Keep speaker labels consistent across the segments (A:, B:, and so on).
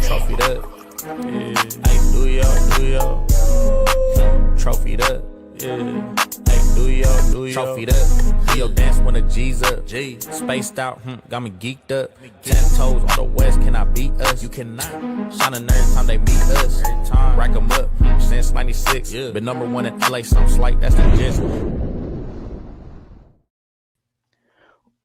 A: Trophied up. Yeah. Hey, do yo. Trophied up. Yeah. Hey, do yo. Trophied up. Do your dance when the G's up. G. Spaced out, got me geeked up. 10 toes on the west, can I beat us? You cannot. Shining every time they meet us. Rack them up since 96. Yeah. Been number one in LA, something slight, that's the gist.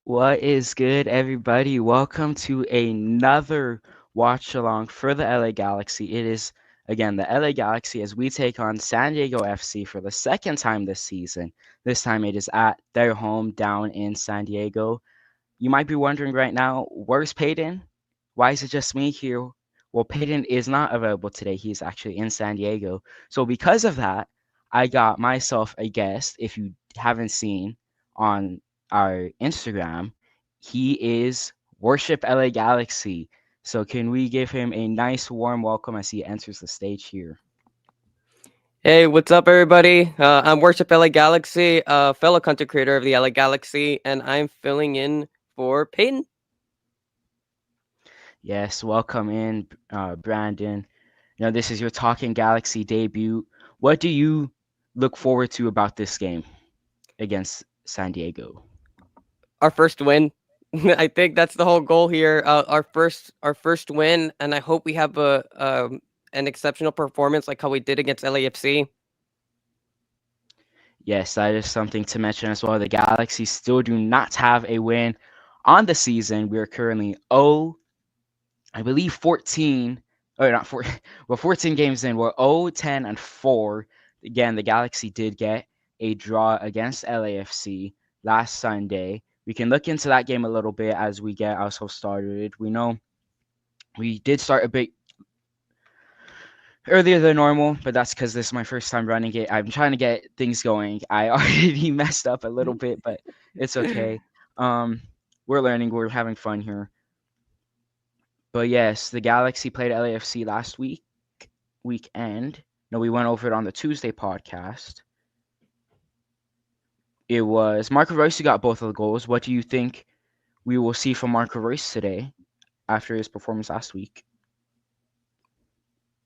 B: What is good, everybody? Welcome to another watch along for the LA Galaxy. It is, again, the LA Galaxy as we take on San Diego FC for the second time this season. This time it is at their home down in San Diego. You might be wondering right now, where's Peyton? Why is it just me here? Well, Peyton is not available today. He's actually in San Diego. So, because of that, I got myself a guest. If you haven't seen on our Instagram, he is Worship LA Galaxy. So, can we give him a nice warm welcome as he enters the stage here?
C: Hey, what's up, everybody? I'm Worship LA Galaxy, fellow content creator of the LA Galaxy, and I'm filling in for Peyton.
B: Yes, welcome in, Brandon. This is your Talking Galaxy debut. What do you look forward to about this game against San Diego?
C: Our first win. I think that's the whole goal here. Our first win, and I hope we have an exceptional performance like how we did against LAFC.
B: Yes, that is something to mention as well. The Galaxy still do not have a win on the season. We are currently 0, I believe 14, or not 4, well, 14 games in. We're 0, 10, and 4. Again, the Galaxy did get a draw against LAFC last Sunday. We can look into that game a little bit as we get ourselves started. We know we did start a bit earlier than normal, but that's because this is my first time running it. I'm trying to get things going. I already messed up a little bit, but it's okay. We're learning. We're having fun here. But yes, the Galaxy played LAFC last weekend. No, we went over it on the Tuesday podcast. It was Marco Reus who got both of the goals. What do you think we will see from Marco Reus today after his performance last week?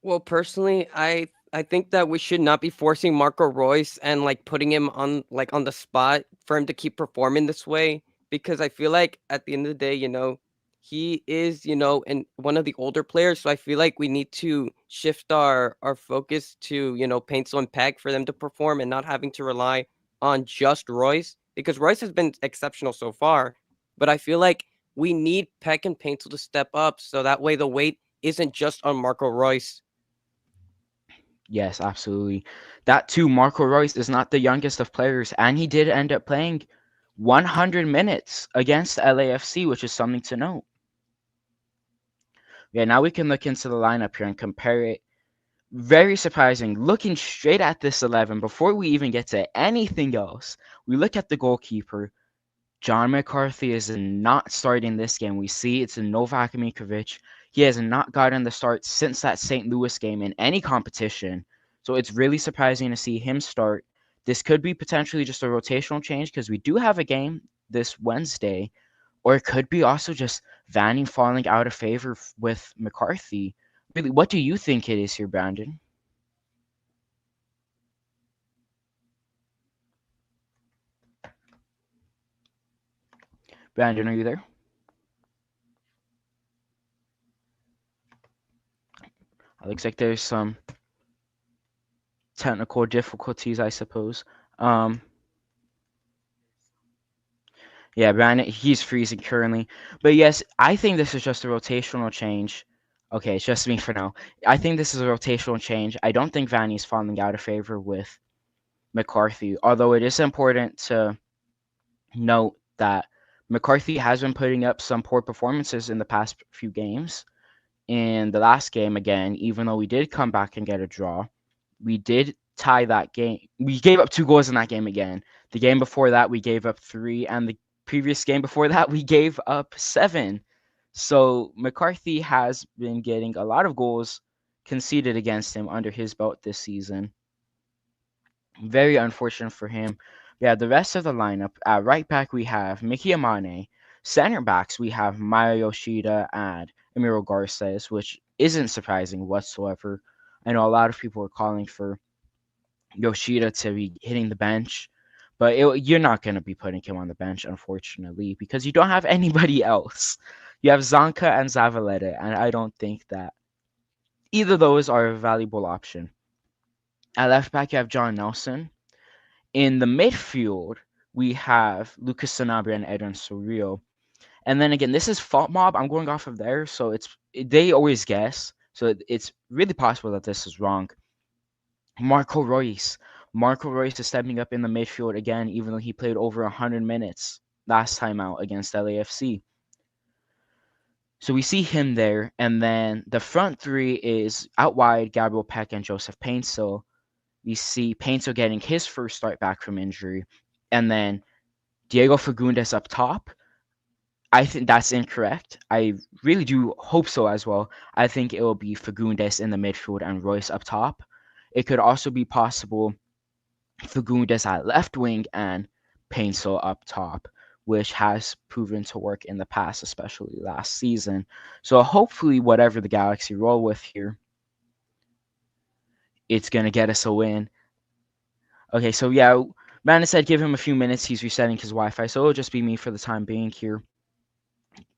C: Well, personally, I think that we should not be forcing Marco Reus and putting him on the spot for him to keep performing this way, because I feel like at the end of the day, he is, and one of the older players. So I feel like we need to shift our focus to, Paintsel and Peck for them to perform and not having to rely on just Royce, because Royce has been exceptional so far. But I feel like we need Peck and Paintsel to step up so that way the weight isn't just on Marco Reus.
B: Yes, absolutely. That too, Marco Reus is not the youngest of players, and he did end up playing 100 minutes against LAFC, which is something to note. Yeah, now we can look into the lineup here and compare it. Very surprising. Looking straight at this 11, before we even get to anything else, we look at the goalkeeper. John McCarthy is not starting this game. We see it's in Novak Mikovic. He has not gotten the start since that St. Louis game in any competition. So it's really surprising to see him start. This could be potentially just a rotational change because we do have a game this Wednesday. Or it could be also just Vanny falling out of favor with McCarthy. Really, what do you think it is here, Brandon? Brandon, are you there? It looks like there's some technical difficulties, I suppose. Yeah, Brandon, he's freezing currently. But yes, I think this is just a rotational change. Okay, it's just me for now. I think this is a rotational change. I don't think Vanny's falling out of favor with McCarthy, although it is important to note that McCarthy has been putting up some poor performances in the past few games. In the last game, again, even though we did come back and get a draw, we did tie that game. We gave up 2 goals in that game again. The game before that, we gave up 3, and the previous game before that, we gave up 7. So McCarthy has been getting a lot of goals conceded against him under his belt this season. Very unfortunate for him. Yeah, the rest of the lineup, at right back we have Mickey Amane. Center backs we have Maya Yoshida and Emilio Garces, which isn't surprising whatsoever. I know a lot of people are calling for Yoshida to be hitting the bench, but you're not going to be putting him on the bench, unfortunately, because you don't have anybody else. You have Zanka and Zavaleta, and I don't think that either of those are a valuable option. At left back, you have John Nelson. In the midfield, we have Lucas Sanabria and Edwin Sorio. And then again, this is Fault Mob. I'm going off of there, so they always guess. So it's really possible that this is wrong. Marco Royce. Marco Royce is stepping up in the midfield again, even though he played over 100 minutes last time out against LAFC. So we see him there, and then the front three is out wide, Gabriel Peck and Joseph Painsil. We see Painsil getting his first start back from injury, and then Diego Fagundes up top. I think that's incorrect. I really do hope so as well. I think it will be Fagundes in the midfield and Royce up top. It could also be possible Fagundes at left wing and Painsil up top, which has proven to work in the past, especially last season. So hopefully, whatever the Galaxy roll with here, it's going to get us a win. Okay, so yeah, Brandon said give him a few minutes. He's resetting his Wi-Fi, so it'll just be me for the time being here.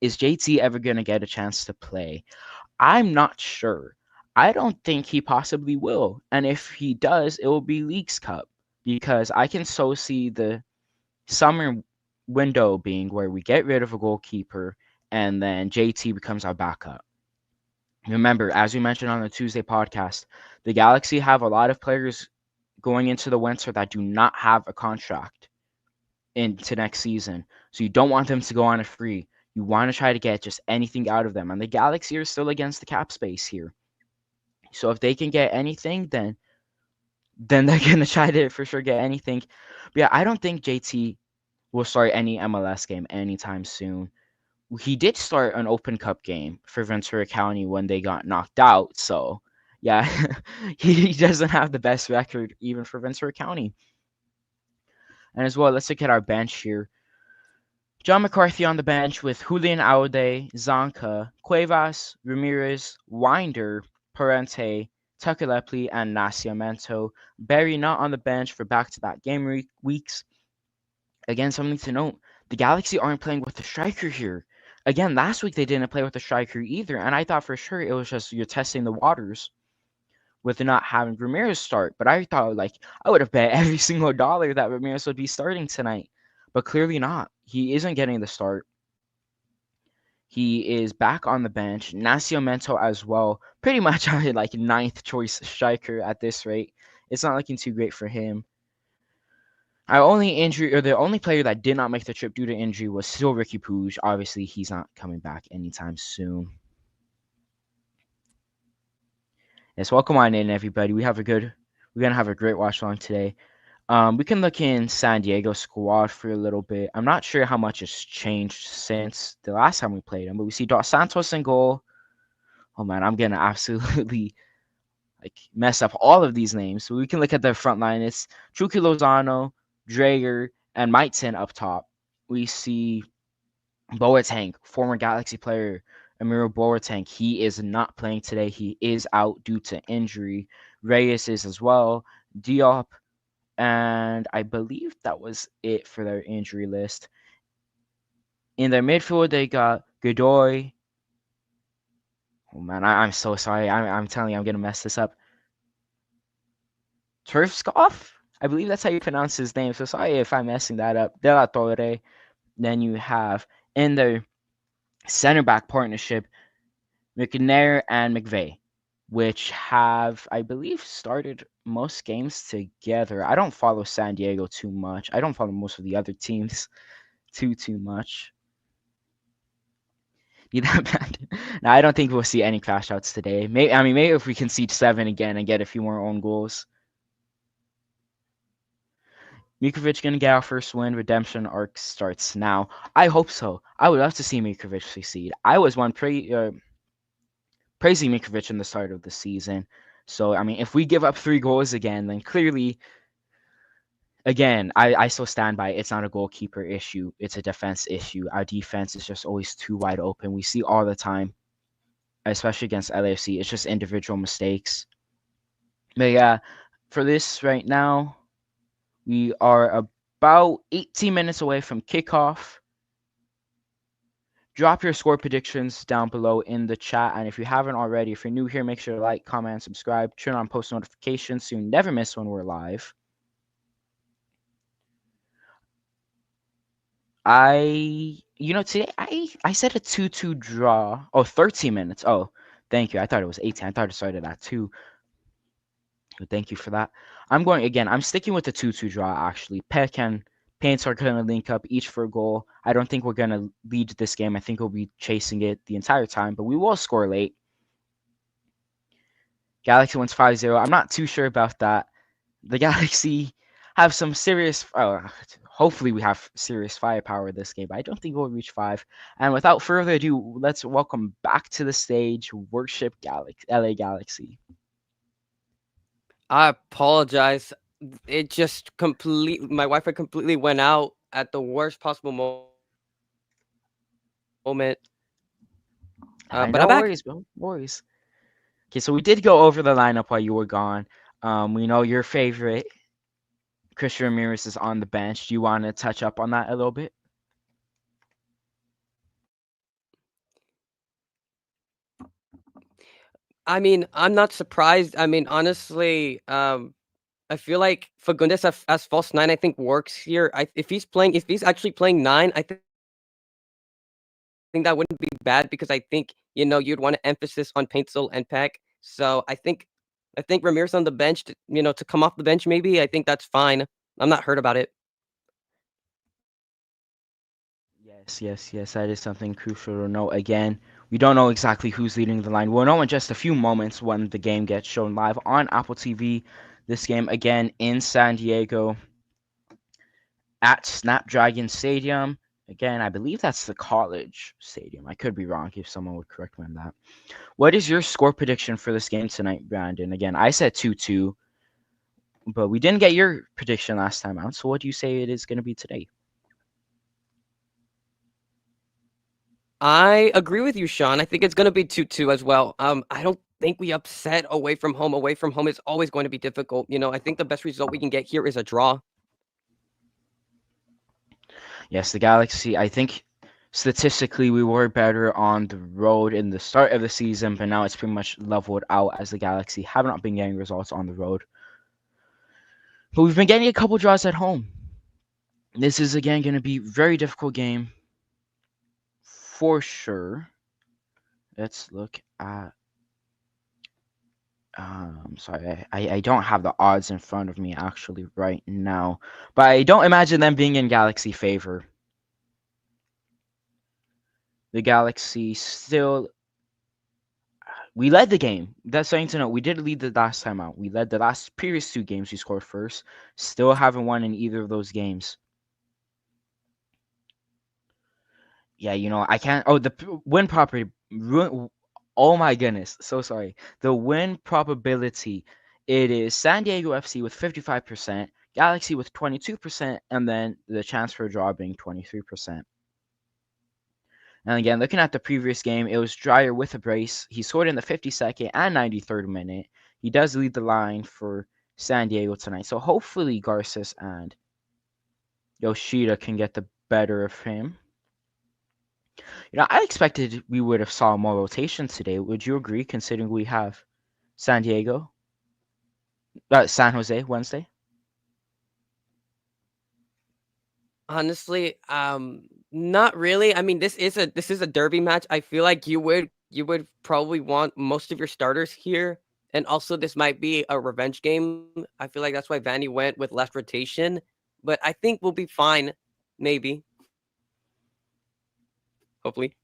B: Is JT ever going to get a chance to play? I'm not sure. I don't think he possibly will. And if he does, it will be Leagues Cup, because I can so see the summer window being where we get rid of a goalkeeper and then JT becomes our backup. Remember, as we mentioned on the Tuesday podcast, the Galaxy have a lot of players going into the winter that do not have a contract into next season. So you don't want them to go on a free. You want to try to get just anything out of them. And the Galaxy are still against the cap space here. So if they can get anything, then they're going to try to for sure get anything. But yeah, I don't think JT will start any MLS game anytime soon. He did start an Open Cup game for Ventura County when they got knocked out. So yeah, he doesn't have the best record even for Ventura County. And as well, let's look at our bench here. John McCarthy on the bench with Julian Aude, Zanka, Cuevas, Ramirez, Winder, Parente, Tuckelepli, and Nascimento. Barry not on the bench for back-to-back game weeks. Again, something to note, the Galaxy aren't playing with the striker here. Again, last week they didn't play with the striker either, and I thought for sure it was just you're testing the waters with not having Ramirez start. But I thought, I would have bet every single dollar that Ramirez would be starting tonight. But clearly not. He isn't getting the start. He is back on the bench. Nascimento as well. Pretty much our ninth choice striker at this rate. It's not looking too great for him. The only player that did not make the trip due to injury was still Ricky Puig. Obviously, he's not coming back anytime soon. Yes, welcome on in, everybody. We're gonna have a great watch along today. We can look in San Diego squad for a little bit. I'm not sure how much has changed since the last time we played him, but we see Dos Santos in goal. Oh man, I'm gonna absolutely mess up all of these names. So we can look at the front line. It's Chucky Lozano, Drager, and Maitzen up top. We see Boateng, former Galaxy player, Emilio Boateng. He is not playing today. He is out due to injury. Reyes is as well. Diop, and I believe that was it for their injury list. In their midfield, they got Godoy. Oh man, I'm so sorry. I'm telling you, I'm gonna mess this up. Turfscoff? I believe that's how you pronounce his name. So sorry if I'm messing that up. De La Torre. Then you have in their center back partnership, McNair and McVeigh, which have, I believe, started most games together. I don't follow San Diego too much. I don't follow most of the other teams too much. Now, I don't think we'll see any crash outs today. Maybe if we concede 7 again and get a few more own goals. Mikovic gonna get our first win. Redemption arc starts now. I hope so. I would love to see Mikovic succeed. I was one praising Mikovic in the start of the season. So if we give up 3 goals again, then clearly, again, I still stand by it. It's not a goalkeeper issue. It's a defense issue. Our defense is just always too wide open. We see all the time. especially against LAFC. It's just individual mistakes. But yeah, for this right now, we are about 18 minutes away from kickoff. Drop your score predictions down below in the chat. And if you haven't already, if you're new here, make sure to like, comment, and subscribe. Turn on post notifications so you never miss when we're live. Today I said a 2-2 draw. Oh, 13 minutes. Oh, thank you. I thought it was 18. I thought it started at 2. Thank you for that. I'm sticking with the 2-2 draw, actually. Peck and Paints are going to link up each for a goal. I don't think we're going to lead this game. I think we'll be chasing it the entire time, but we will score late. Galaxy wins 5-0. I'm not too sure about that. The Galaxy have some serious. Hopefully, we have serious firepower this game, but I don't think we'll reach 5. And without further ado, let's welcome back to the stage Worship LA Galaxy.
C: I apologize. It just my Wi-Fi completely went out at the worst possible moment. But I'm
B: No
C: back.
B: worries, bro. No worries. Okay, so we did go over the lineup while you were gone. We know your favorite, Christian Ramirez, is on the bench. Do you want to touch up on that a little bit?
C: I mean, I'm not surprised. I mean, honestly, I feel like Fagundes as false 9, I think works here. If he's actually playing 9, I think that wouldn't be bad because I think you'd want to emphasis on Paintsel and Peck. So I think Ramirez on the bench, to come off the bench maybe. I think that's fine. I'm not hurt about it.
B: Yes. That is something crucial to note. Again, we don't know exactly who's leading the line. We'll know in just a few moments when the game gets shown live on Apple TV. This game, again, in San Diego at Snapdragon Stadium. Again, I believe that's the college stadium. I could be wrong if someone would correct me on that. What is your score prediction for this game tonight, Brandon? Again, I said 2-2, but we didn't get your prediction last time out. So what do you say it is going to be today?
C: I agree with you, Sean. I think it's going to be 2-2 as well. I don't think we upset away from home. Away from home is always going to be difficult. I think the best result we can get here is a draw.
B: Yes, the Galaxy, I think statistically we were better on the road in the start of the season, but now it's pretty much leveled out as the Galaxy have not been getting results on the road. But we've been getting a couple draws at home. This is again going to be a very difficult game for sure. Let's look at. Sorry, I don't have the odds in front of me actually right now, but I don't imagine them being in Galaxy favor. The Galaxy still. We led the game. That's something to know. We did lead the last time out. We led the previous 2 games. We scored first. Still haven't won in either of those games. Yeah, I can't. Oh, the win property. Oh my goodness. So sorry. The win probability. It is San Diego FC with 55%, Galaxy with 22%, and then the chance for a draw being 23%. And again, looking at the previous game, it was Dreyer with a brace. He scored in the 52nd and 93rd minute. He does lead the line for San Diego tonight. So hopefully Garces and Yoshida can get the better of him. I expected we would have saw more rotation today. Would you agree, considering we have San Jose Wednesday?
C: Honestly, not really. I mean, this is a derby match. I feel like you would probably want most of your starters here, and also this might be a revenge game. I feel like that's why Vanny went with less rotation, but I think we'll be fine. Maybe, hopefully.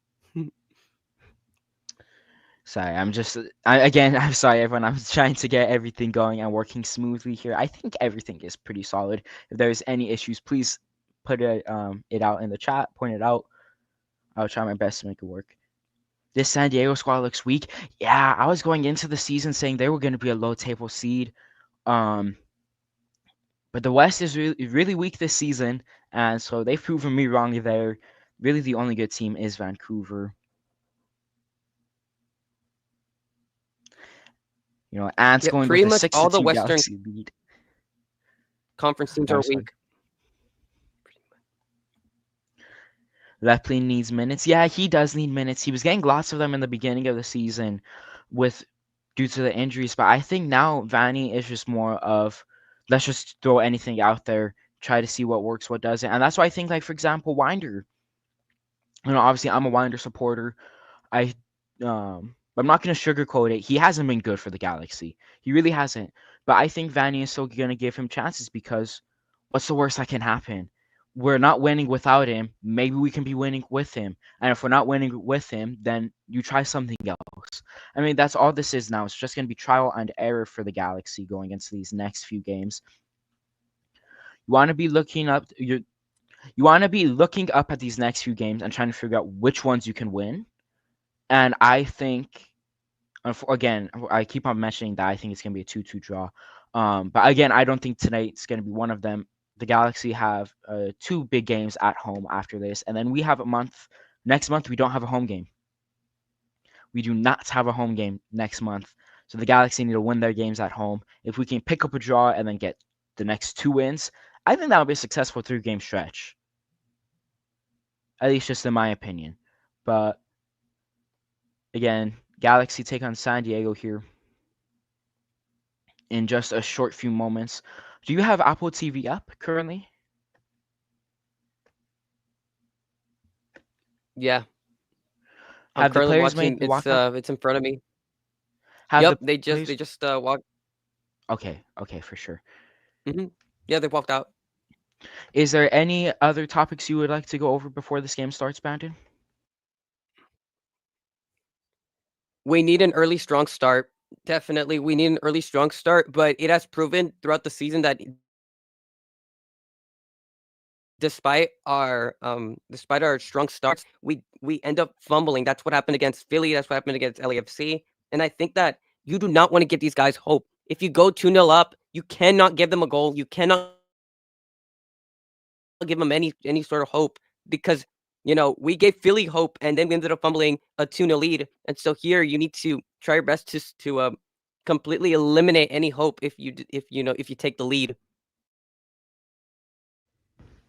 B: Sorry, I'm sorry, everyone. I'm trying to get everything going and working smoothly here. I think everything is pretty solid. If there's any issues, please put it out in the chat, point it out. I'll try my best to make it work. This San Diego squad looks weak. Yeah, I was going into the season saying they were going to be a low table seed. But the West is really, really weak this season, and so they've proven me wrong there. Really, the only good team is Vancouver. Ant's
C: Yeah,
B: going with
C: pretty
B: a
C: much
B: six
C: all
B: to
C: the
B: two
C: Western
B: Galaxy lead.
C: conference teams
B: I'm
C: are
B: sorry.
C: weak.
B: Lepley needs minutes. Yeah, he does need minutes. He was getting lots of them in the beginning of the season due to the injuries, but I think now Vanny is just more of let's just throw anything out there, try to see what works, what doesn't. And that's why I think, like, for example, Winder. Obviously I'm a Winder supporter. I'm not gonna sugarcoat it. He hasn't been good for the Galaxy. He really hasn't. But I think Vanny is still gonna give him chances because what's the worst that can happen? We're not winning without him. Maybe we can be winning with him. And if we're not winning with him, then you try something else. I mean, that's all this is now. It's just gonna be trial and error for the Galaxy going into these next few games. You want to be looking up. You want to be looking up at these next few games and trying to figure out which ones you can win. And I think again, I keep on mentioning that I think it's going to be a 2-2 draw. But again, I don't think tonight's going to be one of them. The Galaxy have 2 big games at home after this. And then we have a month. Next month, we don't have a home game. We do not have a home game next month. So the Galaxy need to win their games at home. If we can pick up a draw and then get the next 2 wins, I think that would be a successful 3-game stretch. At least just in my opinion. But again, Galaxy take on San Diego here in just a short few moments. Do you have Apple TV up currently?
C: Yeah, I'm
B: Have the
C: currently
B: players made
C: watching.
B: the walkout?
C: It's in front of me.
B: Have
C: Yep,
B: the
C: they
B: players?
C: just walked.
B: Okay, for sure.
C: Yeah, they walked out.
B: Is there any other topics you would like to go over before this game starts, Brandon?
C: We need an early strong start. Definitely, we need an early strong start. But it has proven throughout the season that despite our strong starts, we end up fumbling. That's what happened against Philly. That's what happened against LAFC. And I think that you do not want to give these guys hope. If you go 2-0 up, you cannot give them a goal. You cannot give them any sort of hope because we gave Philly hope and then we ended up fumbling a 2-0 lead. And so here you need to try your best to completely eliminate any hope if you take the lead.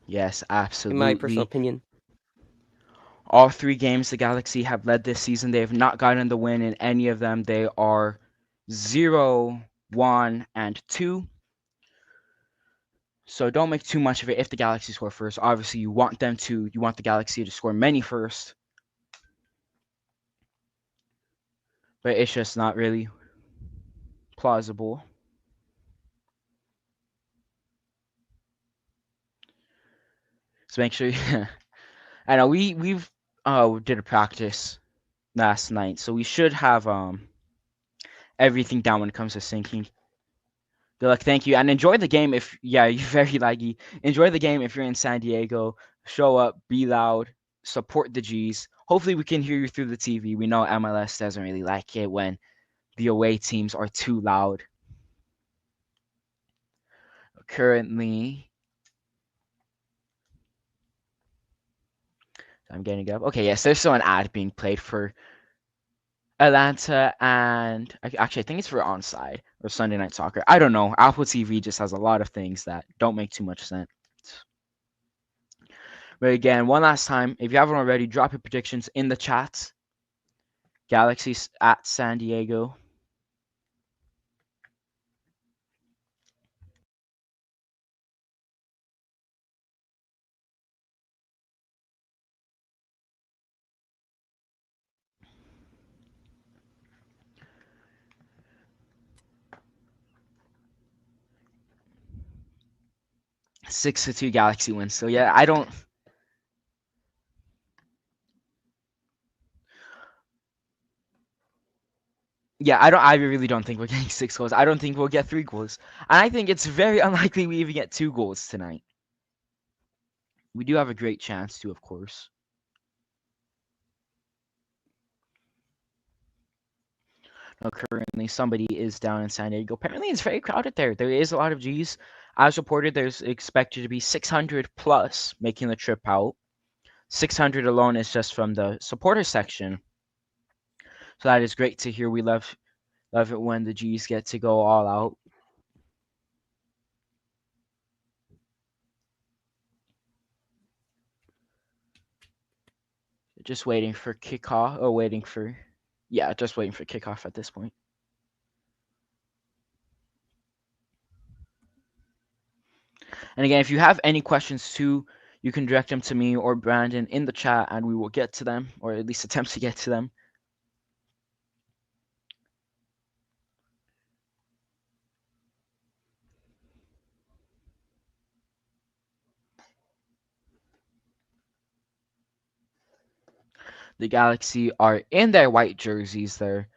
B: Yes,
C: In my personal
B: absolutely.
C: opinion.
B: All 3 games the Galaxy have led this season, they have not gotten the win in any of them. They are 0, 1, and 2. So don't make too much of it if the Galaxy score first. Obviously, you want the Galaxy to score many first. But it's just not really plausible. So make sure I know we've did a practice last night, so we should have everything down when it comes to syncing. Good luck, thank you, and enjoy the game. If you're very laggy, enjoy the game if you're in San Diego. Show up, be loud, support the G's. Hopefully, we can hear you through the TV. We know MLS doesn't really like it when the away teams are too loud. Currently, I'm getting up. Okay, yes, there's still an ad being played for Atlanta, and actually, I think it's for Onside or Sunday Night Soccer. I don't know. Apple TV just has a lot of things that don't make too much sense. But again, one last time, if you haven't already, drop your predictions in the chat. Galaxy at San Diego. Six to two Galaxy wins. So yeah, I don't. Yeah, I don't. I really don't think we're getting 6 goals. I don't think we'll get 3 goals. And I think it's very unlikely we even get 2 goals tonight. We do have a great chance to, of course. No, currently, somebody is down in San Diego. Apparently, it's very crowded there. There is a lot of G's. As reported, there's expected to be 600 plus making the trip out. 600 alone is just from the supporter section. So that is great to hear. We love Love it when the G's get to go all out. Just waiting for kickoff, or just waiting for kickoff at this point. And again, if you have any questions too, you can direct them to me or Brandon in the chat, and we will get to them, or at least attempt to get to them. The Galaxy are in their white jerseys there.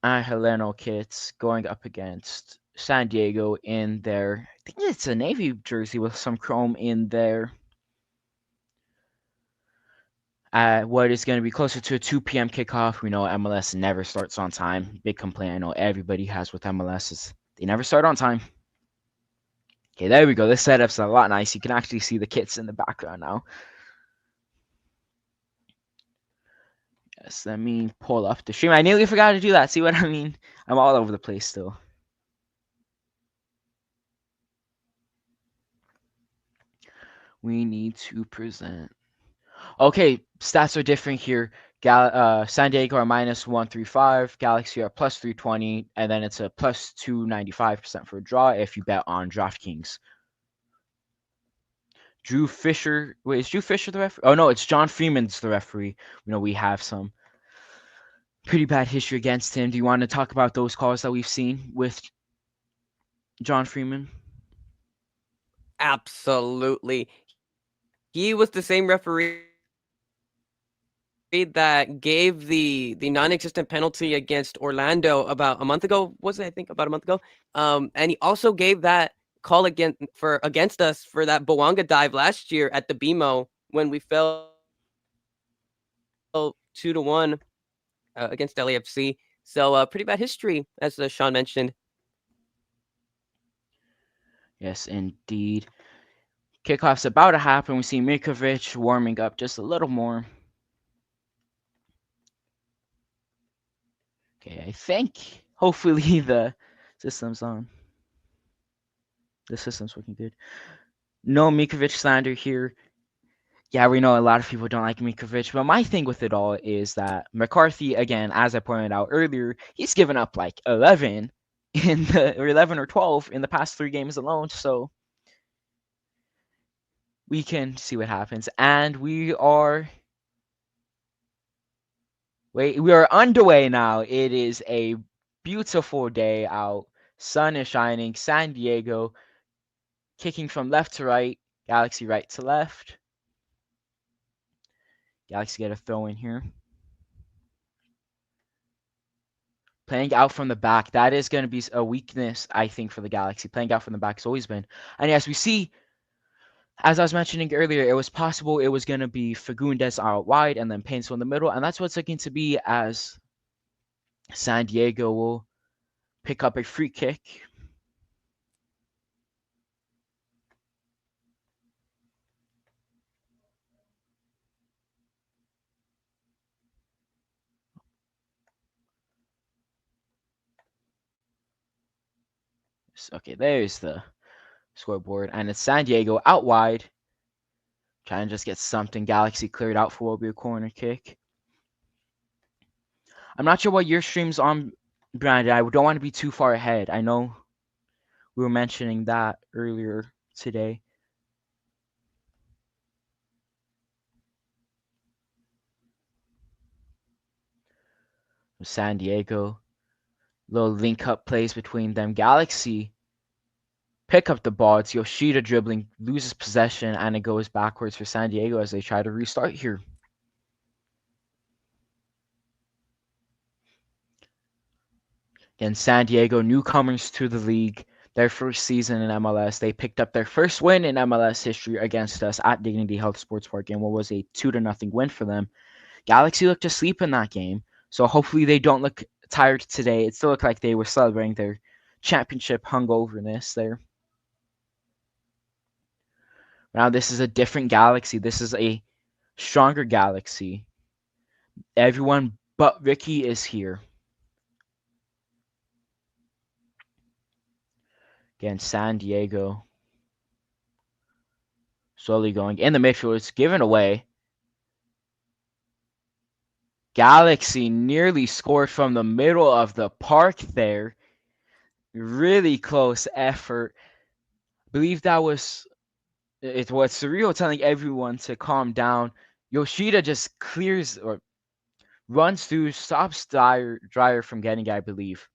B: And Heleno kits going up against San Diego in their, I think it's a navy jersey with some chrome in there. What is going to be closer to a 2 p.m. kickoff. We know MLS never starts on time. Big complaint I know everybody has with MLS is they never start on time. Okay, there we go. This setup's a lot nice. You can actually see the kits in the background now. Yes, let me pull up the stream. I nearly forgot to do that. See what I mean? I'm all over the place still. We need to present. Okay, stats are different here. San Diego are minus 135, Galaxy are plus 320, and then it's a plus 295% for a draw if you bet on DraftKings. Drew Fisher, wait, is Drew Fisher the referee? Oh no, it's John Freeman's the referee. We have some pretty bad history against him. Do you want to talk about those calls that we've seen with John Freeman?
C: Absolutely. He was the same referee that gave the non-existent penalty against Orlando about a month ago. Was it? I think about a month ago. And he also gave that call against us for that Bowanga dive last year at the BMO when we fell 2-1 against LAFC. So pretty bad history, as Sean mentioned.
B: Yes, indeed. Kickoff's about to happen. We see Mikovic warming up just a little more. Okay, I think hopefully the system's on. The system's working good. No Mikovic slander here. Yeah, we know a lot of people don't like Mikovic, but my thing with it all is that McCarthy, again, as I pointed out earlier, he's given up like 11 or 11 or 12 in the past 3 games alone. So we can see what happens, and we are underway now. It is a beautiful day out. Sun is shining. San Diego kicking from left to right. Galaxy right to left. Galaxy get a throw in here. Playing out from the back. That is going to be a weakness, I think, for the Galaxy. Playing out from the back has always been. And yes, we see, as I was mentioning earlier, it was possible it was going to be Fagundes out wide and then Paintsville in the middle. And that's what it's looking to be, as San Diego will pick up a free kick. Okay, there's the scoreboard. And it's San Diego out wide. Trying to just get something. Galaxy cleared out for what will be a corner kick. I'm not sure what your stream's on, Brandon. I don't want to be too far ahead. I know we were mentioning that earlier today. San Diego. Little link up plays between them. Galaxy pick up the ball. It's Yoshida dribbling, loses possession, and it goes backwards for San Diego as they try to restart here. Again, San Diego, newcomers to the league, their first season in MLS. They picked up their first win in MLS history against us at Dignity Health Sports Park in what was a 2-0 win for them. Galaxy looked asleep in that game, so hopefully they don't look tired today. It still looked like they were celebrating their championship hungoverness there. Now this is a different Galaxy. This is a stronger Galaxy. Everyone but Ricky is here. against San Diego. Slowly going in the midfield. It's given away. Galaxy nearly scored from the middle of the park there. Really close effort. I believe that was it was surreal, telling everyone to calm down. Yoshida just clears or runs through, stops Dryer from getting it, I believe.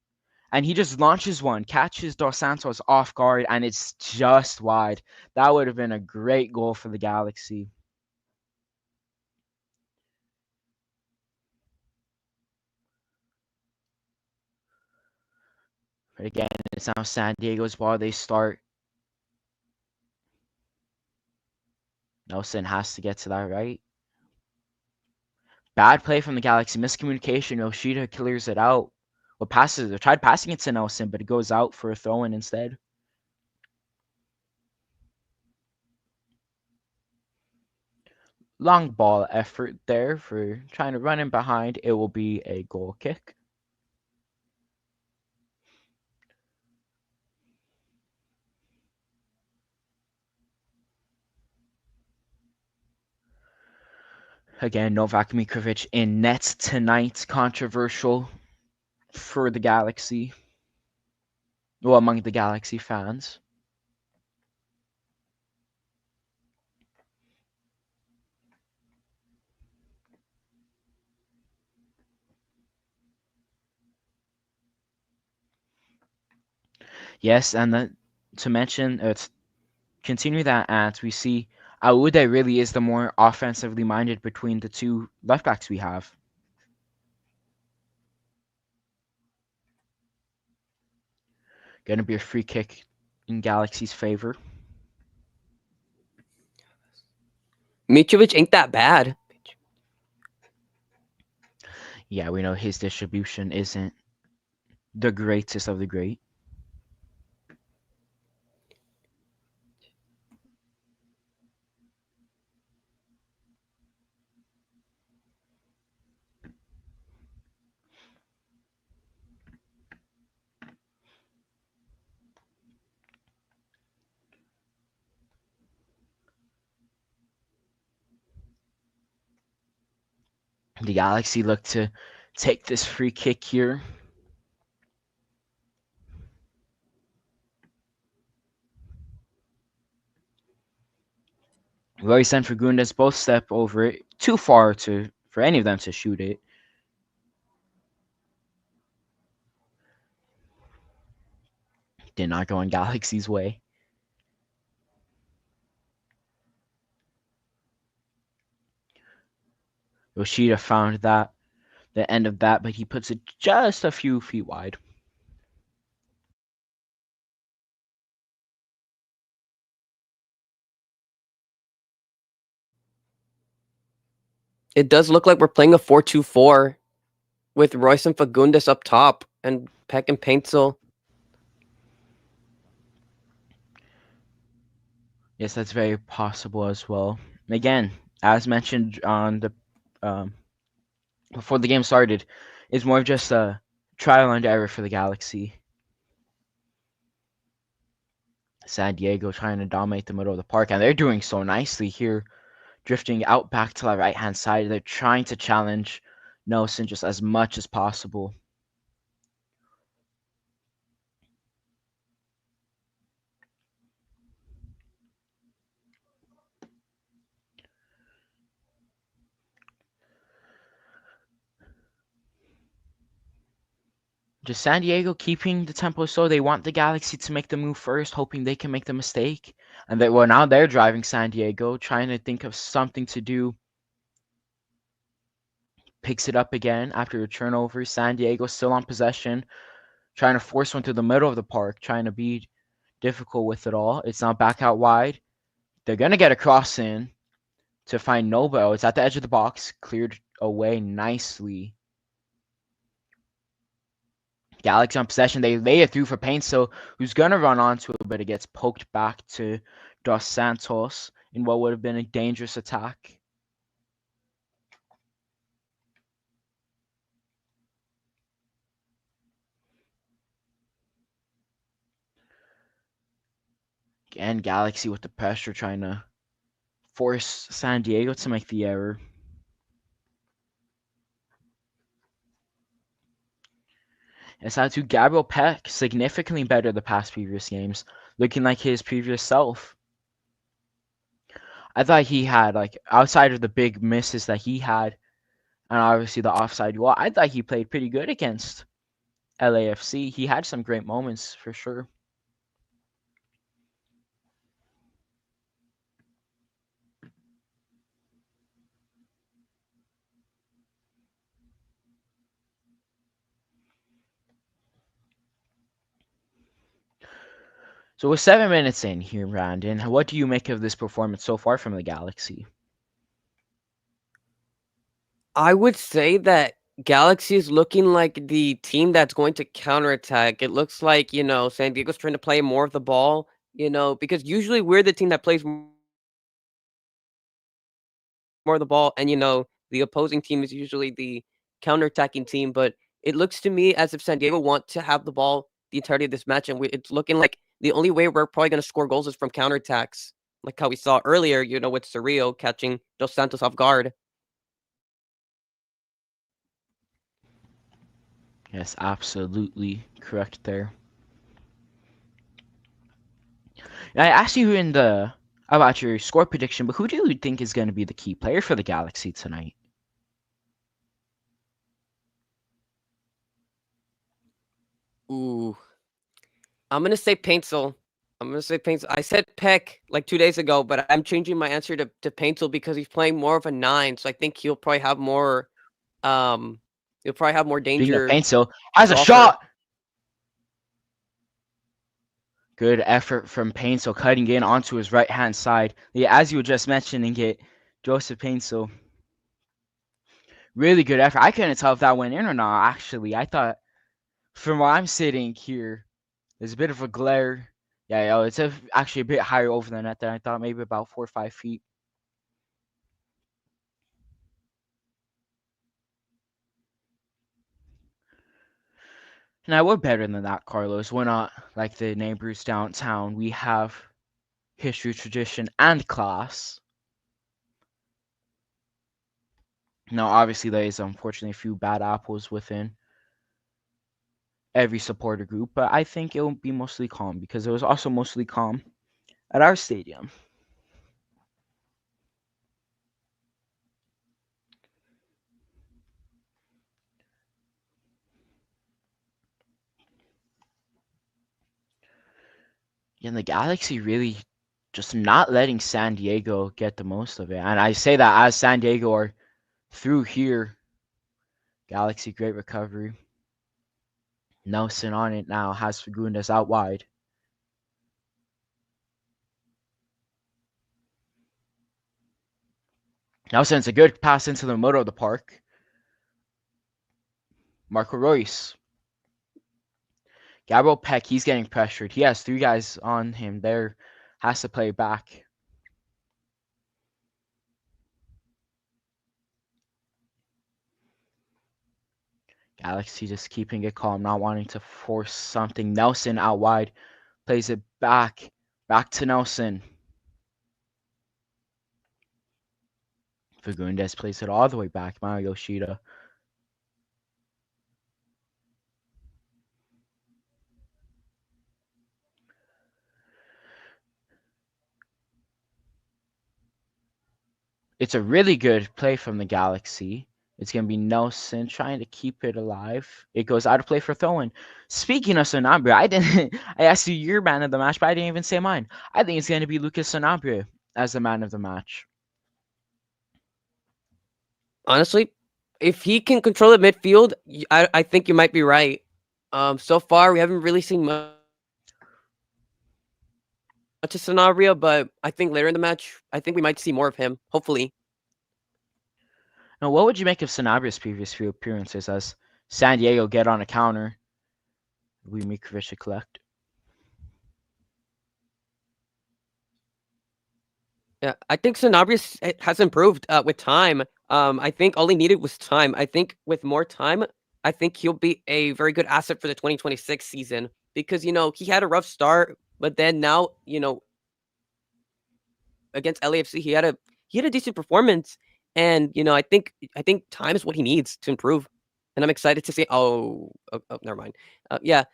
B: And he just launches one, catches Dos Santos off guard, and it's just wide. That would have been a great goal for the Galaxy. But again, it's now San Diego's ball. They start. Nelson has to get to that right. Bad play from the Galaxy. Miscommunication. Yoshida clears it out. Well, passes. They tried passing it to Nelson, but it goes out for a throw-in instead. Long ball effort there for trying to run in behind. It will be a goal kick. Again, Novak Mikovic in net tonight. Controversial for the Galaxy. Well, among the Galaxy fans. Yes, and to mention, continue that ad, we see Aude really is the more offensively minded between the two left backs we have. Going to be a free kick in Galaxy's favor.
C: Mitrovic ain't that bad.
B: Yeah, we know his distribution isn't the greatest of the great. The Galaxy look to take this free kick here. Royce and Fagundes both step over it. Too far for any of them to shoot it. Did not go in Galaxy's way. Yoshida found the end of that, but he puts it just a few feet wide.
C: It does look like we're playing a 4-2-4 with Royce and Fagundes up top and Peck and Paintsel.
B: Yes, that's very possible as well. Again, as mentioned on the before the game started, it's more of just a trial and error for the Galaxy. San Diego trying to dominate the middle of the park, and they're doing so nicely here, drifting out back to the right-hand side. They're trying to challenge Nelson just as much as possible. Just San Diego keeping the tempo slow. They want the Galaxy to make the move first, hoping they can make the mistake. And now they're driving San Diego, trying to think of something to do. Picks it up again after a turnover. San Diego still on possession, trying to force one through the middle of the park, trying to be difficult with it all. It's now back out wide. They're going to get a cross in to find Nobo. It's at the edge of the box, cleared away nicely. Galaxy on possession. They lay it through for Paintsel, who's going to run onto it, but it gets poked back to Dos Santos in what would have been a dangerous attack. Again, Galaxy with the pressure trying to force San Diego to make the error. It's out to Gabriel Peck, significantly better the past previous games, looking like his previous self. I thought he had, like, outside of the big misses that he had, and obviously the offside goal, I thought he played pretty good against LAFC. He had some great moments for sure. So we're 7 minutes in here, Brandon. What do you make of this performance so far from the Galaxy?
C: I would say that Galaxy is looking like the team that's going to counterattack. It looks like, San Diego's trying to play more of the ball, because usually we're the team that plays more of the ball, and the opposing team is usually the counterattacking team. But it looks to me as if San Diego want to have the ball the entirety of this match, and it's looking like the only way we're probably going to score goals is from counterattacks, like how we saw earlier, with Cerrillo catching Dos Santos off guard.
B: Yes, absolutely correct there. And I asked you about your score prediction, but who do you think is going to be the key player for the Galaxy tonight?
C: Ooh, I'm gonna say Paintsel. I said Peck like 2 days ago, but I'm changing my answer to Paintsel because he's playing more of a 9. So I think um he'll probably have more
B: Speaking of
C: danger
B: Paintsel, has
C: to
B: a
C: offer.
B: shot. Good effort from Paintsel cutting in onto his right hand side. Yeah, as you were just mentioning it, Joseph Paintsel. Really good effort. I couldn't tell if that went in or not, actually. I thought from where I'm sitting here, there's a bit of a glare. Yeah, it's actually a bit higher over the net than I thought, maybe about 4 or 5 feet. Now, we're better than that, Carlos. We're not like the neighbors downtown. We have history, tradition, and class. Now, obviously, there is unfortunately a few bad apples within every supporter group, but I think it will be mostly calm because it was also mostly calm at our stadium. And the Galaxy really just not letting San Diego get the most of it. And I say that as San Diego are through here. Galaxy, great recovery. Nelson on it now, has Fagundes out wide. Nelson's a good pass into the middle of the park. Marco Royce. Gabriel Peck, he's getting pressured. He has 3 guys on him there. Has to play back. Galaxy just keeping it calm, not wanting to force something. Nelson out wide. Plays it back. Back to Nelson. Fagundes plays it all the way back. Mario Yoshida. It's a really good play from the Galaxy. It's going to be Nelson trying to keep it alive. It goes out of play for throwing. Speaking of Sanabria, I asked you your man of the match, but I didn't even say mine. I think it's going to be Lucas Sanabria as the man of the match.
C: Honestly, if he can control the midfield, I think you might be right. So far we haven't really seen much of Sanabria, but I think later in the match, I think we might see more of him. Hopefully.
B: Now, what would you make of Sanabria's previous few appearances as San Diego get on a counter? We Mikovic collect.
C: Yeah, I think Sanabria has improved with time. I think all he needed was time. I think with more time, I think he'll be a very good asset for the 2026 season because he had a rough start, but then now against LAFC, he had a decent performance, and I think time is what he needs to improve, and I'm excited to see. Oh, never mind. Yeah,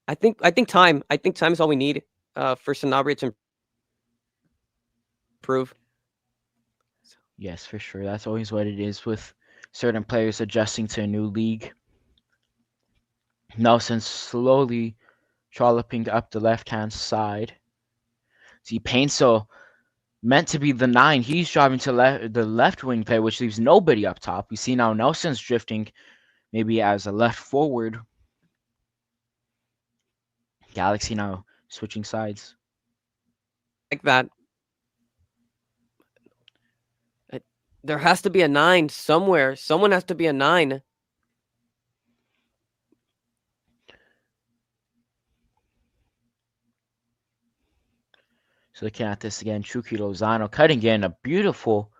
C: I think time is all we need for Sanabria to improve.
B: Yes, for sure. That's always what it is with certain players adjusting to a new league. Nelson slowly trolloping up the left-hand side. See, Painso meant to be the 9. He's driving to the left wing player, which leaves nobody up top. We see now Nelson's drifting maybe as a left forward. Galaxy now switching sides.
C: Like that. There has to be a 9 somewhere. Someone has to be a 9.
B: So looking at this again, Chucky Lozano cutting in a beautiful,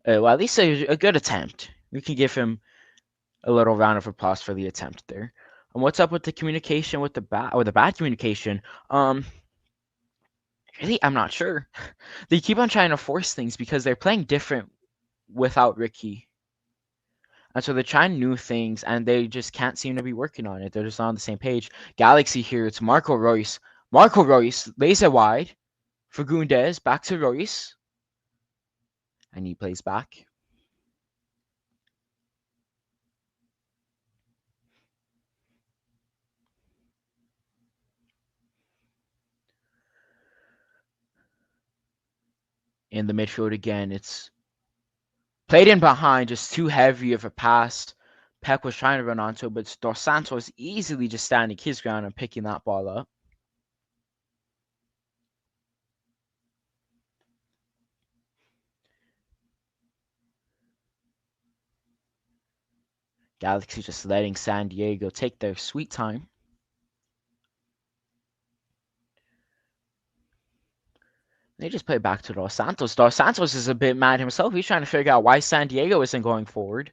B: well, at least a good attempt. We can give him a little round of applause for the attempt there. And what's up with the communication with the bad communication? Really, I'm not sure. They keep on trying to force things because they're playing different without Ricky. And so they're trying new things and they just can't seem to be working on it. They're just not on the same page. Galaxy here, it's Marco Royce. Marco Royce lays it wide for Gundes, back to Royce. And he plays back. In the midfield again, it's played in behind, just too heavy of a pass. Peck was trying to run onto it, but Dos Santos easily just standing his ground and picking that ball up. Galaxy just letting San Diego take their sweet time. They just play back to Dos Santos. Dos Santos is a bit mad himself. He's trying to figure out why San Diego isn't going forward.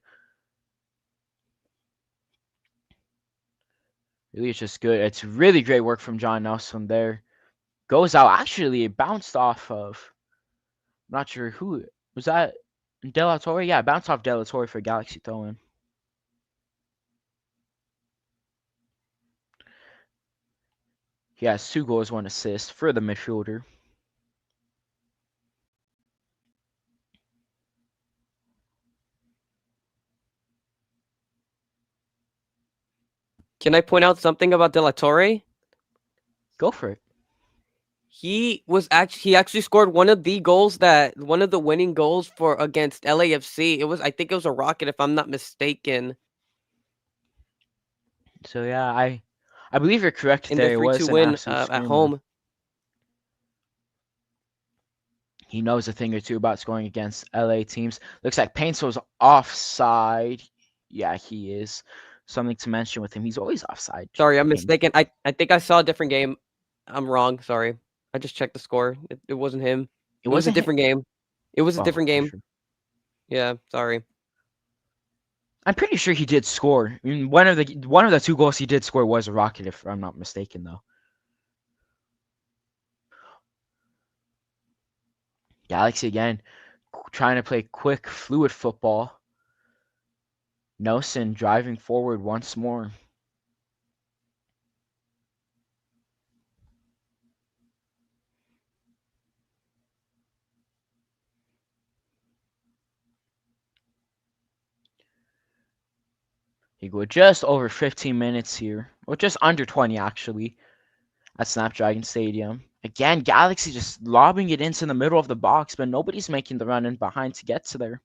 B: Really, it's just good. It's really great work from John Nelson there. Goes out. Actually, it bounced off of. I'm not sure who. Was that De La Torre? Yeah, it bounced off De La Torre for Galaxy throw-in. He has 2 goals, 1 assist for the midfielder.
C: Can I point out something about De La Torre?
B: Go for it.
C: He actually scored one of the winning goals for against LAFC. I think it was a rocket if I'm not mistaken.
B: So yeah, I believe you're correct
C: In
B: there.
C: the
B: It
C: 3-2
B: was an
C: win
B: absolute
C: at
B: screamer.
C: home.
B: He knows a thing or two about scoring against LA teams. Looks like Painso's offside. Yeah, he is. Something to mention with him. He's always offside.
C: Sorry, I'm mistaken. I think I saw a different game. I'm wrong. Sorry. I just checked the score. It wasn't him.
B: It
C: was a
B: wasn't him.
C: different game. It was a
B: Oh,
C: different
B: for
C: game.
B: sure.
C: Yeah, sorry.
B: I'm pretty sure he did score. I mean, one of the 2 goals he did score was a rocket, if I'm not mistaken, though. Galaxy again, trying to play quick, fluid football. Nelson driving forward once more. He go just over 15 minutes here, or just under 20 actually, at Snapdragon Stadium. Again, Galaxy just lobbing it into the middle of the box, but nobody's making the run in behind to get to there.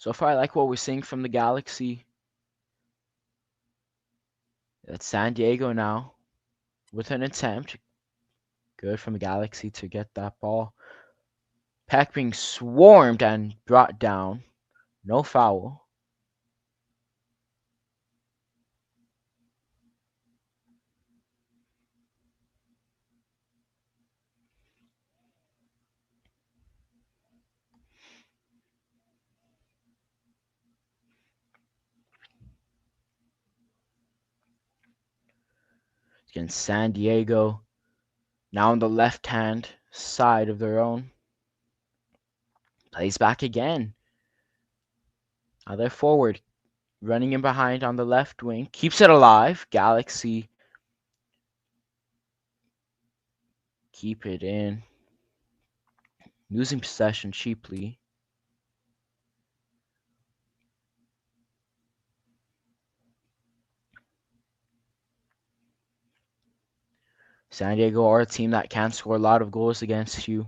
B: So far, I like what we're seeing from the Galaxy. It's San Diego now with an attempt. Good from the Galaxy to get that ball. Peck being swarmed and brought down. No foul. Against San Diego. Now on the left-hand side of their own. Plays back again. Now they're forward. Running in behind on the left wing. Keeps it alive. Galaxy keep it in. Losing possession cheaply. San Diego are a team that can score a lot of goals against you.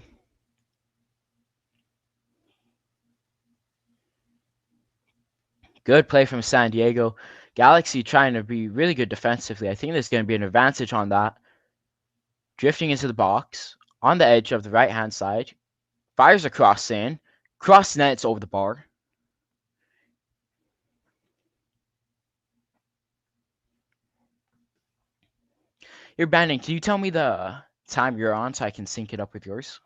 B: Good play from San Diego. Galaxy trying to be really good defensively. I think there's going to be an advantage on that. Drifting into the box. On the edge of the right-hand side. Fires a cross in. Cross nets over the bar. Here, Brandon, can you tell me the time you're on so I can sync it up with yours?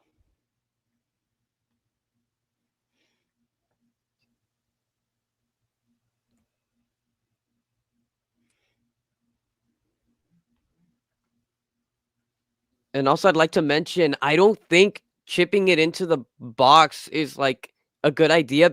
C: And also, I'd like to mention, I don't think chipping it into the box is like a good idea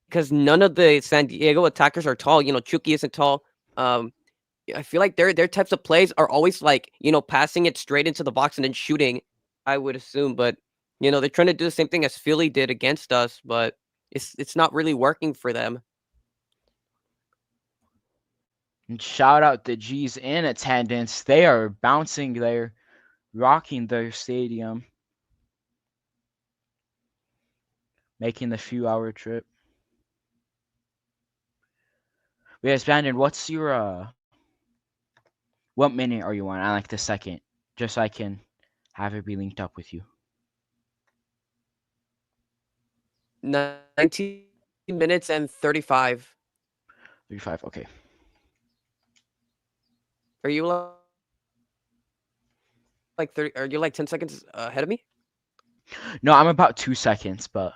C: because none of the San Diego attackers are tall. Chucky isn't tall. I feel like their types of plays are always like, passing it straight into the box and then shooting, I would assume. But, they're trying to do the same thing as Philly did against us, but it's not really working for them.
B: And shout out the G's in attendance. They are bouncing there, rocking their stadium, making the few-hour trip. Yes, Brandon, what's your what minute are you on? I like the second, just so I can have it be linked up with you.
C: 19 minutes and 35.
B: 35. Okay.
C: Are you like 30? Are you like 10 seconds ahead of me?
B: No, I'm about 2 seconds, but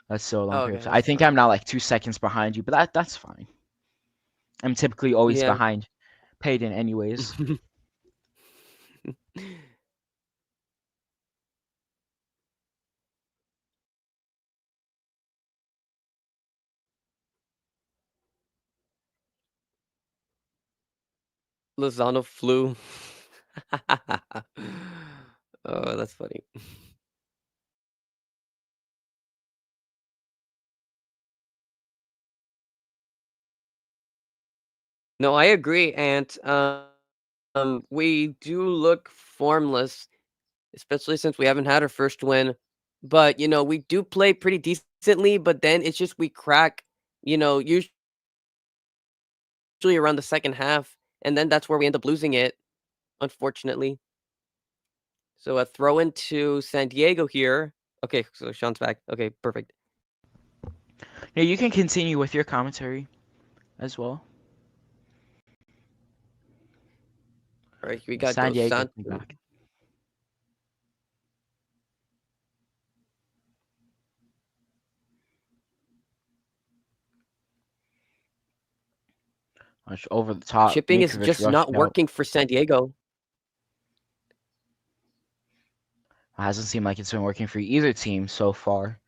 B: that's so long.
C: Oh, okay,
B: I
C: that's
B: think
C: fine.
B: I'm now like 2 seconds behind you, but that's fine. I'm typically always
C: Yeah.
B: behind Peyton anyways.
C: Lozano flew. Oh, that's funny. No, I agree, and we do look formless, especially since we haven't had our first win. But we do play pretty decently. But then it's just we crack. Usually around the second half, and then that's where we end up losing it, unfortunately. So a throw into San Diego here. Okay, so Sean's back. Okay, perfect.
B: Yeah, you can continue with your commentary as well.
C: All right, we got
B: San
C: go
B: Diego
C: San.
B: coming back. Much over the top.
C: Chipping is
B: Mitrovic
C: just not
B: rushed out.
C: working for San Diego.
B: It hasn't seemed like it's been working for either team so far.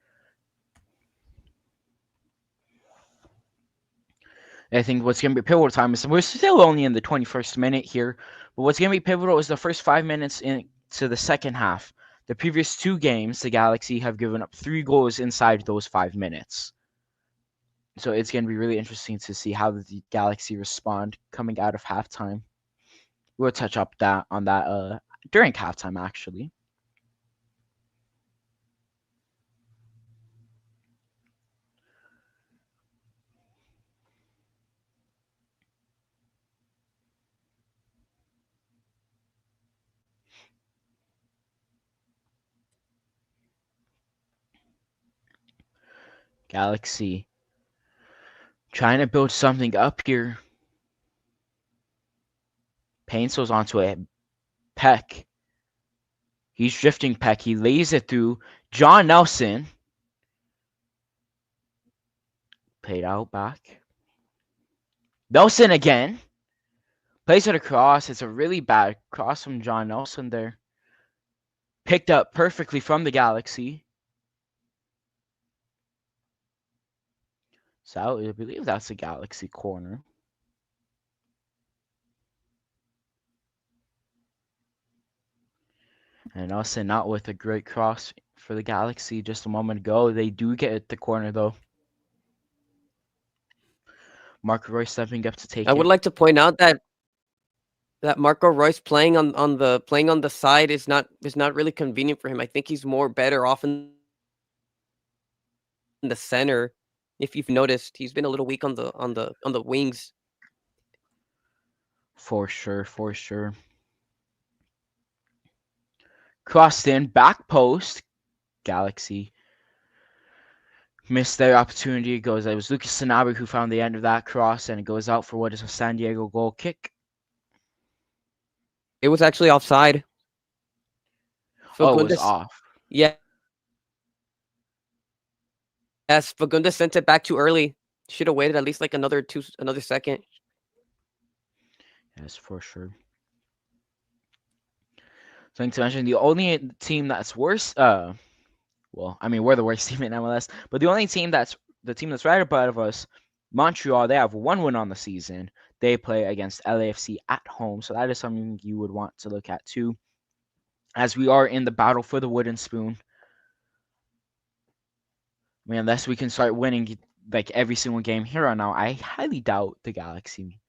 B: I think what's going to be pivotal time is we're still only in the 21st minute here, but what's going to be pivotal is the first 5 minutes into the second half. The previous 2 games, the Galaxy have given up 3 goals inside those 5 minutes. So it's going to be really interesting to see how the Galaxy respond coming out of halftime. We'll touch up on that during halftime, actually. Galaxy trying to build something up here. Pencils onto a Peck. He's drifting Peck. He lays it through. John Nelson. Played out back. Nelson again. Plays it across. It's a really bad cross from John Nelson there. Picked up perfectly from the Galaxy. So I believe that's a Galaxy corner. And Nelson not with a great cross for the Galaxy just a moment ago. They do get at the corner though. Marco Roy stepping up to take
C: I would
B: it.
C: like to point out that Marco Royce playing on the side is not really convenient for him. I think he's more better off in the center. If you've noticed, he's been a little weak on the wings.
B: For sure, for sure. Crossed in, back post. Galaxy missed their opportunity. It was Lucas Sanabria who found the end of that cross, and it goes out for what is a San Diego goal kick.
C: It was actually offside.
B: Oh, it was
C: Fagundes,
B: off.
C: yeah, yes, Fagundes sent it back too early. Should have waited at least like another second.
B: Yes, for sure. Something to mention, the only team that's worse, well, I mean, we're the worst team in MLS, but the only team that's right above us, Montreal, they have one win on the season. They play against LAFC at home, so that is something you would want to look at too, as we are in the battle for the wooden spoon. I mean, unless we can start winning like every single game here on out, I highly doubt the Galaxy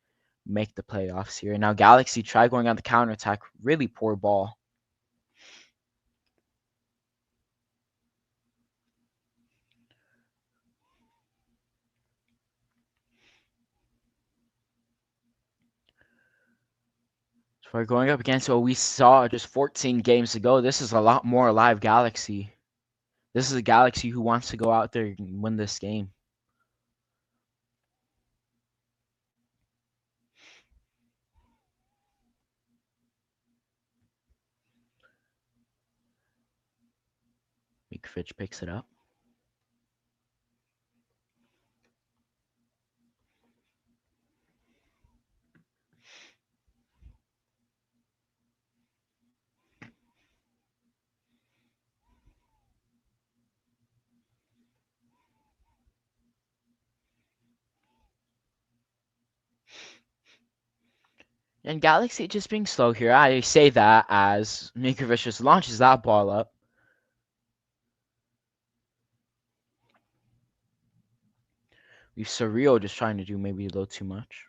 B: make the playoffs here. Now, Galaxy try going on the counterattack, really poor ball. So we're going up against what we saw just 14 games ago. This is a lot more alive Galaxy. This is a Galaxy who wants to go out there and win this game. Mitrovic picks it up. And Galaxy just being slow here. I say that as Mitrovic just launches that ball up. We've Surreal just trying to do maybe a little too much.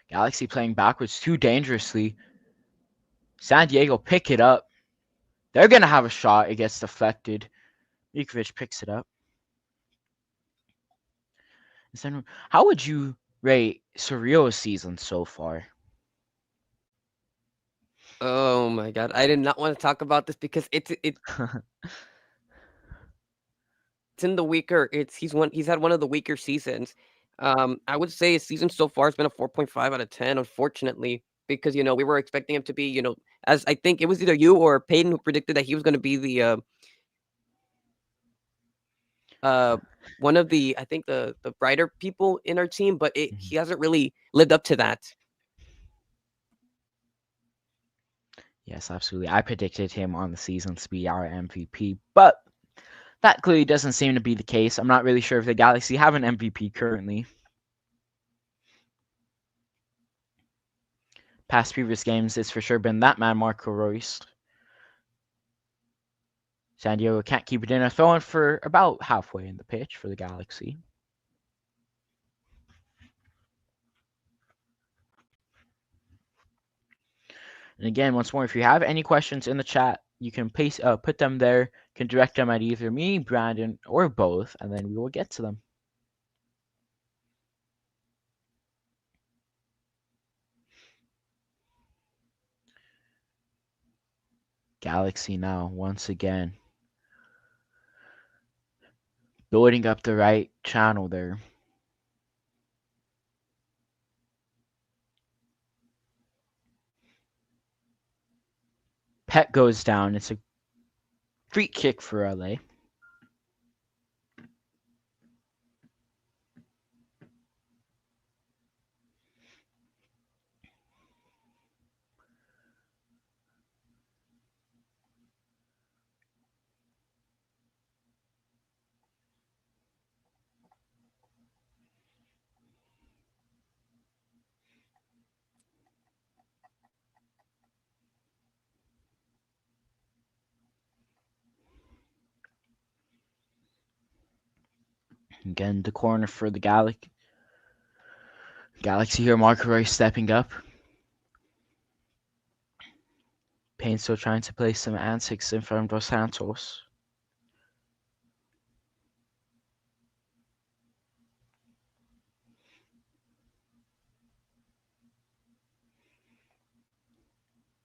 B: Galaxy playing backwards too dangerously. San Diego pick it up. They're going to have a shot. It gets deflected. Mitrovic picks it up. How would you rate Surreal's season so far?
C: Oh my god, I did not want to talk about this because it's in the weaker. He's had one of the weaker seasons. I would say his season so far has been a 4.5 out of 10. Unfortunately, because we were expecting him to be as I think it was either you or Peyton who predicted that he was going to be the uh one of the I think the brighter people in our team, but he hasn't really lived up to that.
B: Yes, absolutely. I predicted him on the season to be our MVP, but that clearly doesn't seem to be the case. I'm not really sure if the Galaxy have an MVP currently. Past previous games, it's for sure been that man, Marco Royce. San Diego can't keep it in. A throw in for about halfway in the pitch for the Galaxy. And again, once more, if you have any questions in the chat, you can put them there. You can direct them at either me, Brandon, or both, and then we will get to them. Galaxy now, once again, building up the right channel there. Pet goes down. It's a free kick for LA. Again, the corner for the Galaxy here. Marco Royce stepping up. Payne still trying to play some antics in front of Dos Santos.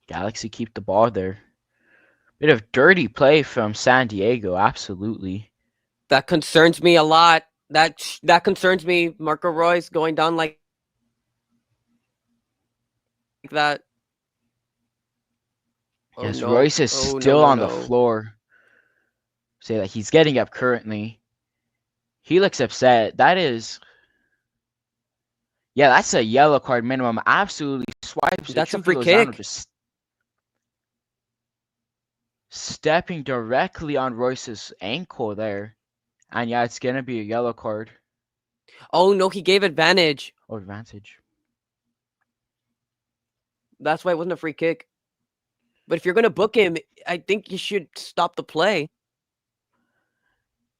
B: Galaxy keep the ball there. Bit of dirty play from San Diego, absolutely.
C: That concerns me a lot. That concerns me. Marco Royce going down like that. Oh
B: Yes,
C: no.
B: Royce is
C: Oh
B: still on the
C: no.
B: floor. Say that he's getting up currently. He looks upset. That's a yellow card minimum. Absolutely swipes it.
C: That's a
B: Chucky
C: free
B: Lozano
C: kick.
B: just stepping directly on Royce's ankle there. And yeah, it's gonna be a yellow card.
C: Oh no, he gave advantage.
B: Oh, advantage.
C: That's why it wasn't a free kick. But if you're gonna book him, I think you should stop the play.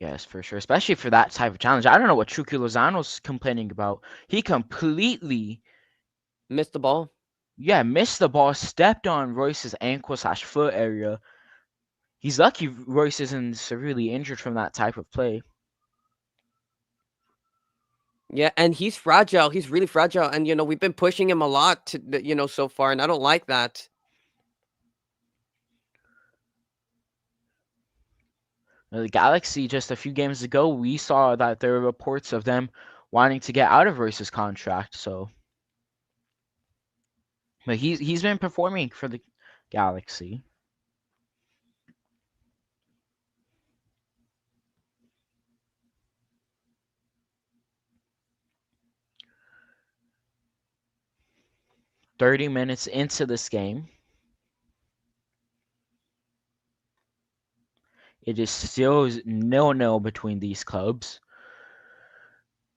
B: Yes, for sure. Especially for that type of challenge. I don't know what Chucky Lozano's complaining about. He completely
C: Missed the ball.
B: missed the ball, stepped on Royce's ankle/foot area. He's lucky Royce isn't severely injured from that type of play.
C: Yeah, and he's fragile. He's really fragile. And we've been pushing him a lot so far, and I don't like that.
B: The Galaxy, just a few games ago, we saw that there were reports of them wanting to get out of Royce's contract. But he's been performing for the Galaxy. "30 minutes into this game, it is still 0-0 between these clubs.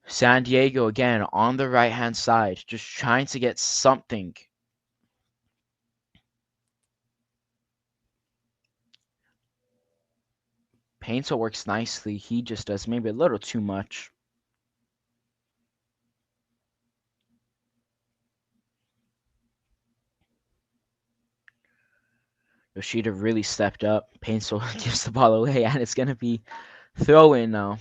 B: San Diego again on the right-hand side, just trying to get something. Painter works nicely. He just does maybe a little too much. Yoshida really stepped up. Painter gives the ball away, and it's going to be throw in now.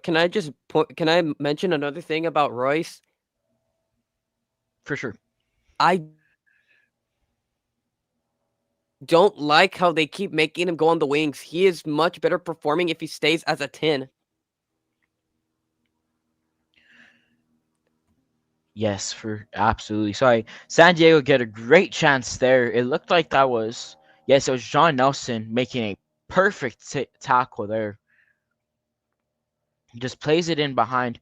C: Can I mention another thing about Royce?
B: For sure.
C: I don't like how they keep making him go on the wings. He is much better performing if he stays as a 10.
B: Yes, for absolutely. Sorry. San Diego get a great chance there. It looked like it was John Nelson making a perfect tackle there. He just plays it in behind.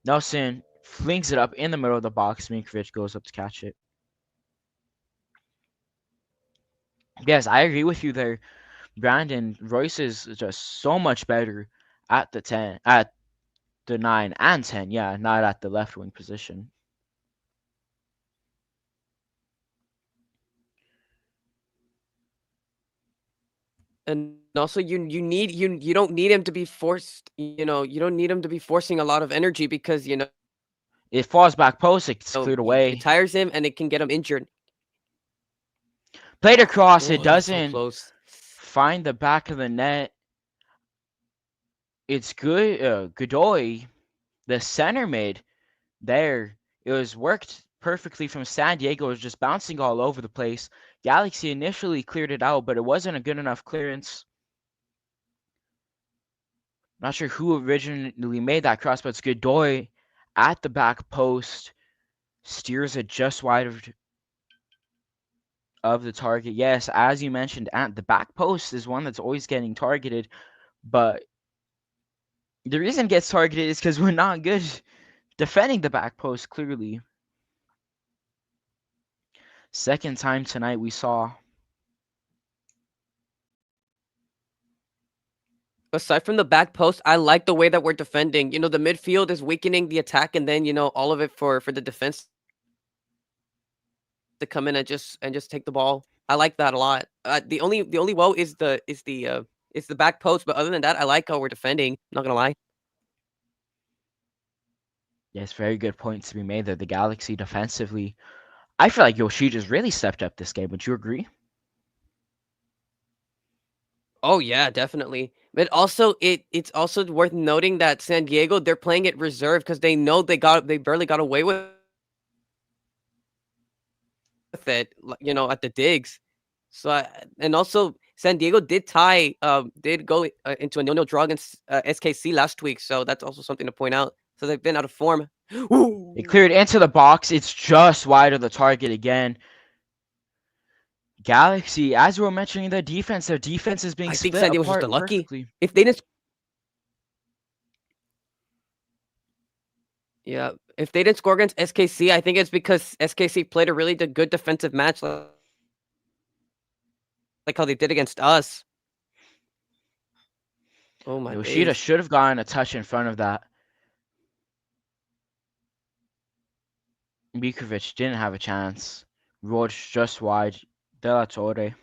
B: Nelson flings it up in the middle of the box. Minkovic goes up to catch it. Yes, I agree with you there, Brandon. Royce is just so much better at the 10, at the 9 and 10. Yeah, not at the left wing position.
C: And also you don't need him to be forced, you don't need him to be forcing a lot of energy because
B: It falls back post. It's cleared away.
C: it tires him and it can get him injured.
B: Played across. It
C: That's so
B: doesn't
C: close.
B: find the back of the net. It's good. Godoy, the center mid there. It was worked perfectly from San Diego. It was just bouncing all over the place. Galaxy initially cleared it out, but it wasn't a good enough clearance. Not sure who originally made that cross, but it's Godoy at the back post. Steers it just wide of the target. Yes, as you mentioned, at the back post is one that's always getting targeted, but the reason it gets targeted is because we're not good defending the back post, clearly. Second time tonight we saw.
C: Aside from the back post, I like the way that we're defending. The midfield is weakening the attack, and then all of it for the defense to come in and just take the ball. I like that a lot. The only woe is the back post, but other than that, I like how we're defending. Not gonna lie.
B: Yes, very good point to be made there. The Galaxy defensively. I feel like Yoshida's really stepped up this game. Would you agree?
C: Oh yeah, definitely. But also, it's also worth noting that San Diego, they're playing it reserve because they know they barely got away with it, at the digs. So and also San Diego did go into a 0-0 draw against SKC last week, so that's also something to point out. So they've been out of form.
B: It cleared into the box. It's just wide of the target again. Galaxy, as we were mentioning, their defense is being
C: I think
B: split
C: San Diego's just
B: apart
C: unlucky.
B: perfectly.
C: If they didn't, yeah, if they didn't score against SKC, I think it's because SKC played a really good defensive match, like how they did against us. Oh my
B: Yoshida
C: days.
B: should have gotten a touch in front of that. Mikovic didn't have a chance. Rolled just wide. De La Torre.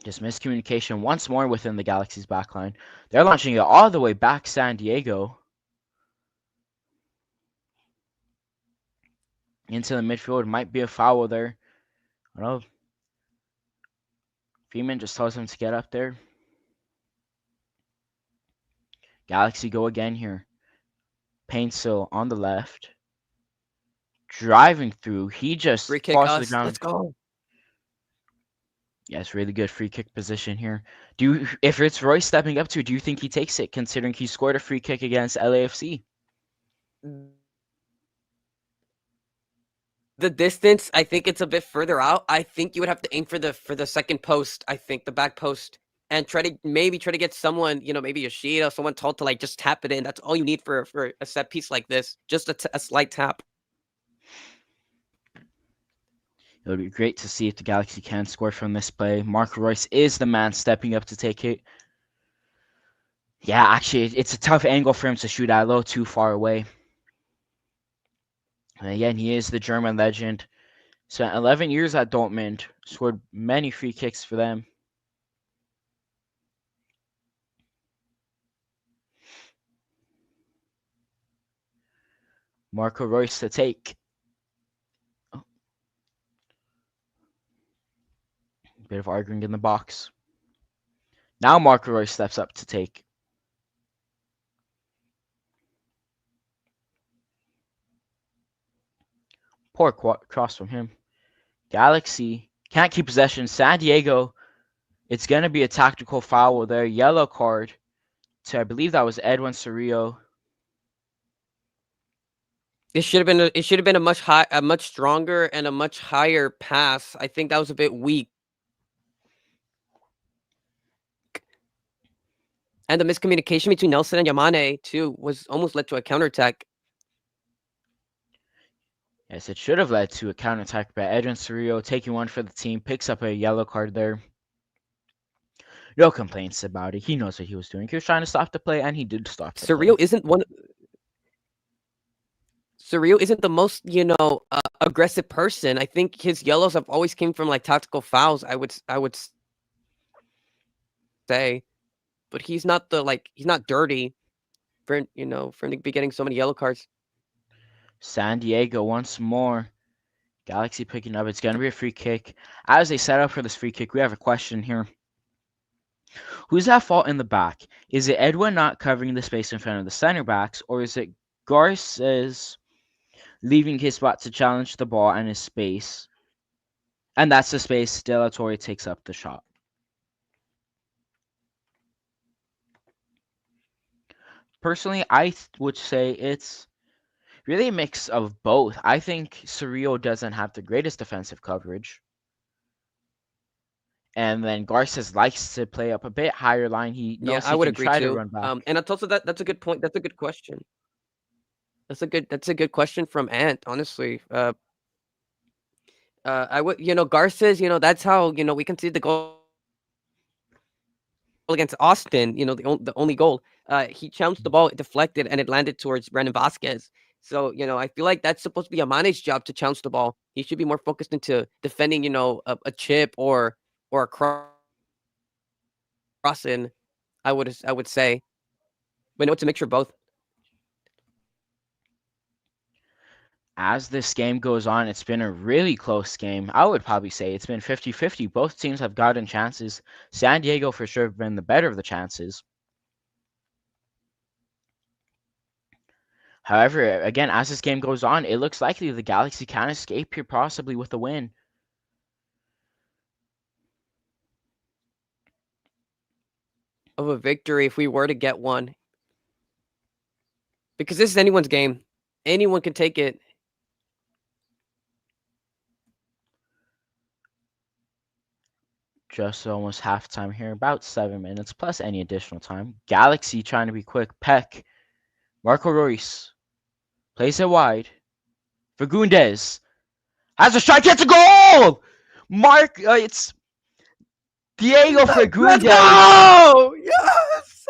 B: Just miscommunication once more within the Galaxy's backline. They're launching it all the way back San Diego. Into the midfield. Might be a foul there. I don't know. Freeman just tells him to get up there. Galaxy go again here. Paintsill on the left. Driving through. He just
C: Free kick
B: falls to the
C: us.
B: ground.
C: Let's go.
B: Yes, really good free kick position here. If it's Royce stepping up to, do you think he takes it, considering he scored a free kick against LAFC?
C: The distance, I think it's a bit further out. I think you would have to aim for the second post. I think the back post, and try to get someone, maybe Yoshida, someone tall to just tap it in. That's all you need for a set piece like this. Just a slight tap.
B: It would be great to see if the Galaxy can score from this play. Marco Royce is the man stepping up to take it. Yeah, actually, it's a tough angle for him to shoot at, a little too far away. And again, he is the German legend. Spent 11 years at Dortmund. Scored many free kicks for them. Marco Royce to take. Oh. Bit of arguing in the box. Now Marco Royce steps up to take. Poor cross from him. Galaxy can't keep possession. San Diego, it's going to be a tactical foul there. Yellow card to, I believe that was Edwin Cerrillo.
C: It should have been a much stronger and a much higher pass. I think that was a bit weak. And the miscommunication between Nelson and Yamane too was almost led to a counterattack.
B: Yes, it should have led to a counterattack by Edwin Cerrillo, taking one for the team, picks up a yellow card there. No complaints about it. He knows what he was doing. He was trying to stop the play, and he did stop the play.
C: Cerrillo isn't the most, aggressive person. I think his yellows have always came from tactical fouls. I would say, but he's not he's not dirty for for him to be getting so many yellow cards.
B: San Diego once more. Galaxy picking up. It's going to be a free kick. As they set up for this free kick, we have a question here. Who's at fault in the back? Is it Edwin not covering the space in front of the center backs, or is it Garces leaving his spot to challenge the ball and his space And that's the space De La Torre takes up the shot. Personally, would say it's really a mix of both. I think Cerrillo doesn't have the greatest defensive coverage. And then Garces likes to play up a bit higher line. He
C: Yeah,
B: knows
C: I
B: he
C: would
B: can
C: agree
B: try to
C: too.
B: run back.
C: And that's also that's a good point. That's a good question. That's a good question from Ant. Honestly, I would Garces. That's how we can see the goal against Austin. The only goal. He challenged the ball, it deflected, and it landed towards Brandon Vasquez. So I feel like that's supposed to be Amane's job to challenge the ball. He should be more focused into defending a chip or a crossing. I would say, but no, it's a mixture of both.
B: As this game goes on, it's been a really close game. I would probably say it's been 50-50. Both teams have gotten chances. San Diego for sure have been the better of the chances. However, again, as this game goes on, it looks likely the Galaxy can escape here possibly with a win.
C: Of a victory if we were to get one, because this is anyone's game. Anyone can take it.
B: Just almost halftime here, about 7 minutes plus any additional time. Galaxy trying to be quick. Peck, Marco Reus plays it wide. Fagundes has a strike, gets a goal. It's Diego
C: Let's
B: Fagundes
C: go! Yes!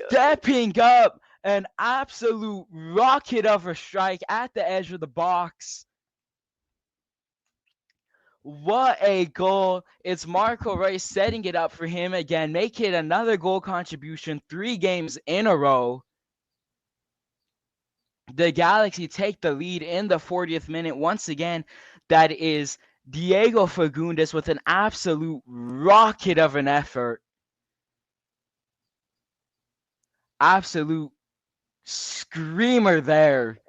B: stepping up, an absolute rocket of a strike at the edge of the box. What a goal. It's Marco Reus setting it up for him again, make it another goal contribution, 3 games in a row. The Galaxy take the lead in the 40th minute. Once again, that is Diego Fagundes with an absolute rocket of an effort. Absolute screamer there.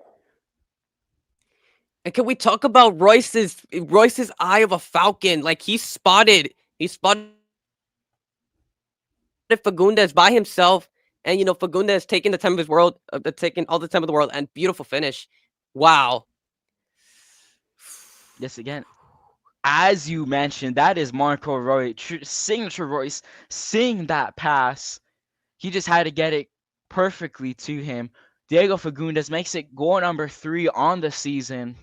C: And can we talk about Royce's eye of a falcon? Like he spotted Fagundes by himself, and Fagundes taking the time of his world, taking all the time of the world, and beautiful finish. Wow.
B: Yes, again, as you mentioned, that is Marco Reus, signature Royce, seeing that pass. He just had to get it perfectly to him. Diego Fagundes makes it goal number 3 on the season.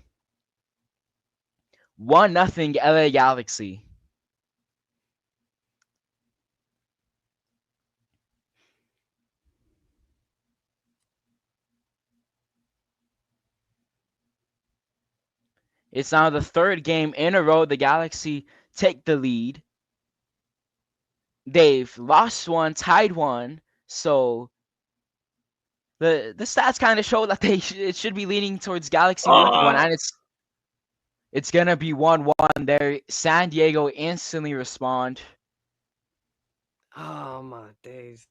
B: 1-0 LA Galaxy. It's now the 3rd game in a row the Galaxy take the lead. They've lost 1, tied 1, so the stats kind of show that it should be leaning towards Galaxy winning one, and it's gonna be 1-1 there. San Diego instantly respond.
C: Oh my days.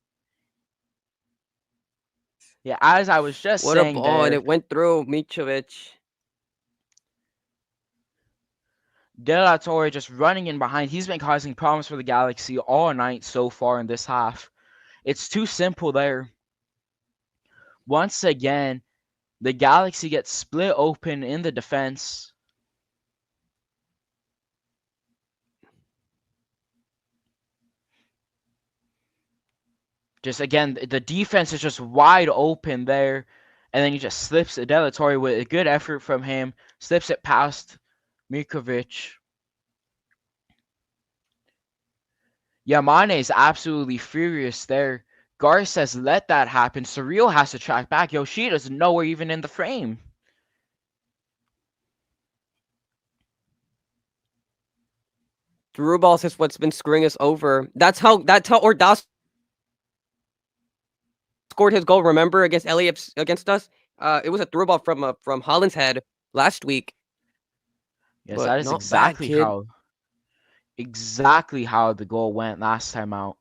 B: Yeah, as I was just
C: What a
B: saying
C: ball, and
B: there,
C: it went through Mitrovic.
B: De La Torre just running in behind. He's been causing problems for the Galaxy all night so far in this half. It's too simple there. Once again, the Galaxy gets split open in the defense. Just again, the defense is just wide open there. And then he just slips it. De La Torre with a good effort from him. Slips it past Mikovic. Yamane is absolutely furious there. Garces let that happen. Surreal has to track back. Yoshida's nowhere even in the frame.
C: Through balls is what's been screwing us over. That's how Ordaz scored his goal. Remember against against us? It was a through ball from Holland's head last week.
B: Yes,
C: But
B: that is
C: not bad, kid.
B: exactly how the goal went last time out.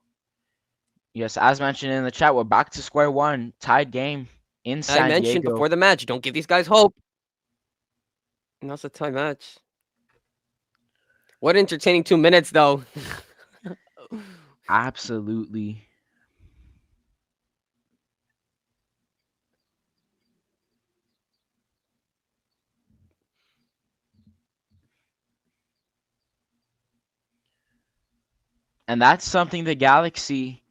B: Yes, as mentioned in the chat, we're back to square one. Tied game in
C: I
B: San
C: mentioned
B: Diego.
C: before the match, don't give these guys hope. And that's a tie match. What entertaining 2 minutes though.
B: Absolutely. And that's something the Galaxy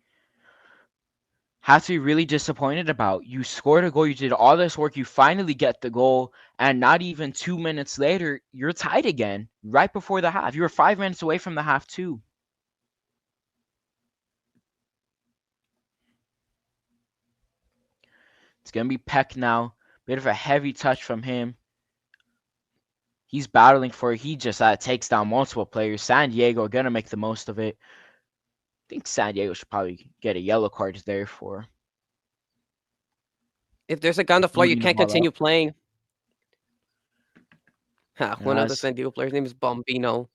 B: have to be really disappointed about. You scored a goal, you did all this work, you finally get the goal, and not even 2 minutes later, you're tied again, right before the half. You were 5 minutes away from the half, too. It's going to be Peck now. Bit of a heavy touch from him. He's battling for it. He just takes down multiple players. San Diego are going to make the most of it. I think San Diego should probably get a yellow card there for
C: If there's a guy on the floor, you
B: booting the
C: can't
B: ball up.
C: continue playing. Ha,
B: And
C: one of the
B: as
C: San Diego players' name is Bombino.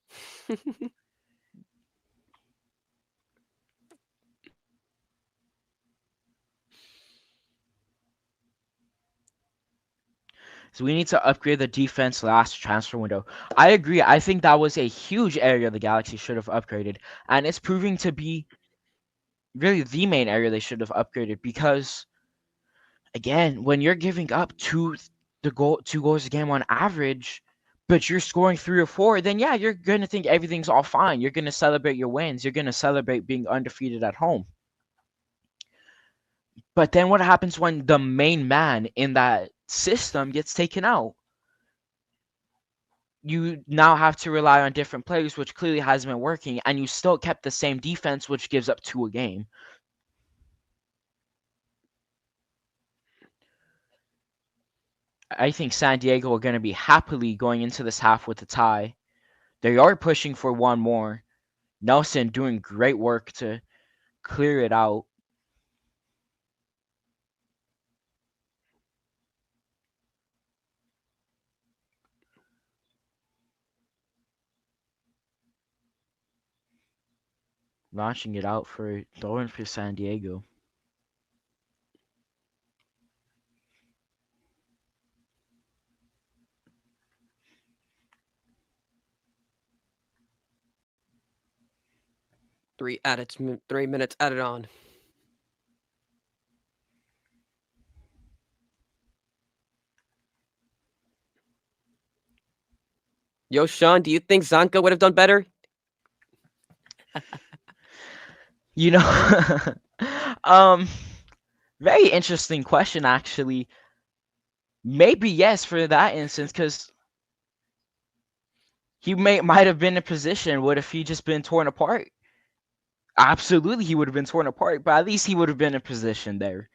B: So we need to upgrade the defense last transfer window. I agree. I think that was a huge area the Galaxy should have upgraded. And it's proving to be really the main area they should have upgraded because, again, when you're giving up two goals a game on average, but you're scoring 3 or 4, then yeah, you're going to think everything's all fine. You're going to celebrate your wins. You're going to celebrate being undefeated at home. But then what happens when the main man in that system gets taken out? You now have to rely on different players, which clearly hasn't been working, and you still kept the same defense, which gives up 2 a game. I think San Diego are going to be happily going into this half with a tie. They are pushing for one more. Nelson doing great work to clear it out. Launching it out for throwing for San Diego.
C: Three added, 3 minutes added on. Yo, Sean, do you think Zanka would have done better?
B: You know, um, very interesting question actually. Maybe yes for that instance, because he might have been in a position. What if he just been torn apart? Absolutely, he would have been torn apart, but at least he would have been in position there.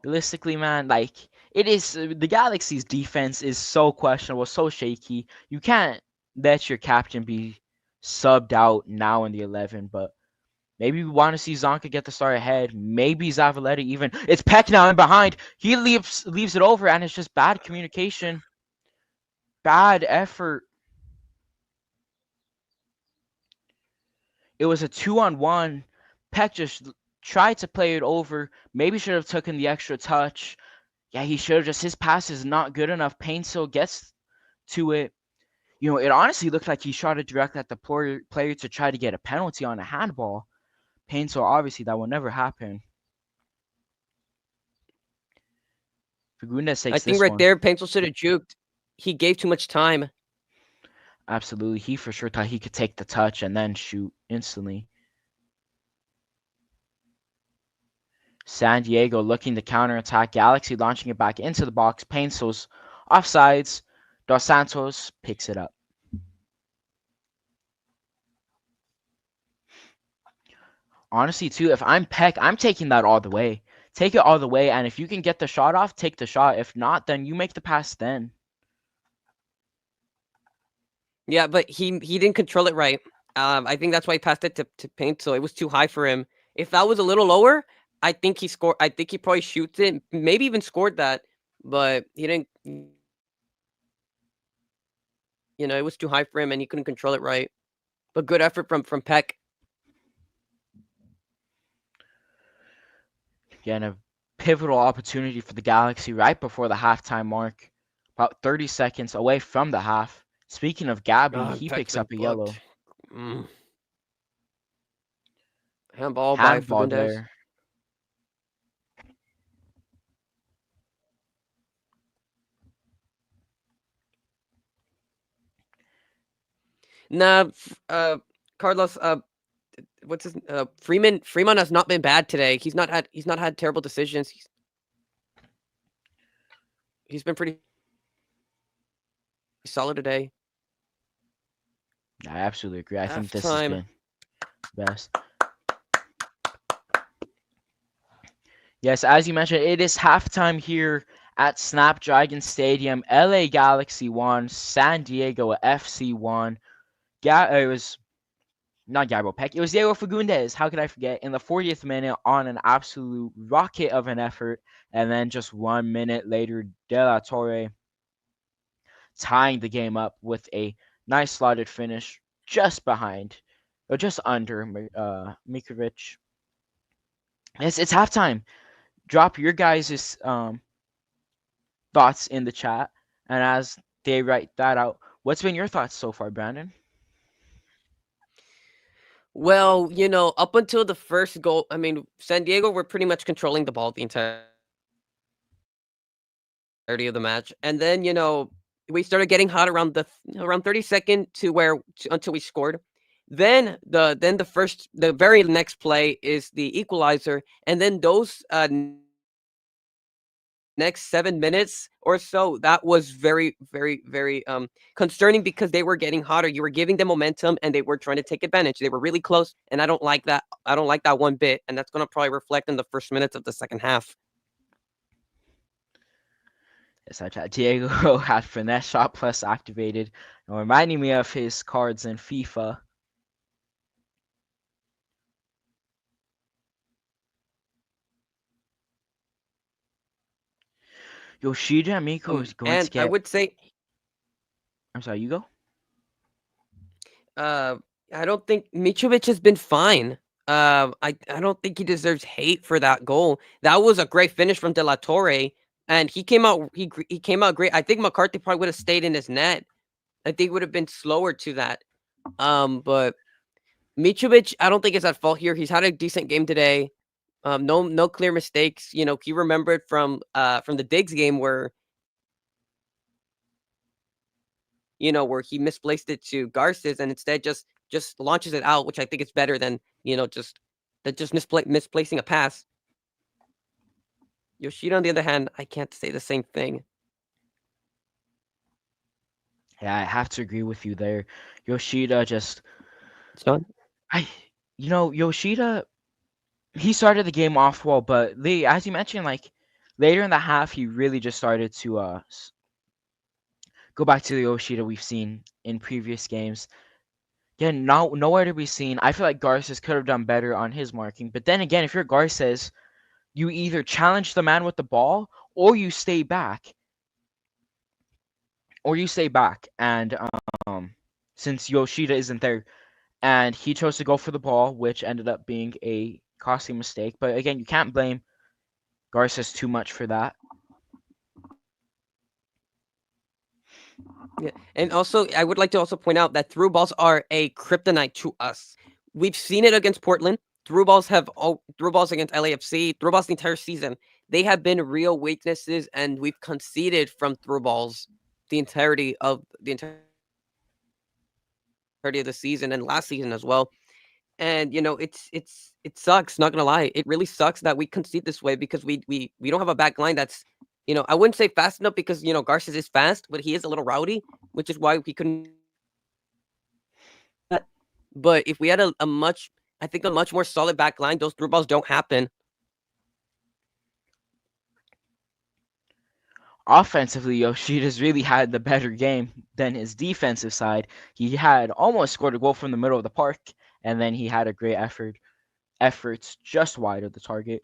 B: Realistically, man, like it is the Galaxy's defense is so questionable, so shaky. You can't let your captain be subbed out now in the 11, but maybe we want to see Zonka get the start ahead. Maybe Zavaleta even. It's Peck now in behind. He leaves it over, and it's just bad communication, bad effort. It was a 2-on-1. Peck just tried to play it over. Maybe should have taken the extra touch. Yeah, he should have just. His pass is not good enough. Payne still gets to it. You know, it honestly looked like he shot it direct at the player to try to get a penalty on a handball. Payne, so obviously that will never happen. Fagundes
C: I
B: takes
C: think
B: this
C: right
B: one.
C: there, Pencil should have juked. He gave too much time.
B: Absolutely. He for sure thought he could take the touch and then shoot instantly. San Diego looking to counterattack. Galaxy launching it back into the box. Pencil's offsides. Dos Santos picks it up. Honestly, too, if I'm Peck, I'm taking that all the way. Take it all the way, and if you can get the shot off, take the shot. If not, then you make the pass then.
C: Yeah, but he didn't control it right. I think that's why he passed it to Paint, so it was too high for him. If that was a little lower, I think he scored. I think he probably shoots it, maybe even scored that, but he didn't. You know, it was too high for him, and he couldn't control it right. But good effort from Peck.
B: Again, a pivotal opportunity for the Galaxy right before the halftime mark. about 30 seconds away from the half. Speaking of Gabby, he picks
C: Technically
B: up a yellow.
C: booked. Mm. Handball by
B: Handball
C: Fagundes.
B: there.
C: Nah, Carlos. What's his? Freeman. Freeman has not been bad today. He's not had terrible decisions. He's been pretty solid today.
B: I absolutely agree. I think this has
C: Halftime.
B: been best. Yes, as you mentioned, it is halftime here at Snapdragon Stadium. LA Galaxy won, San Diego FC won. It was not Gabriel Peck. It was Diego Fagundes. How could I forget? In the 40th minute on an absolute rocket of an effort. And then just 1 minute later, De La Torre tying the game up with a nice slotted finish just behind, or just under Mikovic. It's halftime. Drop your guys' thoughts in the chat. And as they write that out, what's been your thoughts so far, Brandon?
C: Well, up until the first goal, I mean, San Diego were pretty much controlling the ball the entirety of the match, and then we started getting hot around around 32nd until we scored. The very next play is the equalizer, and then those next 7 minutes or so, that was very, very, very concerning because they were getting hotter. You were giving them momentum, and they were trying to take advantage. They were really close, and I don't like that. I don't like that one bit, and that's going to probably reflect in the first minutes of the second half.
B: Yes, I tried. Diego had finesse shot plus activated, reminding me of his cards in FIFA. Yoshida and Miko is going to
C: And I
B: get.
C: would say,
B: I'm sorry, you go.
C: uh, I don't think Mitrovic has been fine. I don't think he deserves hate for that goal. That was a great finish from De La Torre, and he came out great. I think McCarthy probably would have stayed in his net. I think would have been slower to that. But Mitrovic, I don't think is at fault here. He's had a decent game today. No clear mistakes. He remembered from the Diggs game where he misplaced it to Garces and instead just launches it out, which I think is better than just misplacing a pass. Yoshida, on the other hand, I can't say the same thing.
B: Yeah, I have to agree with you there. Yoshida just.
C: Son?
B: Yoshida, he started the game off well, but as you mentioned, like later in the half, he really just started to go back to the Yoshida we've seen in previous games. Yeah, nowhere to be seen. I feel like Garces could have done better on his marking. But then again, if you're Garces, you either challenge the man with the ball or you stay back. And since Yoshida isn't there, and he chose to go for the ball, which ended up being a costly mistake. But again, you can't blame Garces too much for that.
C: Yeah, and also I would like to also point out that through balls are a kryptonite to us. We've seen it against Portland. Through balls against LAFC. Through balls the entire season. They have been real weaknesses, and we've conceded from through balls the entirety of the season and last season as well. And it sucks. Not gonna lie, it really sucks that we concede this way because we don't have a back line that's I wouldn't say fast enough because Garces is fast, but he is a little rowdy, which is why we couldn't. But if we had I think a much more solid back line, those through balls don't happen.
B: Offensively, Yoshida's really had the better game than his defensive side. He had almost scored a goal from the middle of the park, and then he had a great efforts just wide of the target.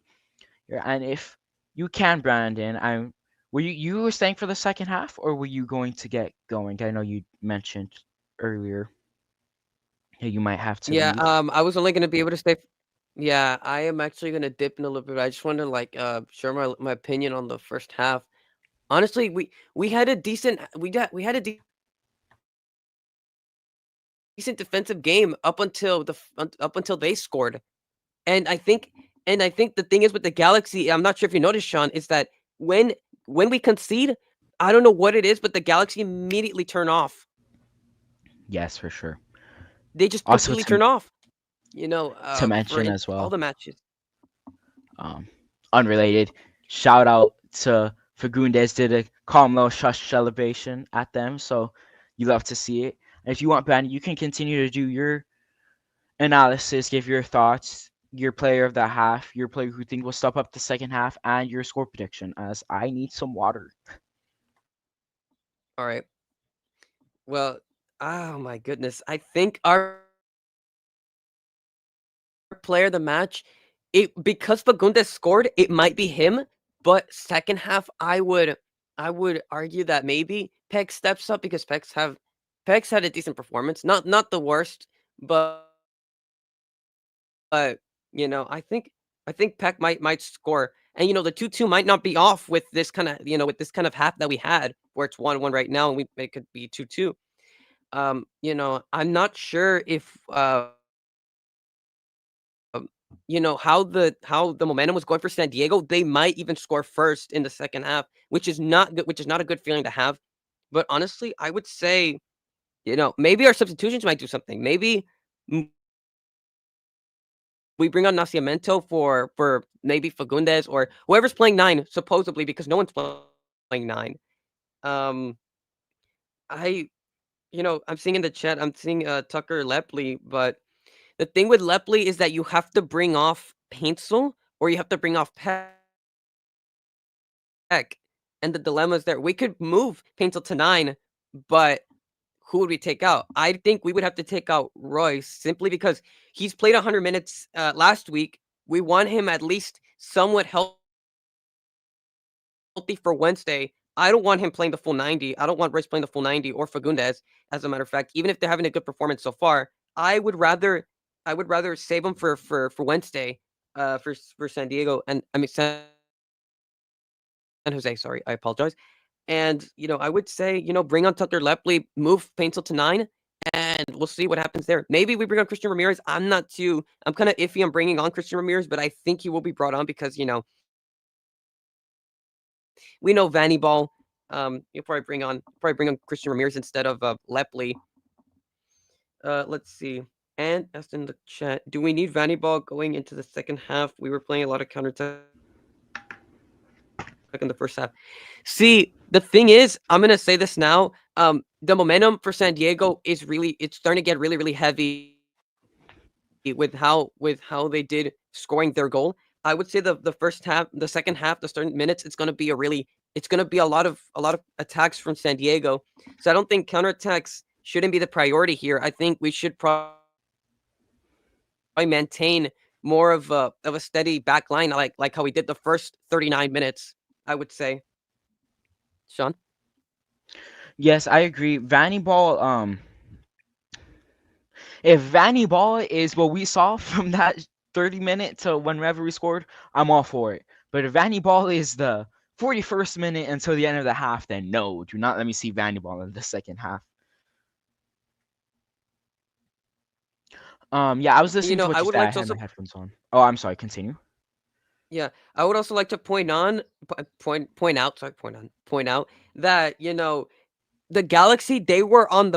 B: Yeah, and if you can, Brandon, you were staying for the second half, or were you going to get going? I know you mentioned earlier you might have to
C: Yeah,
B: leave.
C: I was only gonna be able to stay. Yeah, I am actually gonna dip in a little bit. I just want to share my opinion on the first half. honestly, we had a decent we had a decent defensive game up until up until they scored. And I think the thing is with the Galaxy, I'm not sure if you noticed, Sean, is that when when we concede, I don't know what it is, but the Galaxy immediately turn off.
B: Yes, for sure.
C: They just
B: Also
C: completely turn off. You know,
B: to
C: for
B: mention
C: it,
B: as
C: all
B: well,
C: the matches.
B: um, unrelated, shout out to Fagundes did a calm little shush celebration at them, so you love to see it. And if you want, Brandon, you can continue to do your analysis, give your thoughts, your player of the half, your player who think will step up the second half, and your score prediction. As I need some water.
C: All right. Well, oh my goodness. I think our player of the match, it because Fagundes scored, it might be him. But second half, I would argue that maybe Peg steps up because Peg's had a decent performance. Not the worst, but you know, I think Peck might score. And you know, the 2-2 might not be off with this kind of with this kind of half that we had, where it's 1-1 right now, and we it could be 2-2. You know, I'm not sure if you know how the momentum was going for San Diego. They might even score first in the second half, which is not good, which is not a good feeling to have. But honestly, I would say, you know, maybe our substitutions might do something. Maybe we bring on Nascimento for maybe Fagundes or whoever's playing 9, supposedly, because no one's playing 9. Um, I I'm seeing in the chat, I'm seeing Tucker Lepley, but the thing with Lepley is that you have to bring off Paintsel or you have to bring off Peck. And the dilemma is there. We could move Paintsel to 9, but who would we take out? I think we would have to take out Royce simply because he's played 100 minutes last week. We want him at least somewhat healthy for Wednesday. I don't want him playing the full 90. I don't want Royce playing the full 90 or Fagundes, as a matter of fact. Even if they're having a good performance so far, I would rather I would rather save him for Wednesday for San Diego and I mean San Jose. Sorry, I apologize. And you know, I would say, you know, bring on Tucker Lepley, move Paintsel to 9, and we'll see what happens there. Maybe we bring on Christian Ramirez. I'm kind of iffy on bringing on Christian Ramirez, but I think he will be brought on because we know Vanny Ball. You'll probably bring on Christian Ramirez instead of Lepley. Let's see. And asked in the chat, do we need Vanny Ball going into the second half? We were playing a lot of counterattack in the first half. See, the thing is, I'm gonna say this now. The momentum for San Diego is it's starting to get really, really heavy with how they did scoring their goal. I would say the first half, the second half, the starting minutes, it's gonna be a lot of attacks from San Diego. So I don't think counterattacks shouldn't be the priority here. I think we should probably maintain more of a steady back line like how we did the first 39 minutes. I would say, Sean.
B: Yes, I agree. Vanny Ball, if Vanny Ball is what we saw from that 30 minute to whenever we scored, I'm all for it. But if Vanny Ball is the 41st minute until the end of the half, then no, do not let me see Vanny Ball in the second half. Yeah, I was
C: You
B: listening
C: know,
B: to
C: I
B: what you
C: would
B: said.
C: like
B: I
C: to
B: had
C: also
B: my headphones on. Oh, I'm sorry. Continue.
C: yeah, I would also like to point out that, you know, the Galaxy, they were on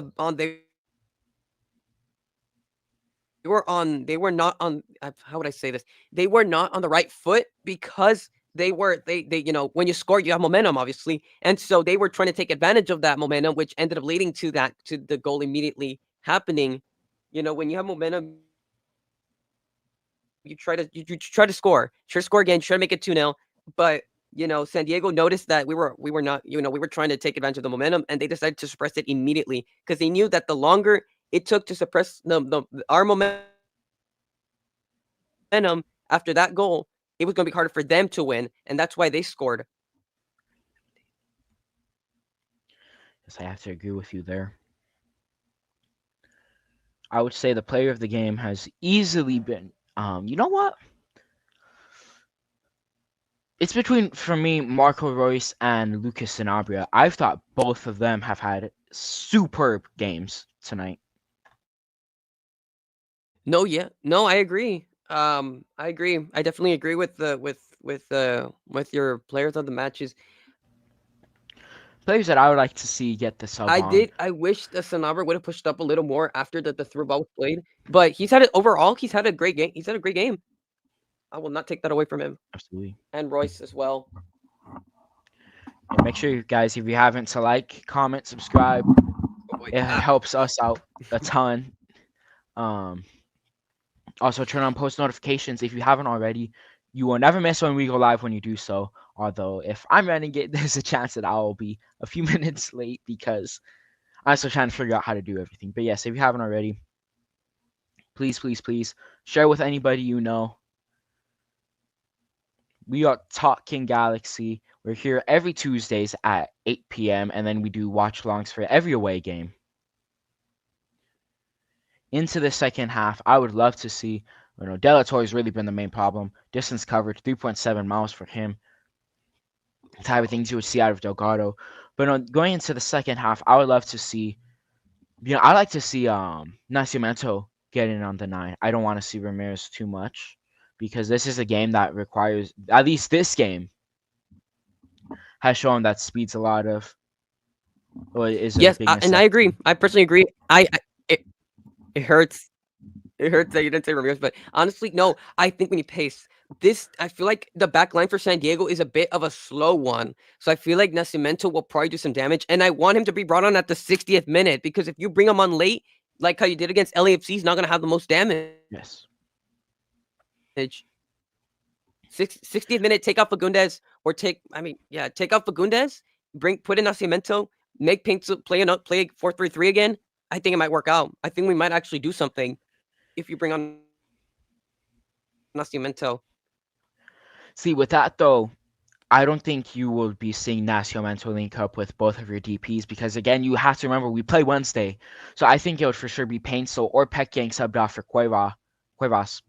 C: they were not on how would I say this? They were not on the right foot because you know, when you score, you have momentum, obviously. And so they were trying to take advantage of that momentum, which ended up leading to the goal immediately happening. You know, when you have momentum, you try to score again, you try to make it 2-0. But you know, San Diego noticed that we were not, you know, we were trying to take advantage of the momentum, and they decided to suppress it immediately because they knew that the longer it took to suppress our momentum after that goal, it was going to be harder for them to win, and that's why they scored.
B: Yes, I have to agree with you there. I would say the player of the game has easily been. You know what? It's between, for me, Marco Reus and Lucas Sanabria. I've thought both of them have had superb games tonight.
C: No, yeah, no, I agree. I agree. I definitely agree with the with your players of the matches.
B: Players that I would like to see get the sub
C: I
B: on.
C: did. I wish the Sanabria would have pushed up a little more after the through ball was played. But he's had it overall. He's had a great game. He's had a great game. I will not take that away from him
B: Absolutely.
C: and Royce as well.
B: And make sure, you guys, if you haven't, to like, comment, subscribe.
C: Oh, wait,
B: It helps us out a ton. Um, Also, turn on post notifications if you haven't already. You will never miss when we go live when you do so. Although, if I'm running it, there's a chance that I will be a few minutes late because I'm still trying to figure out how to do everything. But yes, if you haven't already, please, please, please share with anybody you know. We are TalkinGalaxy. We're here every Tuesdays at 8 p.m. and then we do watch alongs for every away game. Into the second half, I would love to see. Delator has really been the main problem. Distance coverage, 3.7 miles for him. Type of things you would see out of Delgado. But going into the second half, I would love to see. I like to see Nascimento get in on the 9. I don't want to see Ramirez too much because this is a game that requires, at least this game has shown that speed's a lot of, or is a
C: Yes,
B: big
C: and I agree.
B: necessity.
C: I personally agree. It, it hurts. It hurts that you didn't say Ramirez, but honestly, no. I think when you pace this, I feel like the back line for San Diego is a bit of a slow one. So I feel like Nascimento will probably do some damage, and I want him to be brought on at the 60th minute because if you bring him on late, like how you did against LAFC, he's not gonna have the most damage.
B: Yes.
C: 60th minute, take out Fagundes, or take out Fagundes, put in Nascimento, make Pinks play 4-3-3 again. I think it might work out. I think we might actually do something if you bring on Nascimento.
B: See, with that though, I don't think you will be seeing Nascimento link up with both of your DPs because again, you have to remember we play Wednesday, so I think it would for sure be Painso or Peck getting subbed off for Cuevas.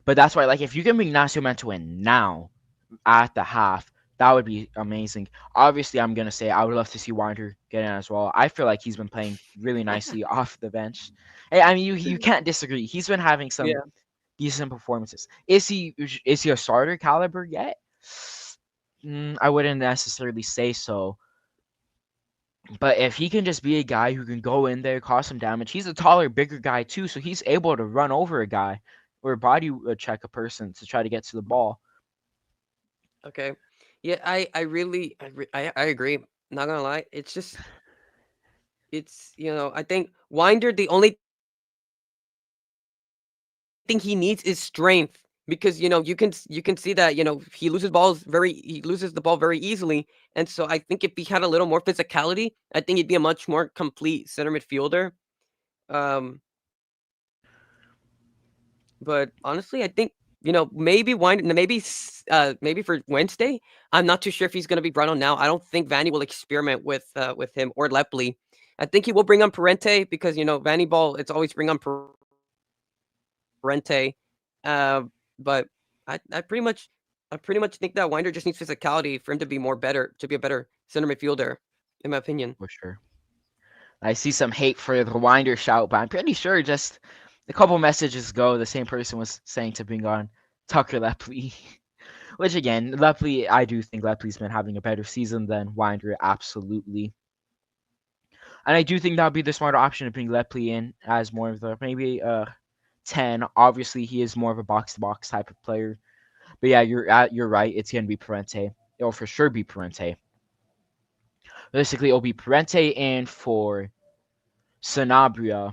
B: But that's why, like, if you can bring Nascimento in now at the half, that would be amazing. Obviously, I'm gonna say I would love to see Winder get in as well. I feel like he's been playing really nicely off the bench. Hey, I mean, you can't disagree. He's been having some
C: Yeah.
B: decent performances. Is he a starter caliber yet? I wouldn't necessarily say so. But if he can just be a guy who can go in there, cause some damage, he's a taller, bigger guy too, so he's able to run over a guy or body check a person to try to get to the ball.
C: Okay. Yeah, I really I agree. Not gonna lie. I think Winder, the only thing he needs is strength because you can see that he loses the ball very easily, and so I think if he had a little more physicality, I think he'd be a much more complete center midfielder. Um, but honestly, I think maybe for Wednesday, I'm not too sure if he's gonna be brought on now. I don't think Vanny will experiment with him or Lepley. I think he will bring on Parente because Vanny Ball. It's always bring on Parente. Uh, but I pretty much think that Winder just needs physicality for him to be a better center midfielder, in my opinion.
B: For sure. I see some hate for the Winder shout, but I'm pretty sure just a couple messages ago, the same person was saying to bring on Tucker Lepley. Which again, Lepley, I do think Lepley's been having a better season than Winder, absolutely. And I do think that would be the smarter option to bring Lepley in as more of the maybe 10. Obviously, he is more of a box to box type of player. But yeah, you're right. It's gonna be Parente. It'll for sure be Parente. Basically, it'll be Parente in for Sanabria,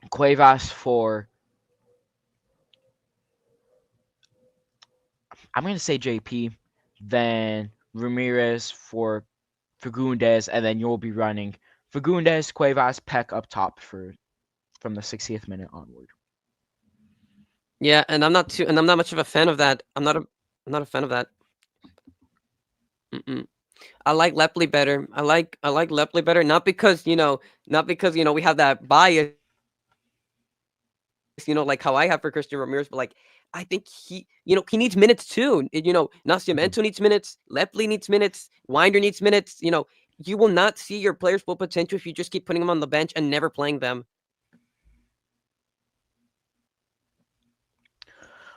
B: Cuevas for, I'm gonna say JP, then Ramirez for Fagundes, and then you'll be running Fagundes, Cuevas, Peck up top from the 60th minute onward.
C: Yeah, and I'm not much of a fan of that. I'm not a fan of that. Mm-mm. I like Lepley better. I like Lepley better, not because we have that bias like how I have for Christian Ramirez, but like I think he needs minutes too. Nascimento needs minutes, Lepley needs minutes, Winder needs minutes. You will not see your players' full potential if you just keep putting them on the bench and never playing them.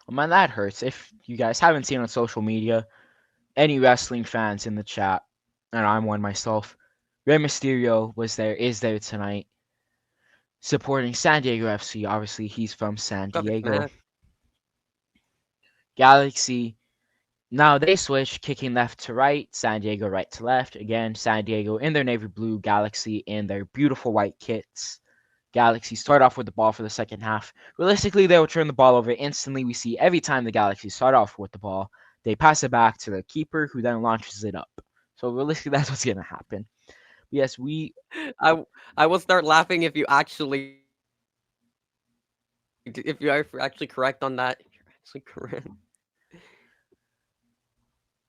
B: Oh, man, that hurts. If you guys haven't seen on social media, any wrestling fans in the chat, and I'm one myself, Rey Mysterio is there tonight, supporting San Diego FC. Obviously, he's from San
C: Perfect
B: Diego.
C: match.
B: Galaxy, now they switch, kicking left to right, San Diego right to left. Again, San Diego in their navy blue, Galaxy in their beautiful white kits. Galaxy start off with the ball for the second half. Realistically, they will turn the ball over instantly. We see every time the Galaxy start off with the ball, they pass it back to the keeper, who then launches it up. So realistically, that's what's going to happen. Yes,
C: I will start laughing if you are actually correct on that. You're actually correct.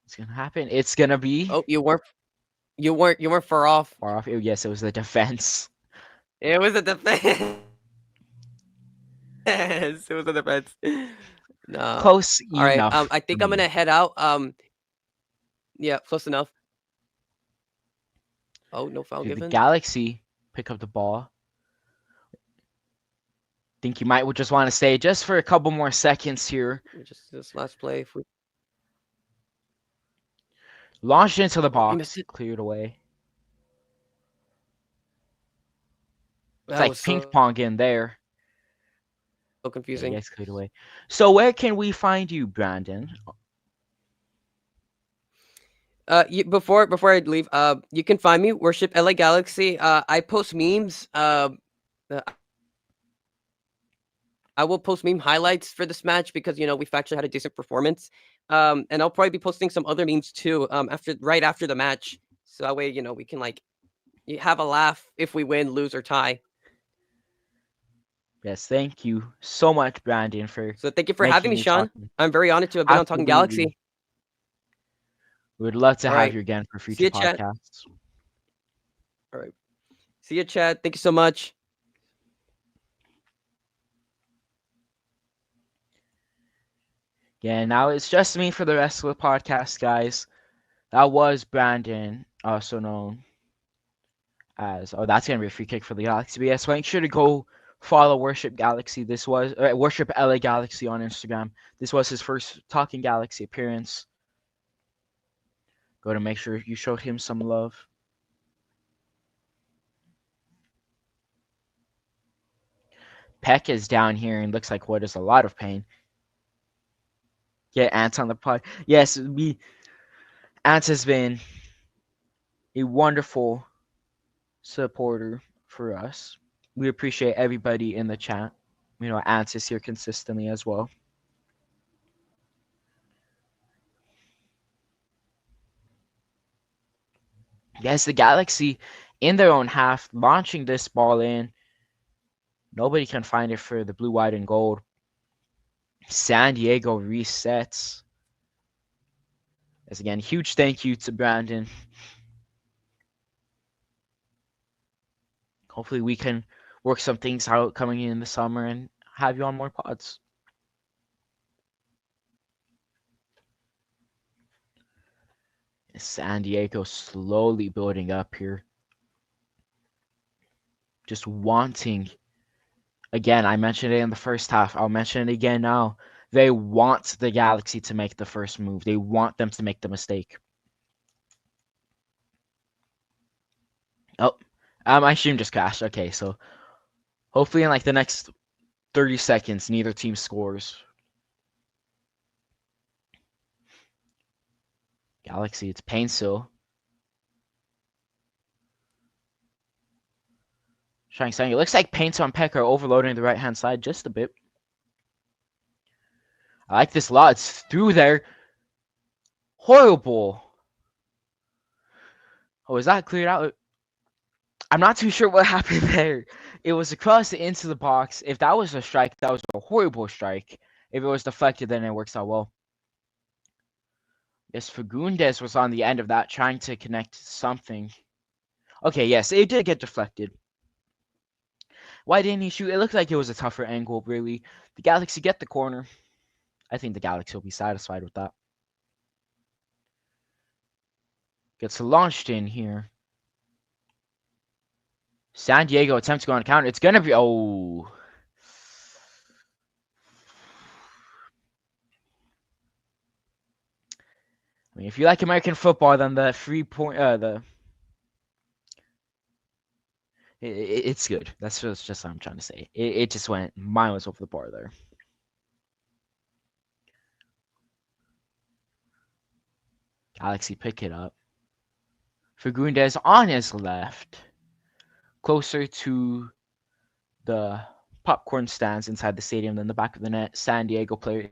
B: it's going to happen. It's going to be
C: Oh, you weren't far off.
B: far off. Yes, it was the defense.
C: It was a defense. It was a defense. No.
B: Close
C: All right.
B: enough.
C: I think I'm gonna head out. Yeah, close enough. Oh, no foul
B: The
C: given.
B: Galaxy pick up the ball. Think you might just want to stay just for a couple more seconds here.
C: Just this last play. If we
B: Launched into the
C: Oh, he missed
B: box,
C: it.
B: cleared away. It's
C: That
B: like
C: was
B: ping
C: so
B: pong in there. Yeah,
C: confusing.
B: yes, cleared away. So where can we find you, Brandon?
C: Before I leave, you can find me Worship LA Galaxy. I post memes. Uh, I will post meme highlights for this match because we've actually had a decent performance. And I'll probably be posting some other memes too. Right after the match, so that way we can have a laugh if we win, lose, or tie.
B: Yes, thank you so much, Brandon, for
C: So thank you for having
B: making
C: me,
B: me
C: Sean.
B: talking.
C: I'm very honored to have been on Talking
B: Absolutely.
C: Galaxy.
B: We would love to
C: All
B: have
C: right.
B: you again for
C: See
B: future
C: you, chat.
B: podcasts.
C: All right. See you, Chad. Thank you so much.
B: Yeah, now it's just me for the rest of the podcast, guys. That was Brandon, also known as that's gonna be a free kick for the Galaxy. But yes, make sure to go follow Worship Galaxy. This was Worship LA Galaxy on Instagram. This was his first Talking Galaxy appearance. Go to make sure you showed him some love. Peck is down here and looks like what is a lot of pain. Yeah, Ant on the pod. Yes, Ant has been a wonderful supporter for us. We appreciate everybody in the chat. Ant is here consistently as well. Yes, the Galaxy in their own half launching this ball in. Nobody can find it for the blue, white, and gold. San Diego resets. As again, huge thank you to Brandon. Hopefully we can work some things out coming in the summer and have you on more pods. San Diego slowly building up here. Just wanting. Again, I mentioned it in the first half. I'll mention it again now. They want the Galaxy to make the first move. They want them to make the mistake. Oh, my stream just crashed. Okay, so hopefully in like the next 30 seconds, neither team scores. Galaxy, it's Painsil. Trying something. It looks like Painsil and Peck are overloading the right-hand side just a bit. I like this a lot. It's through there. Horrible. Oh, is that cleared out? I'm not too sure what happened there. It was across into the box. If that was a strike, that was a horrible strike. If it was deflected, then it works out well. Yes, Fagundes was on the end of that, trying to connect something. Okay, yes, it did get deflected. Why didn't he shoot? It looked like it was a tougher angle, really. The Galaxy get the corner. I think the Galaxy will be satisfied with that. Gets launched in here. San Diego attempts to go on a counter. It's going to be... Oh. I mean, if you like American football, then the 3 point... It's good. That's just what I'm trying to say. It just went miles over the bar there. Galaxy pick it up. Fagundes on his left. Closer to the popcorn stands inside the stadium than the back of the net. San Diego player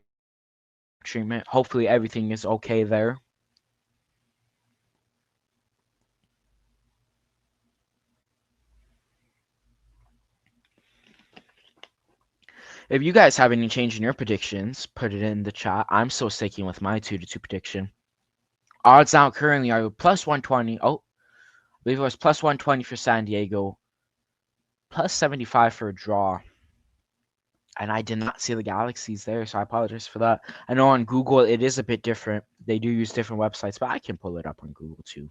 B: treatment. Hopefully everything is okay there. If you guys have any change in your predictions, put it in the chat. I'm still sticking with my 2-2 prediction. Odds out currently are plus 120. Oh, I believe it was plus 120 for San Diego. Plus 75 for a draw. And I did not see the Galaxies there, so I apologize for that. I know on Google it is a bit different. They do use different websites, but I can pull it up on Google too.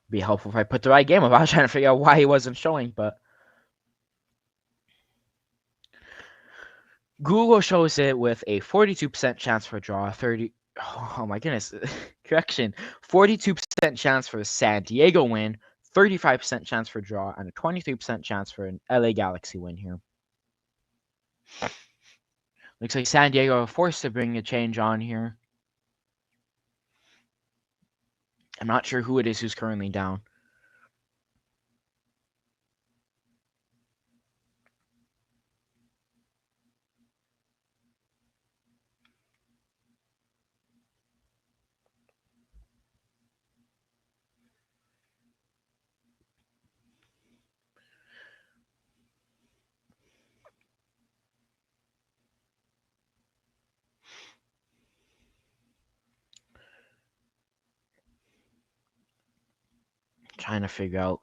B: Be helpful if I put the right game up. I was trying to figure out why he wasn't showing, but Google shows it with a 42% chance for a draw, 30. Oh my goodness, correction. 42% chance for a San Diego win, 35% chance for a draw, and a 23% chance for an LA Galaxy win here. Looks like San Diego are forced to bring a change on here. I'm not sure who it is who's currently down. Trying to figure out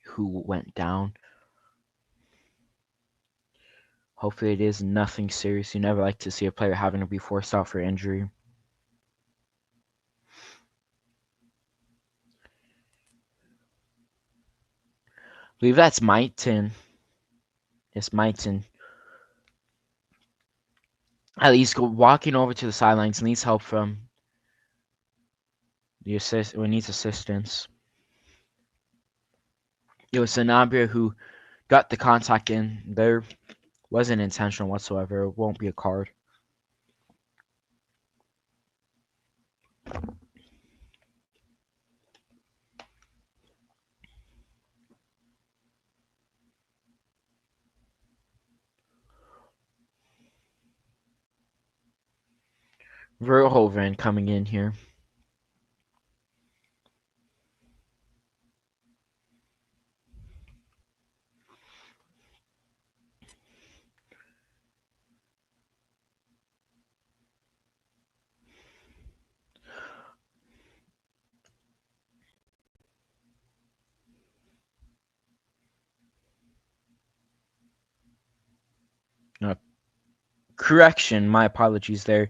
B: who went down. Hopefully it is nothing serious. You never like to see a player having to be forced out for injury. I believe that's Maiton. It's Maiton. At least walking over to the sidelines, needs help from the assist, or needs assistance. It was Sanabria who got the contact in there. Wasn't intentional whatsoever. It won't be a card. Verhoeven coming in here. Correction, my apologies there.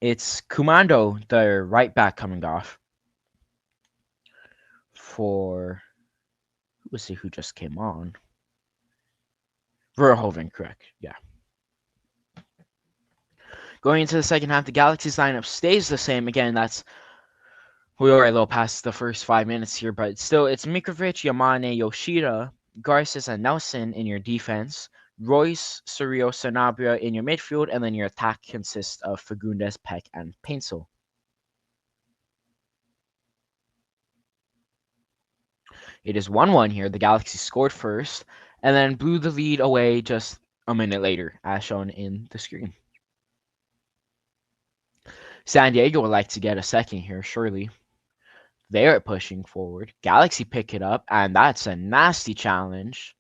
B: It's Kumando, the right back, coming off for... Let's see who just came on. Verhoeven, correct. Yeah. Going into the second half, the Galaxy's lineup stays the same. Again, we are a little past the first 5 minutes here, but still, it's Mitrovic, Yamane, Yoshida, Garces, and Nelson in your defense. Royce, Surreal, Sanabria in your midfield, and then your attack consists of Fagundes, Peck, and Paintsel. It is 1-1 here. The Galaxy scored first, and then blew the lead away just a minute later, as shown in the screen. San Diego would like to get a second here, surely. They're pushing forward. Galaxy pick it up, and that's a nasty challenge.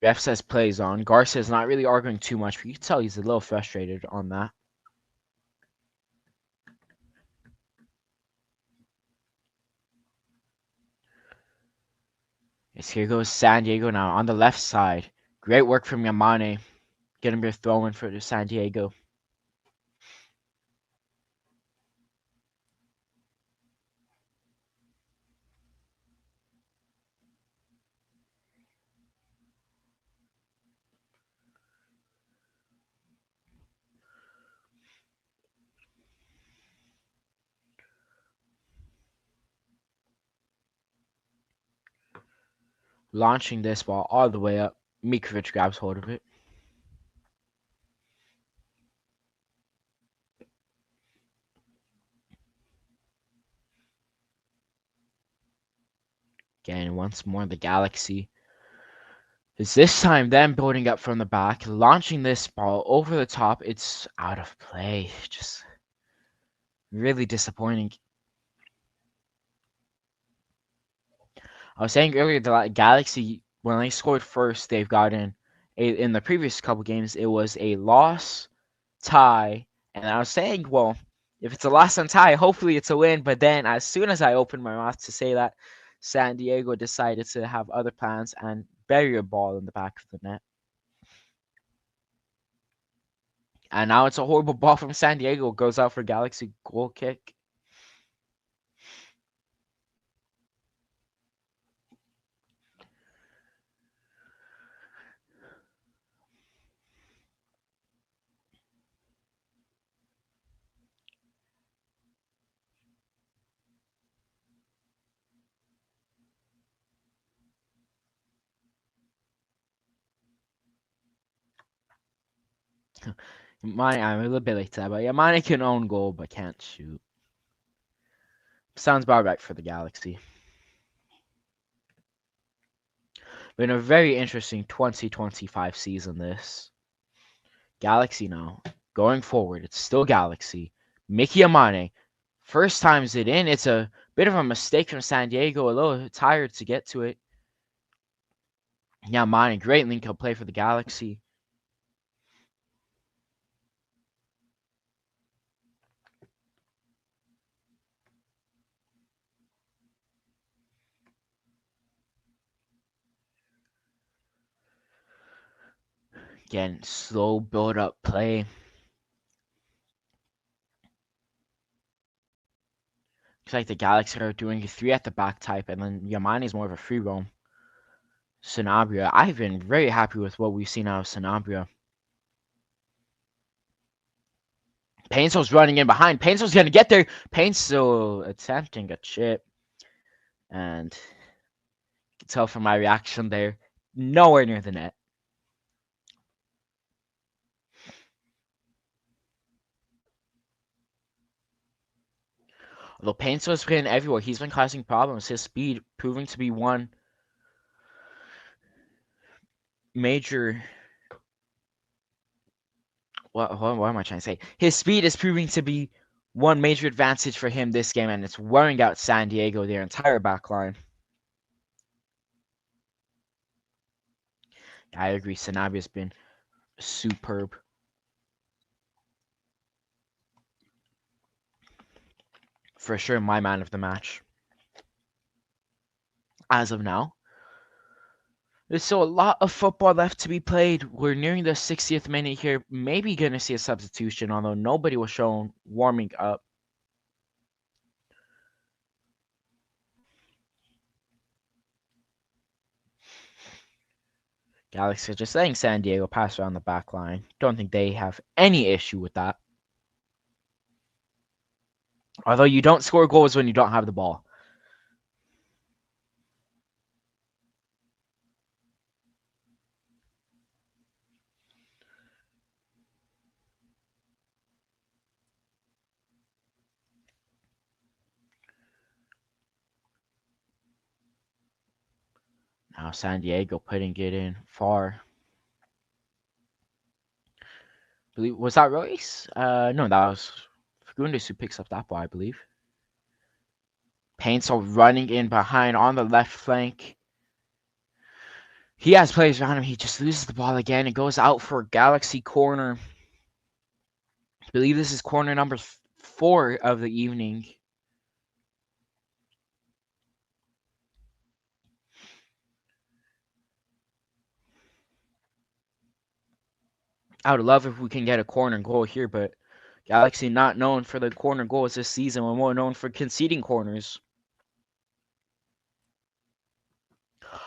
B: Ref says plays on. Garcia's not really arguing too much, but you can tell he's a little frustrated on that. Yes, here goes San Diego now on the left side. Great work from Yamane. Getting your throw in for the San Diego. Launching this ball all the way up. Mikovic grabs hold of it. Again, once more, the Galaxy is this time them building up from the back, launching this ball over the top. It's out of play. Just really disappointing. I was saying earlier the Galaxy, when they scored first, they've gotten in the previous couple games, it was a loss, tie, and I was saying, well, if it's a loss and tie, hopefully it's a win. But then, as soon as I opened my mouth to say that, San Diego decided to have other plans and bury a ball in the back of the net. And now it's a horrible ball from San Diego. Goes out for Galaxy goal kick. I'm a little bit late to that, but Yamane can own goal but can't shoot. Sounds about right for the Galaxy. Been a very interesting 2025 season, this. Galaxy now. Going forward, it's still Galaxy. Mickey Yamane. First time's it in. It's a bit of a mistake from San Diego. A little tired to get to it. Yamane, great link-up play for the Galaxy. Again, slow build-up play. Looks like the Galaxy are doing a 3 at the back type, and then Yamane is more of a free roam. Sanabria. I've been very happy with what we've seen out of Sanabria. Painsel's running in behind. Painsel's going to get there. Painsel attempting a chip. And you can tell from my reaction there, nowhere near the net. Although Painsel's been everywhere, he's been causing problems. His speed proving to be one major... What am I trying to say? His speed is proving to be one major advantage for him this game, and it's wearing out San Diego, their entire back line. I agree. Sanabria's been superb. For sure, my man of the match. As of now. There's still a lot of football left to be played. We're nearing the 60th minute here. Maybe going to see a substitution, although nobody was shown warming up. Galaxy just letting San Diego pass around the back line. Don't think they have any issue with that. Although you don't score goals when you don't have the ball. Now San Diego putting it in far. Was that Royce? No, that was Fagundes who picks up that ball, I believe. Paintsel running in behind on the left flank. He has players around him. He just loses the ball again. It goes out for Galaxy corner. I believe this is corner number 4 of the evening. I would love if we can get a corner goal here, but Galaxy not known for the corner goals this season. We're more known for conceding corners.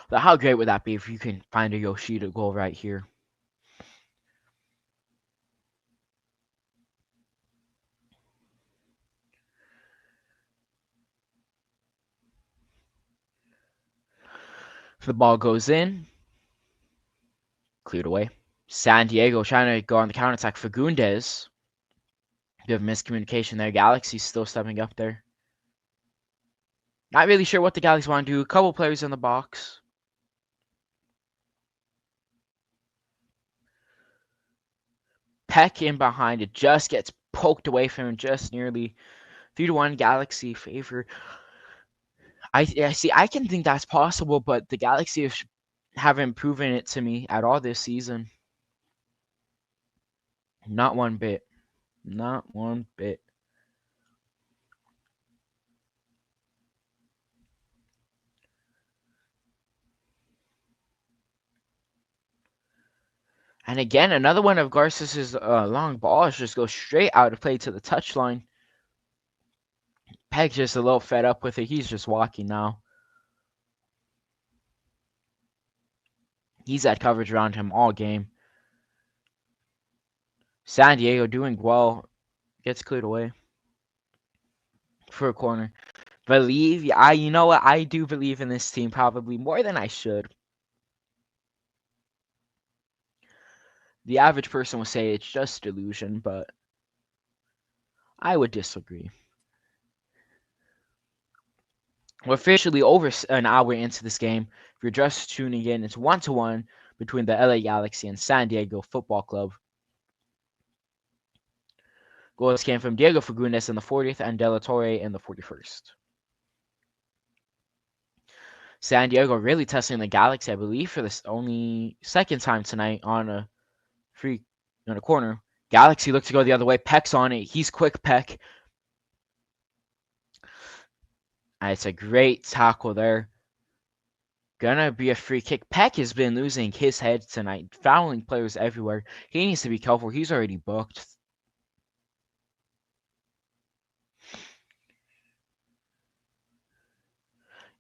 B: But how great would that be if you can find a Yoshida goal right here? The ball goes in. Cleared away. San Diego trying to go on the counterattack. Fagundes. Bit of miscommunication there. Galaxy's still stepping up there. Not really sure what the Galaxy want to do. A couple players in the box. Peck in behind. It just gets poked away from him just nearly. 3-1 Galaxy favor. I see. I can think that's possible, but the Galaxy haven't proven it to me at all this season. Not one bit. Not one bit. And again, another one of Garcis's long balls just goes straight out of play to the touchline. Peck's just a little fed up with it. He's just walking now. He's had coverage around him all game. San Diego doing well. Gets cleared away for a corner. You know what? I do believe in this team probably more than I should. The average person would say it's just delusion, but I would disagree. We're officially over an hour into this game. If you're just tuning in, it's 1-1 between the LA Galaxy and San Diego Football Club. Goals came from Diego Fagundes in the 40th and De La Torre in the 41st. San Diego really testing the Galaxy, I believe, for this only second time tonight on a corner. Galaxy look to go the other way. Peck's on it. He's quick, Peck. And it's a great tackle there. Gonna be a free kick. Peck has been losing his head tonight, fouling players everywhere. He needs to be careful. He's already booked.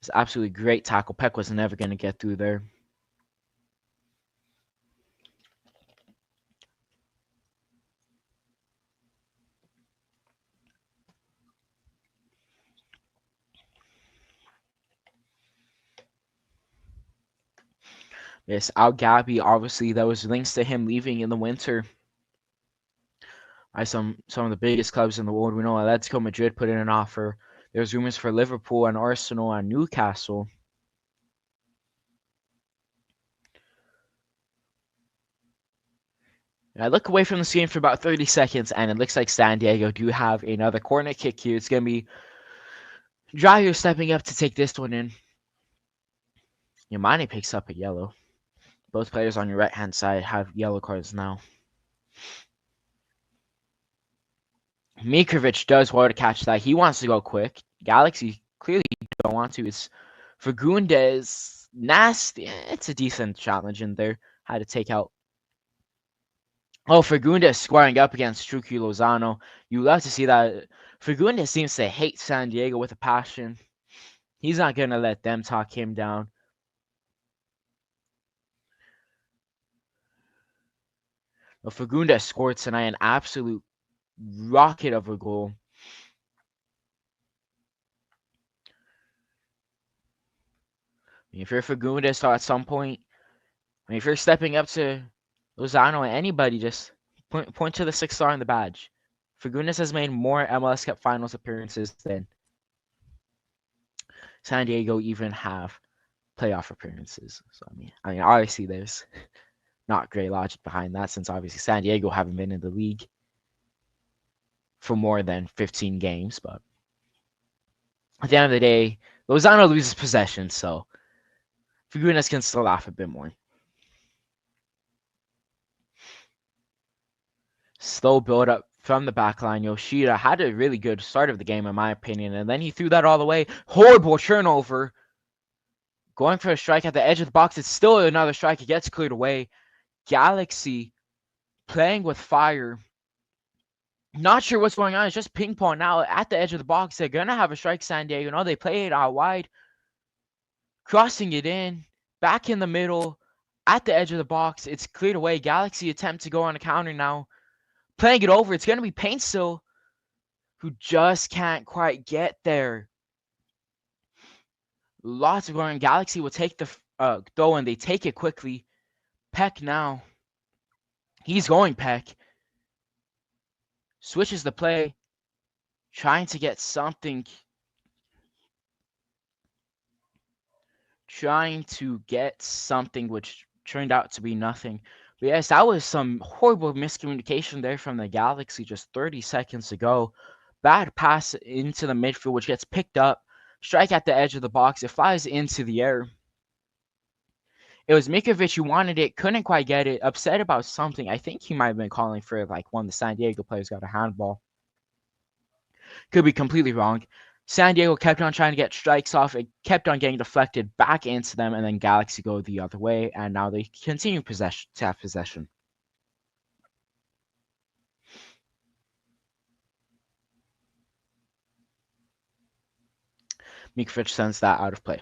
B: It's absolutely great tackle. Peck was never going to get through there. Yes, Al Gabi, obviously, there was links to him leaving in the winter by some of the biggest clubs in the world. We know Atletico Madrid put in an offer. There's rumors for Liverpool and Arsenal and Newcastle. I look away from the screen for about 30 seconds, and it looks like San Diego do have another corner kick here. It's going to be Dreyer stepping up to take this one in. Yamane picks up a yellow. Both players on your right-hand side have yellow cards now. Mikovic does well to catch that. He wants to go quick. Galaxy clearly don't want to. It's Fagundes. Nasty. It's a decent challenge in there. Had to take out. Oh, Fagundes squaring up against Truqui Lozano. You love to see that. Fagundes seems to hate San Diego with a passion. He's not going to let them talk him down. But Fagundes scored tonight an absolute rocket of a goal. If you're Fagundes, so at some point, if you're stepping up to Lozano and anybody, just point to the 6-star on the badge. Fagundes has made more MLS Cup Finals appearances than San Diego even have playoff appearances. So I mean, obviously there's not great logic behind that, since obviously San Diego haven't been in the league for more than 15 games. But at the end of the day, Lozano loses possession, so Fagundes can still laugh a bit more. Slow build up from the back line. Yoshida had a really good start of the game, in my opinion, and then he threw that all the way. Horrible turnover. Going for a strike at the edge of the box. It's still another strike. It gets cleared away. Galaxy playing with fire. Not sure what's going on. It's just ping pong now at the edge of the box. They're going to have a strike, San Diego. No, they play it out wide. Crossing it in. Back in the middle. At the edge of the box. It's cleared away. Galaxy attempt to go on a counter now. Playing it over. It's going to be Paintsill, who just can't quite get there. Lots of going. Galaxy will take the throw, and they take it quickly. Peck now. He's going Peck. Switches the play. Trying to get something. Which turned out to be nothing. But yes, that was some horrible miscommunication there from the Galaxy just 30 seconds ago. Bad pass into the midfield, which gets picked up. Strike at the edge of the box. It flies into the air. It was Mikovic who wanted it, couldn't quite get it, upset about something. I think he might have been calling for like one of the San Diego players got a handball. Could be completely wrong. San Diego kept on trying to get strikes off. It kept on getting deflected back into them, and then Galaxy go the other way, and now they continue to have possession. Mikovic sends that out of play.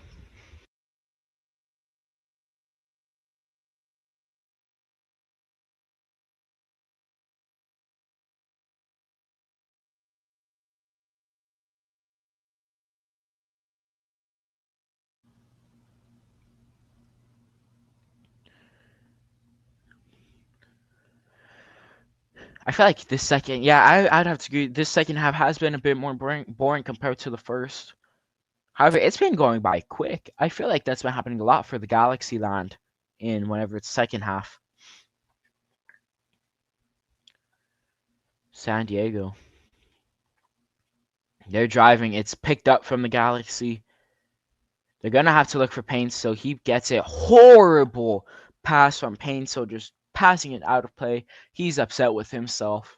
B: I feel like this second, I'd have to agree. This second half has been a bit more boring compared to the first. However, it's been going by quick. I feel like that's been happening a lot for the Galaxy land in whenever it's second half. San Diego. They're driving. It's picked up from the Galaxy. They're going to have to look for Payne, so he gets it. Horrible pass from Payne, so just passing it out of play. He's upset with himself.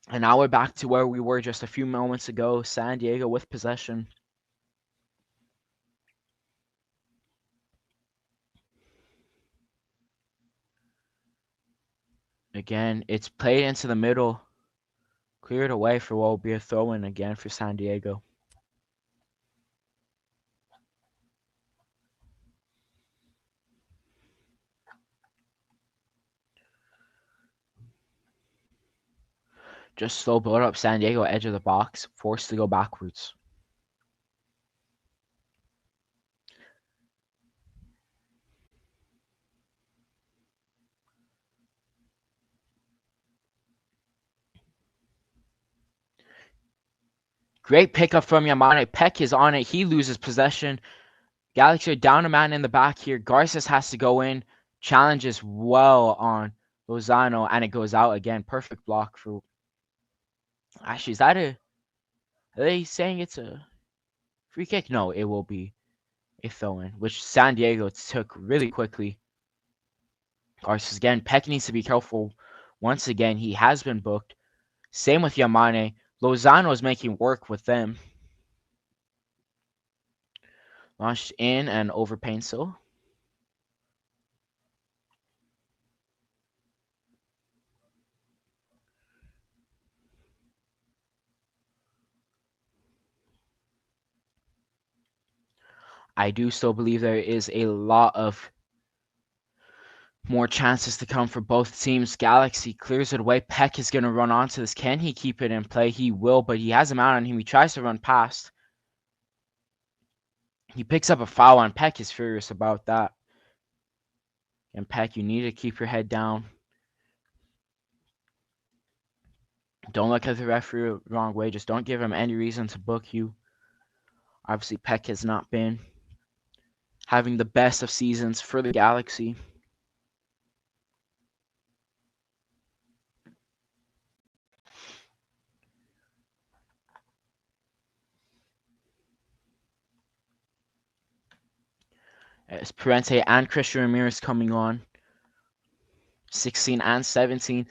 B: And now we're back to where we were just a few moments ago. San Diego with possession. Again, it's played into the middle. Cleared away for what will be a throw-in again for San Diego. Just slow build up. San Diego edge of the box. Forced to go backwards. Great pickup from Yamane. Peck is on it. He loses possession. Galaxy are down a man in the back here. Garces has to go in. Challenges well on Lozano, and it goes out again. Perfect block for... Actually, is that a... Are they saying it's a free kick? No, it will be a throw-in, which San Diego took really quickly. Garces again. Peck needs to be careful. Once again, he has been booked. Same with Yamane. Lozano is making work with them. Launched in and over Paintsill. I do still believe there is a lot of more chances to come for both teams. Galaxy clears it away. Peck is going to run onto this. Can he keep it in play? He will, but he has him out on him. He tries to run past. He picks up a foul, and Peck is furious about that. And Peck, you need to keep your head down. Don't look at the referee the wrong way. Just don't give him any reason to book you. Obviously, Peck has not been having the best of seasons for the Galaxy. It's Parente and Christian Ramirez coming on. 16 and 17.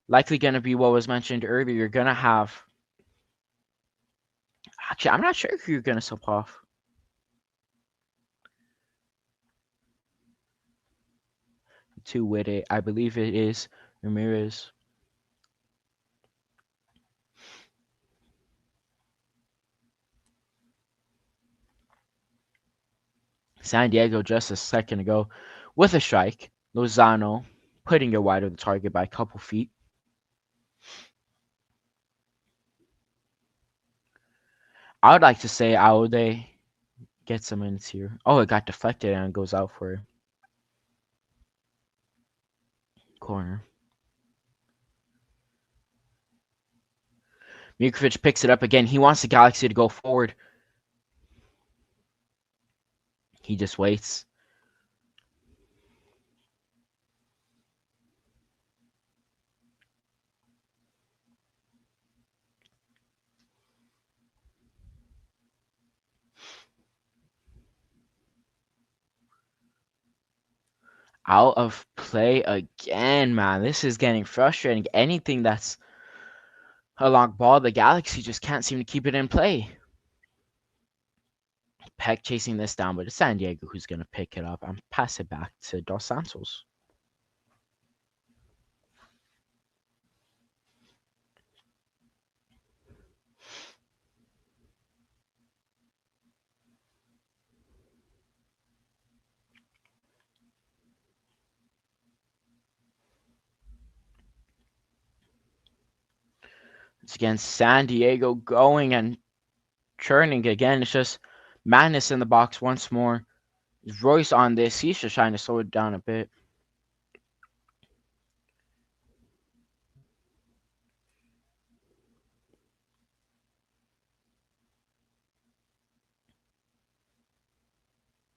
B: Likely going to be what was mentioned earlier. You're going to have. Actually, I'm not sure who you're going to sub off. Two with it. I believe it is Ramirez. San Diego just a second ago with a strike. Lozano putting it wide of the target by a couple feet. I would like to say Aude gets some minutes here. Oh, it got deflected and goes out for corner. Mikovic picks it up again. He wants the Galaxy to go forward. He just waits. Out of play again, man. This is getting frustrating. Anything that's a long ball, the Galaxy just can't seem to keep it in play. Peck chasing this down, but it's San Diego who's going to pick it up and pass it back to Dos Santos. It's again San Diego going and churning again. It's just madness in the box once more. Royce on this. He's just trying to slow it down a bit.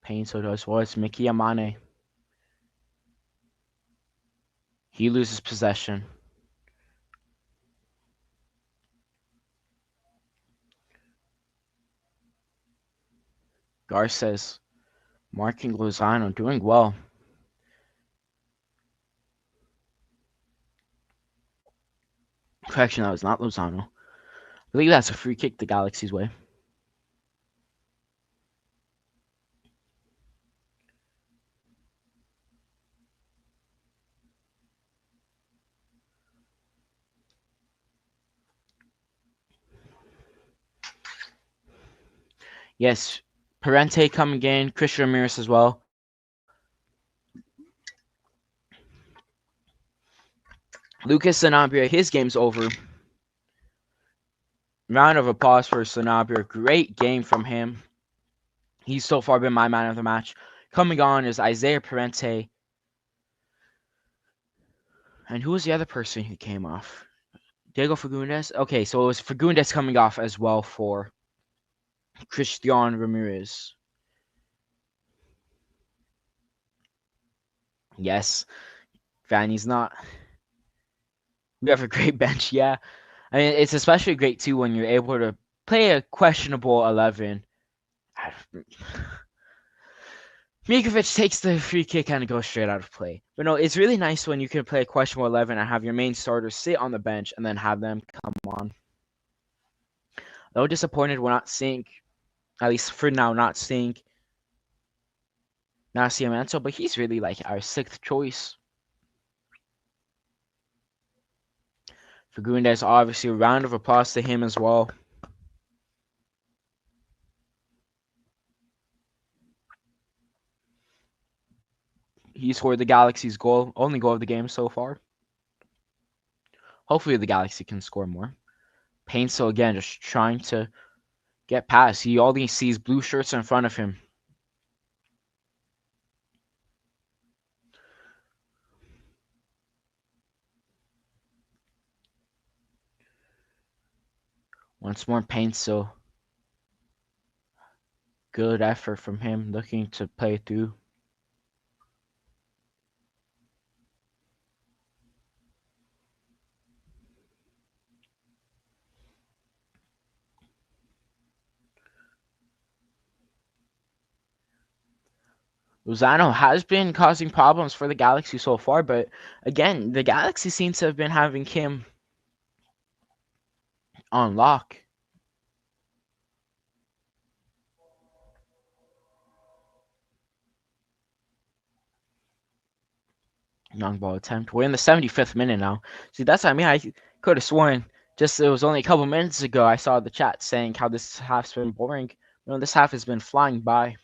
B: Payne so does Royce. Mickey Amane. He loses possession. Garces marking Lozano, doing well. Correction, that was not Lozano. I believe that's a free kick the Galaxy's way. Yes, Parente coming in, Christian Ramirez as well. Lucas Sanabria, his game's over. Round of applause for Sanabria. Great game from him. He's so far been my man of the match. Coming on is Isaiah Parente. And who was the other person who came off? Diego Fagundes? Okay, so it was Fagundes coming off as well for Christian Ramirez. Yes, Vanny's not. We have a great bench, yeah. I mean, it's especially great too when you're able to play a questionable 11. Mikovic takes the free kick and goes straight out of play. But no, it's really nice when you can play a questionable 11 and have your main starters sit on the bench and then have them come on. Though disappointed we're not seeing, at least for now, not seeing Nascimento, but he's really like our sixth choice. Fagundes, obviously, a round of applause to him as well. He scored the Galaxy's goal, only goal of the game so far. Hopefully the Galaxy can score more. Painso again, just trying to get past. He only sees blue shirts in front of him. Once more, Painso. Good effort from him, looking to play through. Lozano has been causing problems for the Galaxy so far, but again, the Galaxy seems to have been having him on lock. Long ball attempt. We're in the 75th minute now. See, that's what I mean. I could have sworn just it was only a couple minutes ago I saw the chat saying how this half's been boring. No, this half has been flying by.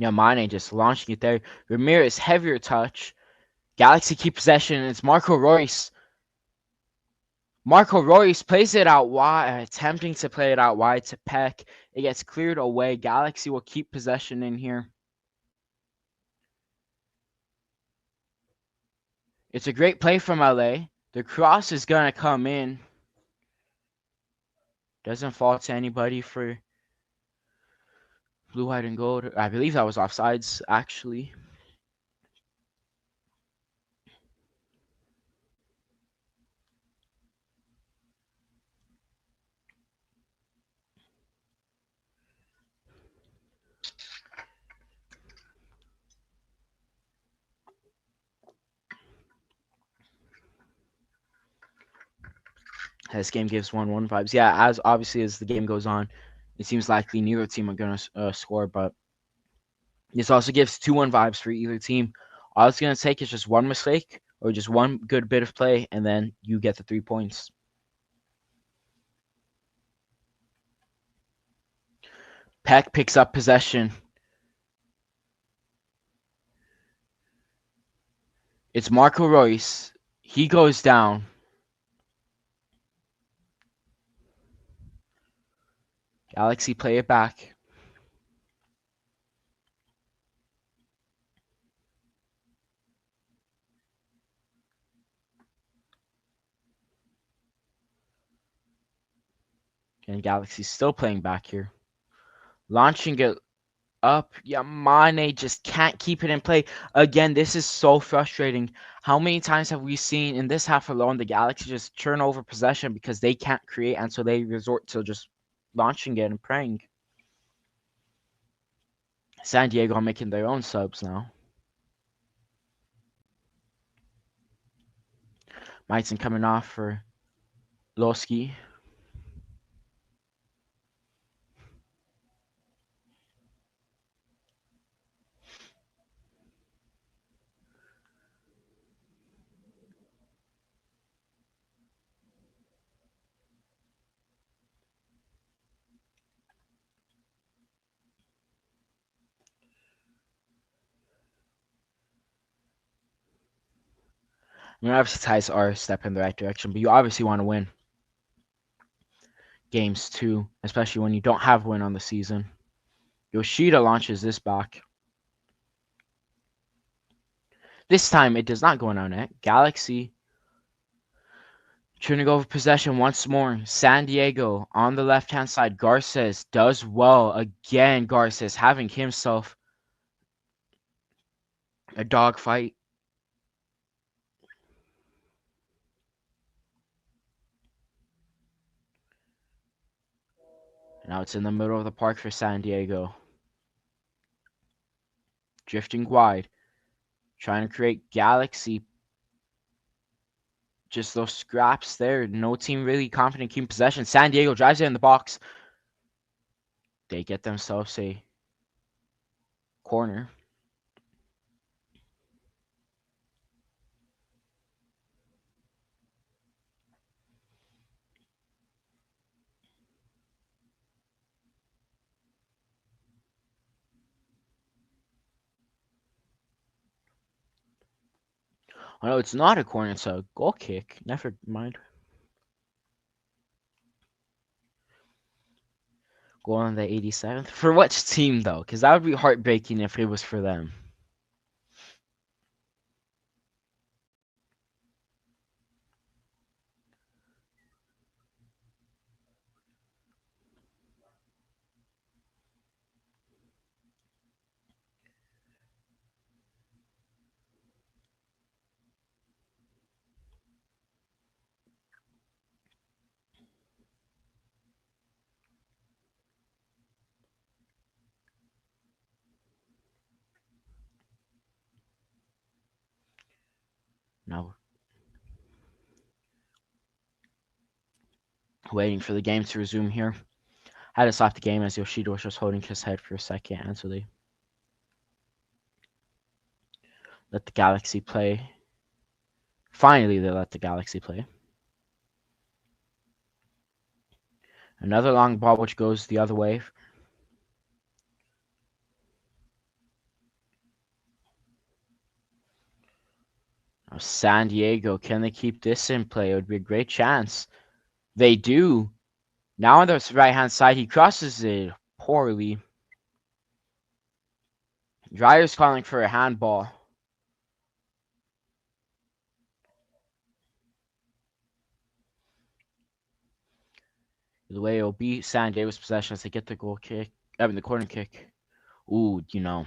B: Yeah, Mane just launching it there. Ramirez heavier touch. Galaxy keep possession. It's Marco Reus. Marco Reus plays it out wide, attempting to play it out wide to Peck. It gets cleared away. Galaxy will keep possession in here. It's a great play from LA. The cross is going to come in. Doesn't fall to anybody for blue, white, and gold. I believe that was offsides, actually. This game gives 1-1 vibes. Yeah, as obviously as the game goes on, it seems likely neither team are going to score, but this also gives 2-1 vibes for either team. All it's going to take is just one mistake or just one good bit of play, and then you get the 3 points. Peck picks up possession. It's Marco Reus. He goes down. Galaxy play it back. And Galaxy still playing back here. Launching it up. Yeah, Mane just can't keep it in play. Again, this is so frustrating. How many times have we seen in this half alone the Galaxy just turn over possession because they can't create, and so they resort to just launching it and praying. San Diego making their own subs now. Meitzen coming off for Lowski. I mean, obviously ties are a step in the right direction, but you obviously want to win games too, especially when you don't have win on the season. Yoshida launches this back. This time it does not go in our net. Galaxy turning over possession once more. San Diego on the left-hand side. Garces does well. Again, Garces having himself a dogfight. Now it's in the middle of the park for San Diego. Drifting wide. Trying to create Galaxy. Just those scraps there. No team really confident keeping possession. San Diego drives it in the box. They get themselves a corner. Oh no, it's not a corner. It's a goal kick. Never mind. Goal on the 87th. For which team, though? Because that would be heartbreaking if it was for them. Now, waiting for the game to resume here. I had to stop the game as Yoshida was just holding his head for a second, and so they let the Galaxy play. Finally, they let the Galaxy play. Another long ball which goes the other way. Now, San Diego, can they keep this in play? It would be a great chance. They do. Now on the right-hand side, he crosses it poorly. Dryer's calling for a handball. The way it'll be San Diego's possession as they get the goal kick. The corner kick. Ooh, you know.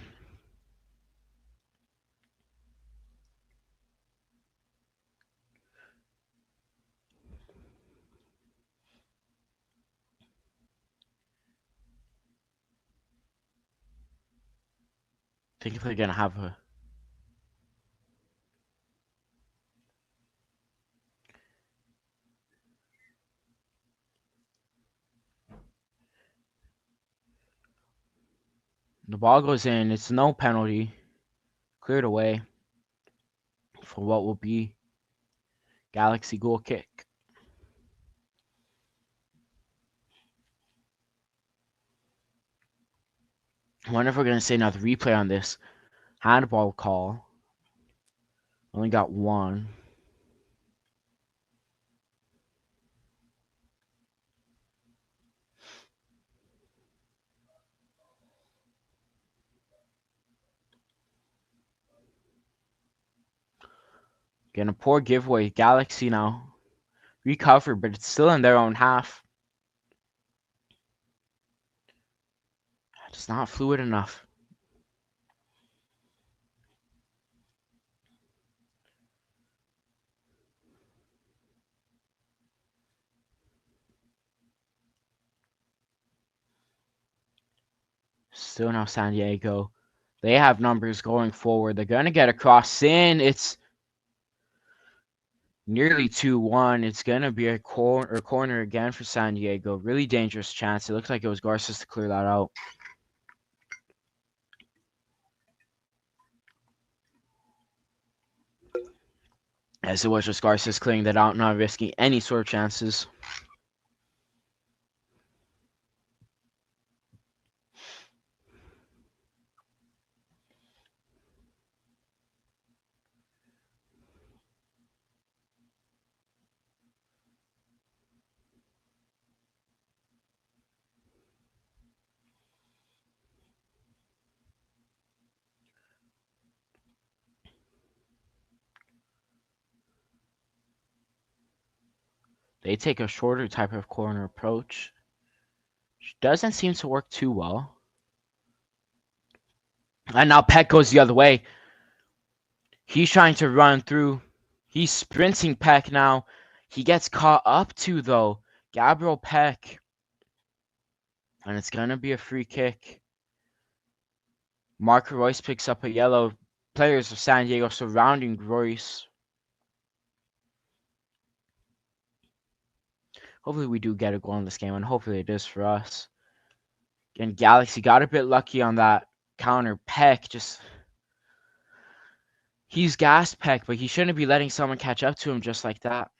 B: I think if they're gonna have a the ball goes in, it's no penalty. Cleared away for what will be Galaxy goal kick. I wonder if we're gonna see another replay on this handball call. Only got one. Getting a poor giveaway. Galaxy now recover, but it's still in their own half. It's not fluid enough. Still now San Diego. They have numbers going forward. They're going to get a cross in. It's nearly 2-1. It's going to be a corner again for San Diego. Really dangerous chance. It looks like it was Garces to clear that out. As it was just Garces clearing that out, not risking any sort of chances. They take a shorter type of corner approach, which doesn't seem to work too well. And now Peck goes the other way. He's trying to run through. He's sprinting Peck now. He gets caught up to, though. Gabriel Peck. And it's going to be a free kick. Marco Royce picks up a yellow. Players of San Diego surrounding Royce. Hopefully we do get a goal in this game, and hopefully it is for us. And Galaxy got a bit lucky on that counter. Peck just... He's gassed Peck, but he shouldn't be letting someone catch up to him just like that.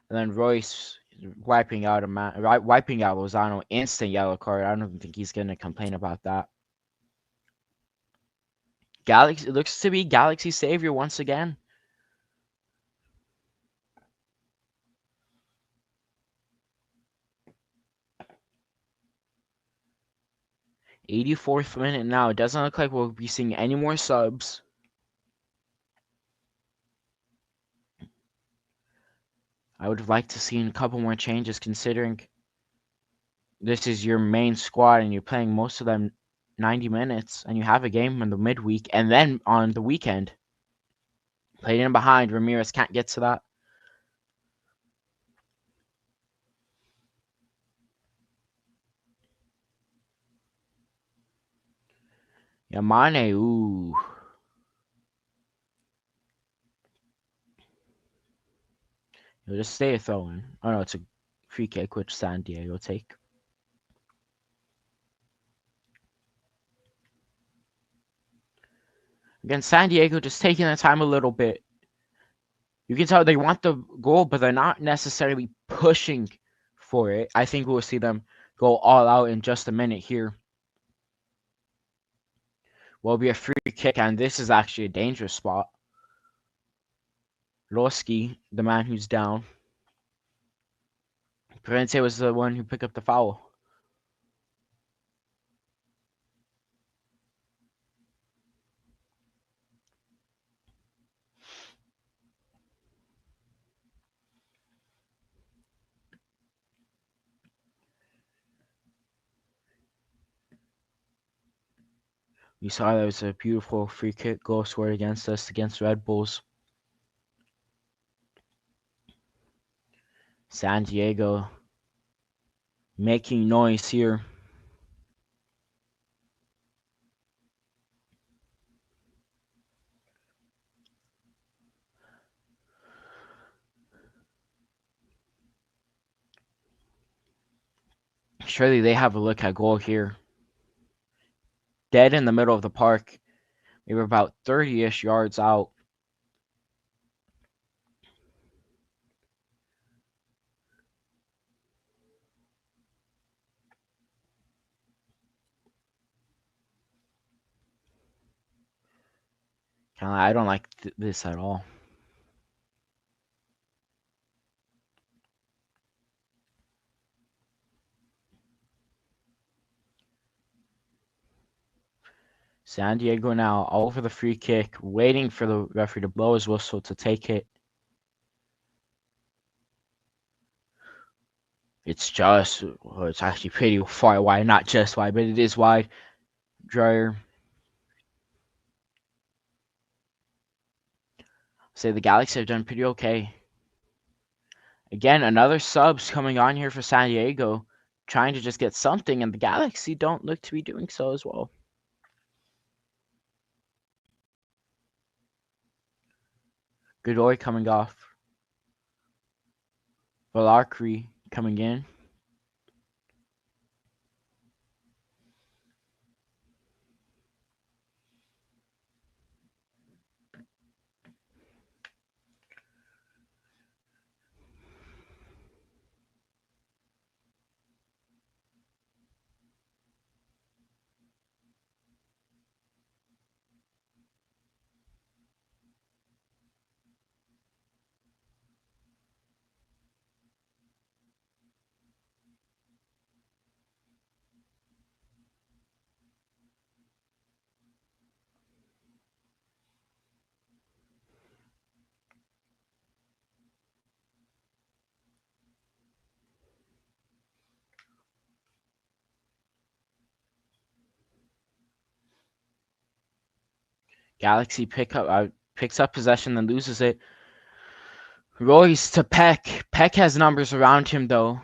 B: And then Royce wiping out Lozano, instant yellow card. I don't even think he's gonna complain about that. Galaxy, it looks to be Galaxy savior once again. '84th minute now. It doesn't look like we'll be seeing any more subs. I would have liked to see a couple more changes, considering this is your main squad and you're playing most of them 90 minutes, and you have a game in the midweek and then on the weekend. Played in behind. Ramirez can't get to that. Yeah, Mane, ooh. He'll just stay a throw-in. Oh no, it's a free kick, which San Diego take. Again, San Diego just taking their time a little bit. You can tell they want the goal, but they're not necessarily pushing for it. I think we'll see them go all out in just a minute here. Will be a free kick, and this is actually a dangerous spot. Roski, the man who's down. Parente was the one who picked up the foul. We saw there was a beautiful free kick goal scored against us against Red Bulls. San Diego making noise here. Surely they have a look at goal here. Dead in the middle of the park. We were about 30-ish yards out. I don't like this at all. San Diego now over the free kick, waiting for the referee to blow his whistle to take it. It's just, well, it's actually pretty far wide, not just wide, but it is wide. Dryer. Say the Galaxy have done pretty okay. Again, another subs coming on here for San Diego, trying to just get something, and the Galaxy don't look to be doing so as well. Godoy coming off. Valakri coming in. Galaxy picks up possession, then loses it. Royce to Peck. Peck has numbers around him, though.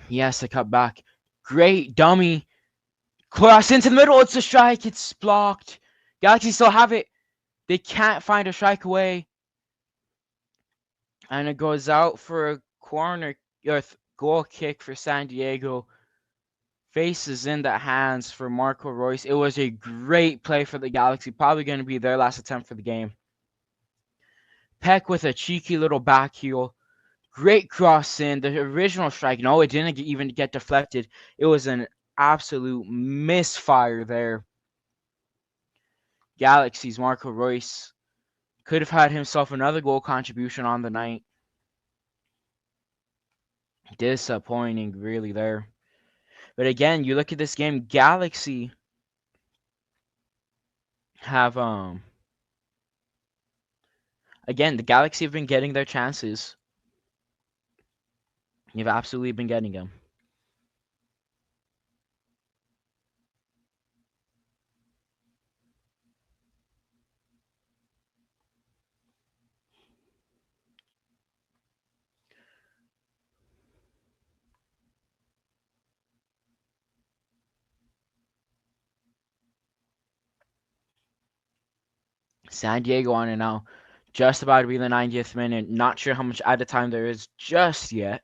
B: He has to cut back. Great dummy. Cross into the middle. It's a strike. It's blocked. Galaxy still have it. They can't find a strike away. And it goes out for a corner goal kick for San Diego. Faces in the hands for Marco Royce. It was a great play for the Galaxy. Probably going to be their last attempt for the game. Peck with a cheeky little back heel. Great cross in. The original strike. No, it didn't even get deflected. It was an absolute misfire there. Galaxy's Marco Royce could have had himself another goal contribution on the night. Disappointing, really, there. But again, you look at this game, Galaxy have again, the Galaxy have been getting their chances. You've absolutely been getting them. San Diego on it now. Just about to be the 90th minute. Not sure how much added time there is just yet.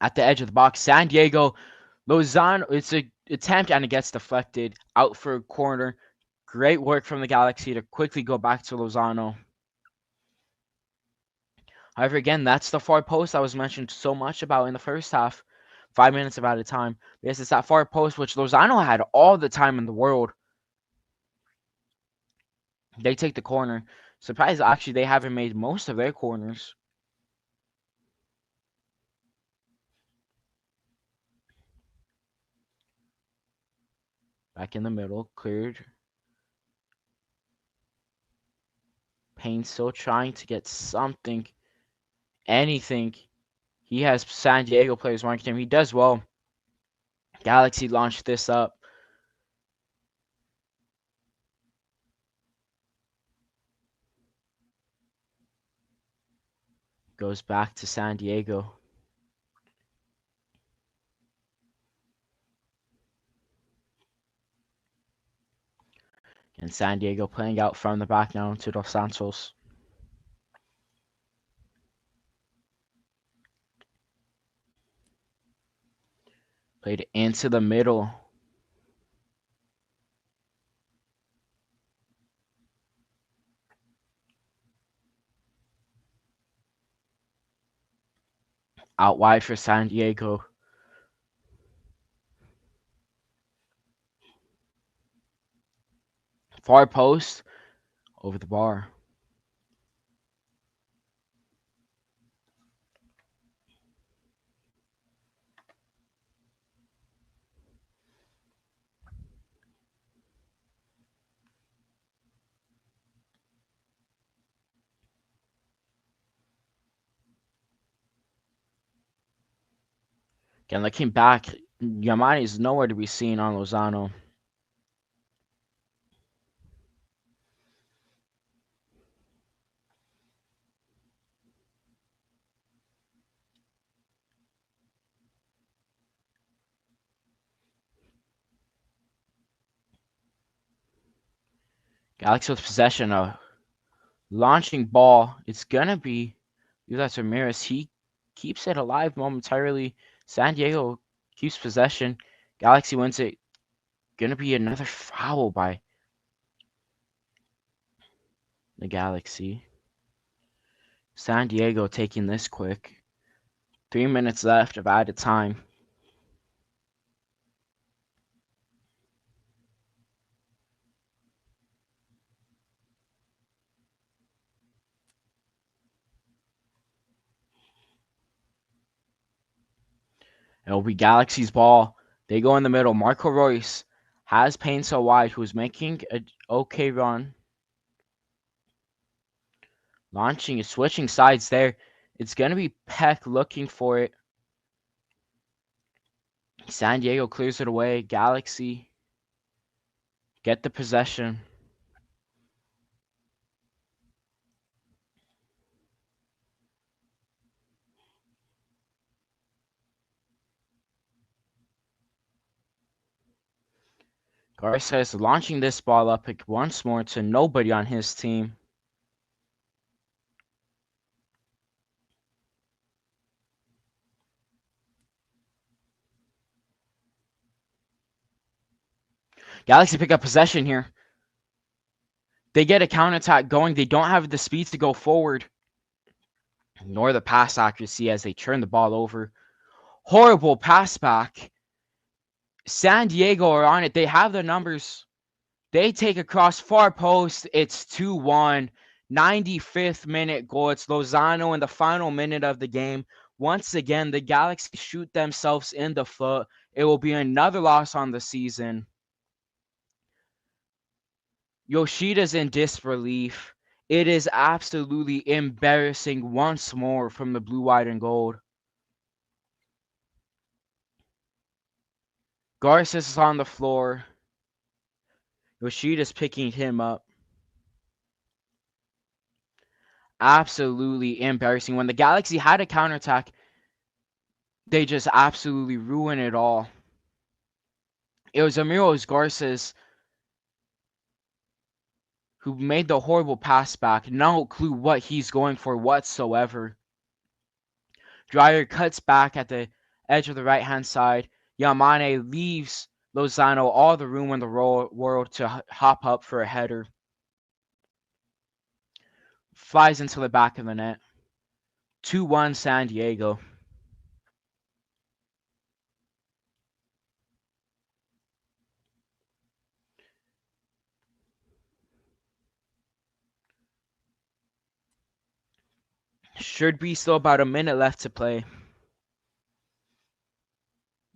B: At the edge of the box, San Diego, Lozano, it's a attempt and it gets deflected out for a corner. Great work from the Galaxy to quickly go back to Lozano. However, again, that's the far post I was mentioned so much about in the first half. 5 minutes of added time. Yes, it's that far post which Lozano had all the time in the world. They take the corner. Surprised actually they haven't made most of their corners. Back in the middle, cleared. Payne still trying to get something, anything. He has San Diego players marking him. He does well. Galaxy launched this up. Goes back to San Diego. And San Diego playing out from the back now to Dos Santos. Played into the middle. Out wide for San Diego. Far post. Over the bar. Again, looking back, Yamani is nowhere to be seen on Lozano. Galaxy with possession. A launching ball. It's gonna be. That's Ramirez. He keeps it alive momentarily. San Diego keeps possession. Galaxy wins it. Gonna be another foul by the Galaxy. San Diego taking this quick. 3 minutes left of added time. It'll be Galaxy's ball. They go in the middle. Marco Royce has Payne so wide, who's making an okay run. Launching, switching sides there. It's going to be Peck looking for it. San Diego clears it away. Galaxy get the possession. Garces launching this ball up once more to nobody on his team. Galaxy pick up possession here. They get a counterattack going. They don't have the speed to go forward, nor the pass accuracy as they turn the ball over. Horrible pass back. San Diego are on it. They have the numbers. They take across far post. It's 2-1. 95th minute goal. It's Lozano in the final minute of the game. Once again, the Galaxy shoot themselves in the foot. It will be another loss on the season. Yoshida's in disbelief. It is absolutely embarrassing once more from the blue, white, and gold. Garces is on the floor. Yoshida's picking him up. Absolutely embarrassing. When the Galaxy had a counterattack, they just absolutely ruin it all. It was Amiros Garces who made the horrible pass back. No clue what he's going for whatsoever. Dreyer cuts back at the edge of the right-hand side. Yamane leaves Lozano all the room in the world to hop up for a header. Flies into the back of the net. 2-1 San Diego. Should be still about a minute left to play.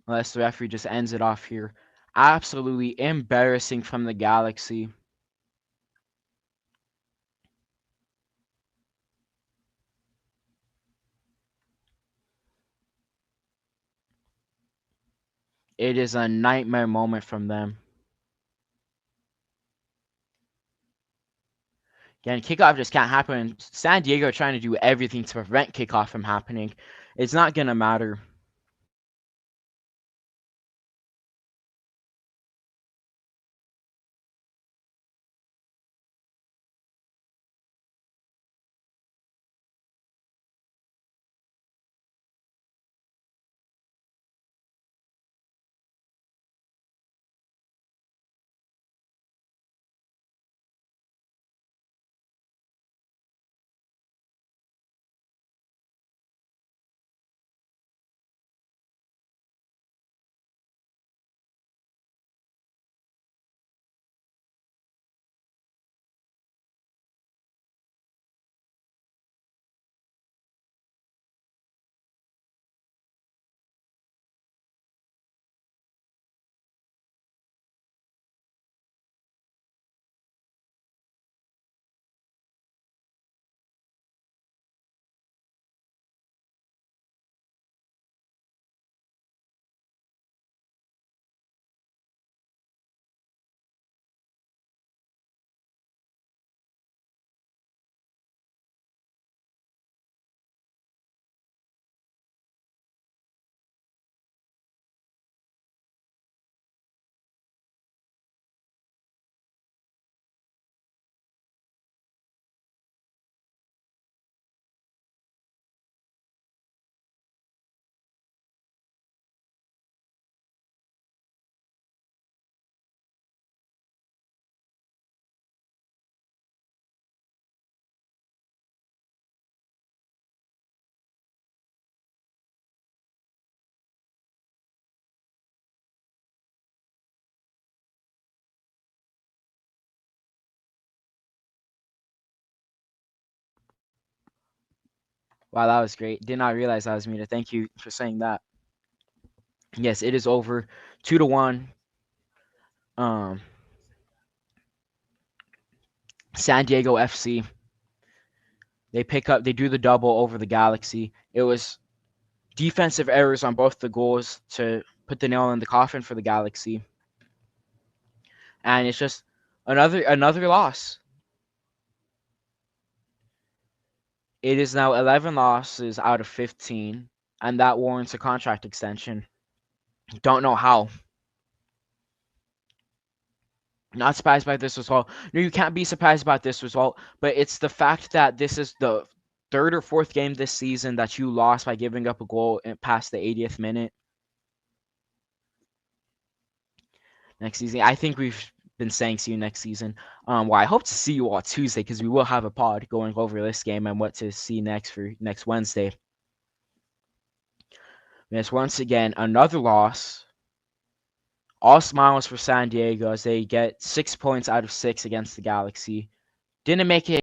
B: Unless the referee just ends it off here. Absolutely embarrassing from the Galaxy. It is a nightmare moment from them. Again, kickoff just can't happen. San Diego are trying to do everything to prevent kickoff from happening. It's not going to matter. Wow, that was great. Did not realize I was muted. Thank you for saying that. Yes, it is over. 2-1. San Diego FC. They do the double over the Galaxy. It was defensive errors on both the goals to put the nail in the coffin for the Galaxy. And it's just another loss. It is now 11 losses out of 15, and that warrants a contract extension. Don't know how. Not surprised by this result. No, you can't be surprised about this result, but it's the fact that this is the third or fourth game this season that you lost by giving up a goal past the 80th minute. Next season, I think we've been saying see you next season. Well, I hope to see you all Tuesday because we will have a pod going over this game and what to see next for next Wednesday. Yes, once again, another loss. All smiles for San Diego as they get 6 points out of 6 against the Galaxy. Galaxy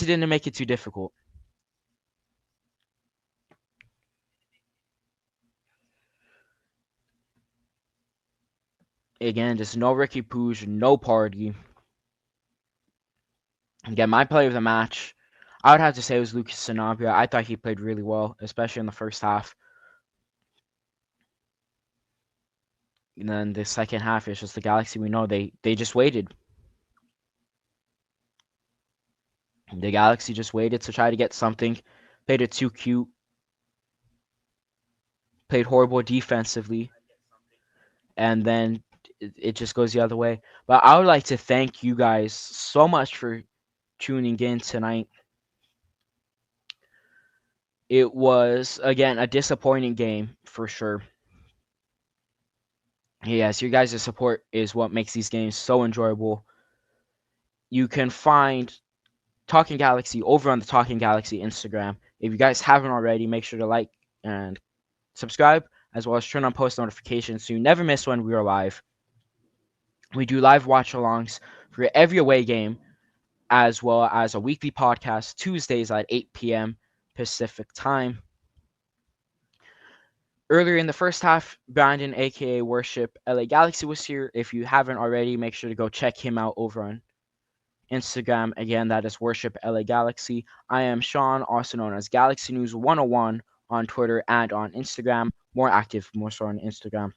B: didn't make it too difficult. Again, just no Ricky Puig, no party. Again, my player of the match, I would have to say it was Lucas Sanabria. I thought he played really well, especially in the first half. And then the second half is just the Galaxy we know. They just waited. The Galaxy just waited to try to get something. Played it too cute. Played horrible defensively. And then it just goes the other way. But I would like to thank you guys so much for tuning in tonight. It was, again, a disappointing game for sure. Yes, your guys' support is what makes these games so enjoyable. You can find Talking Galaxy over on the Talking Galaxy Instagram. If you guys haven't already, make sure to like and subscribe, as well as turn on post notifications so you never miss when we are live. We do live watch alongs for every away game, as well as a weekly podcast Tuesdays at 8 p.m. Pacific time. Earlier in the first half, Brandon, aka Worship LA Galaxy, was here. If you haven't already, make sure to go check him out over on Instagram. Again, that is Worship LA Galaxy. I am Sean, also known as Galaxy News 101 on Twitter and on Instagram. More active, more so on Instagram,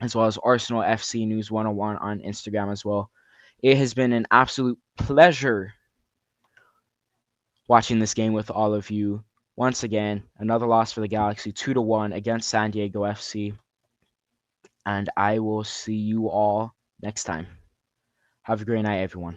B: as well as Arsenal FC News 101 on Instagram as well. It has been an absolute pleasure watching this game with all of you. Once again, another loss for the Galaxy, 2-1 against San Diego FC. And I will see you all next time. Have a great night, everyone.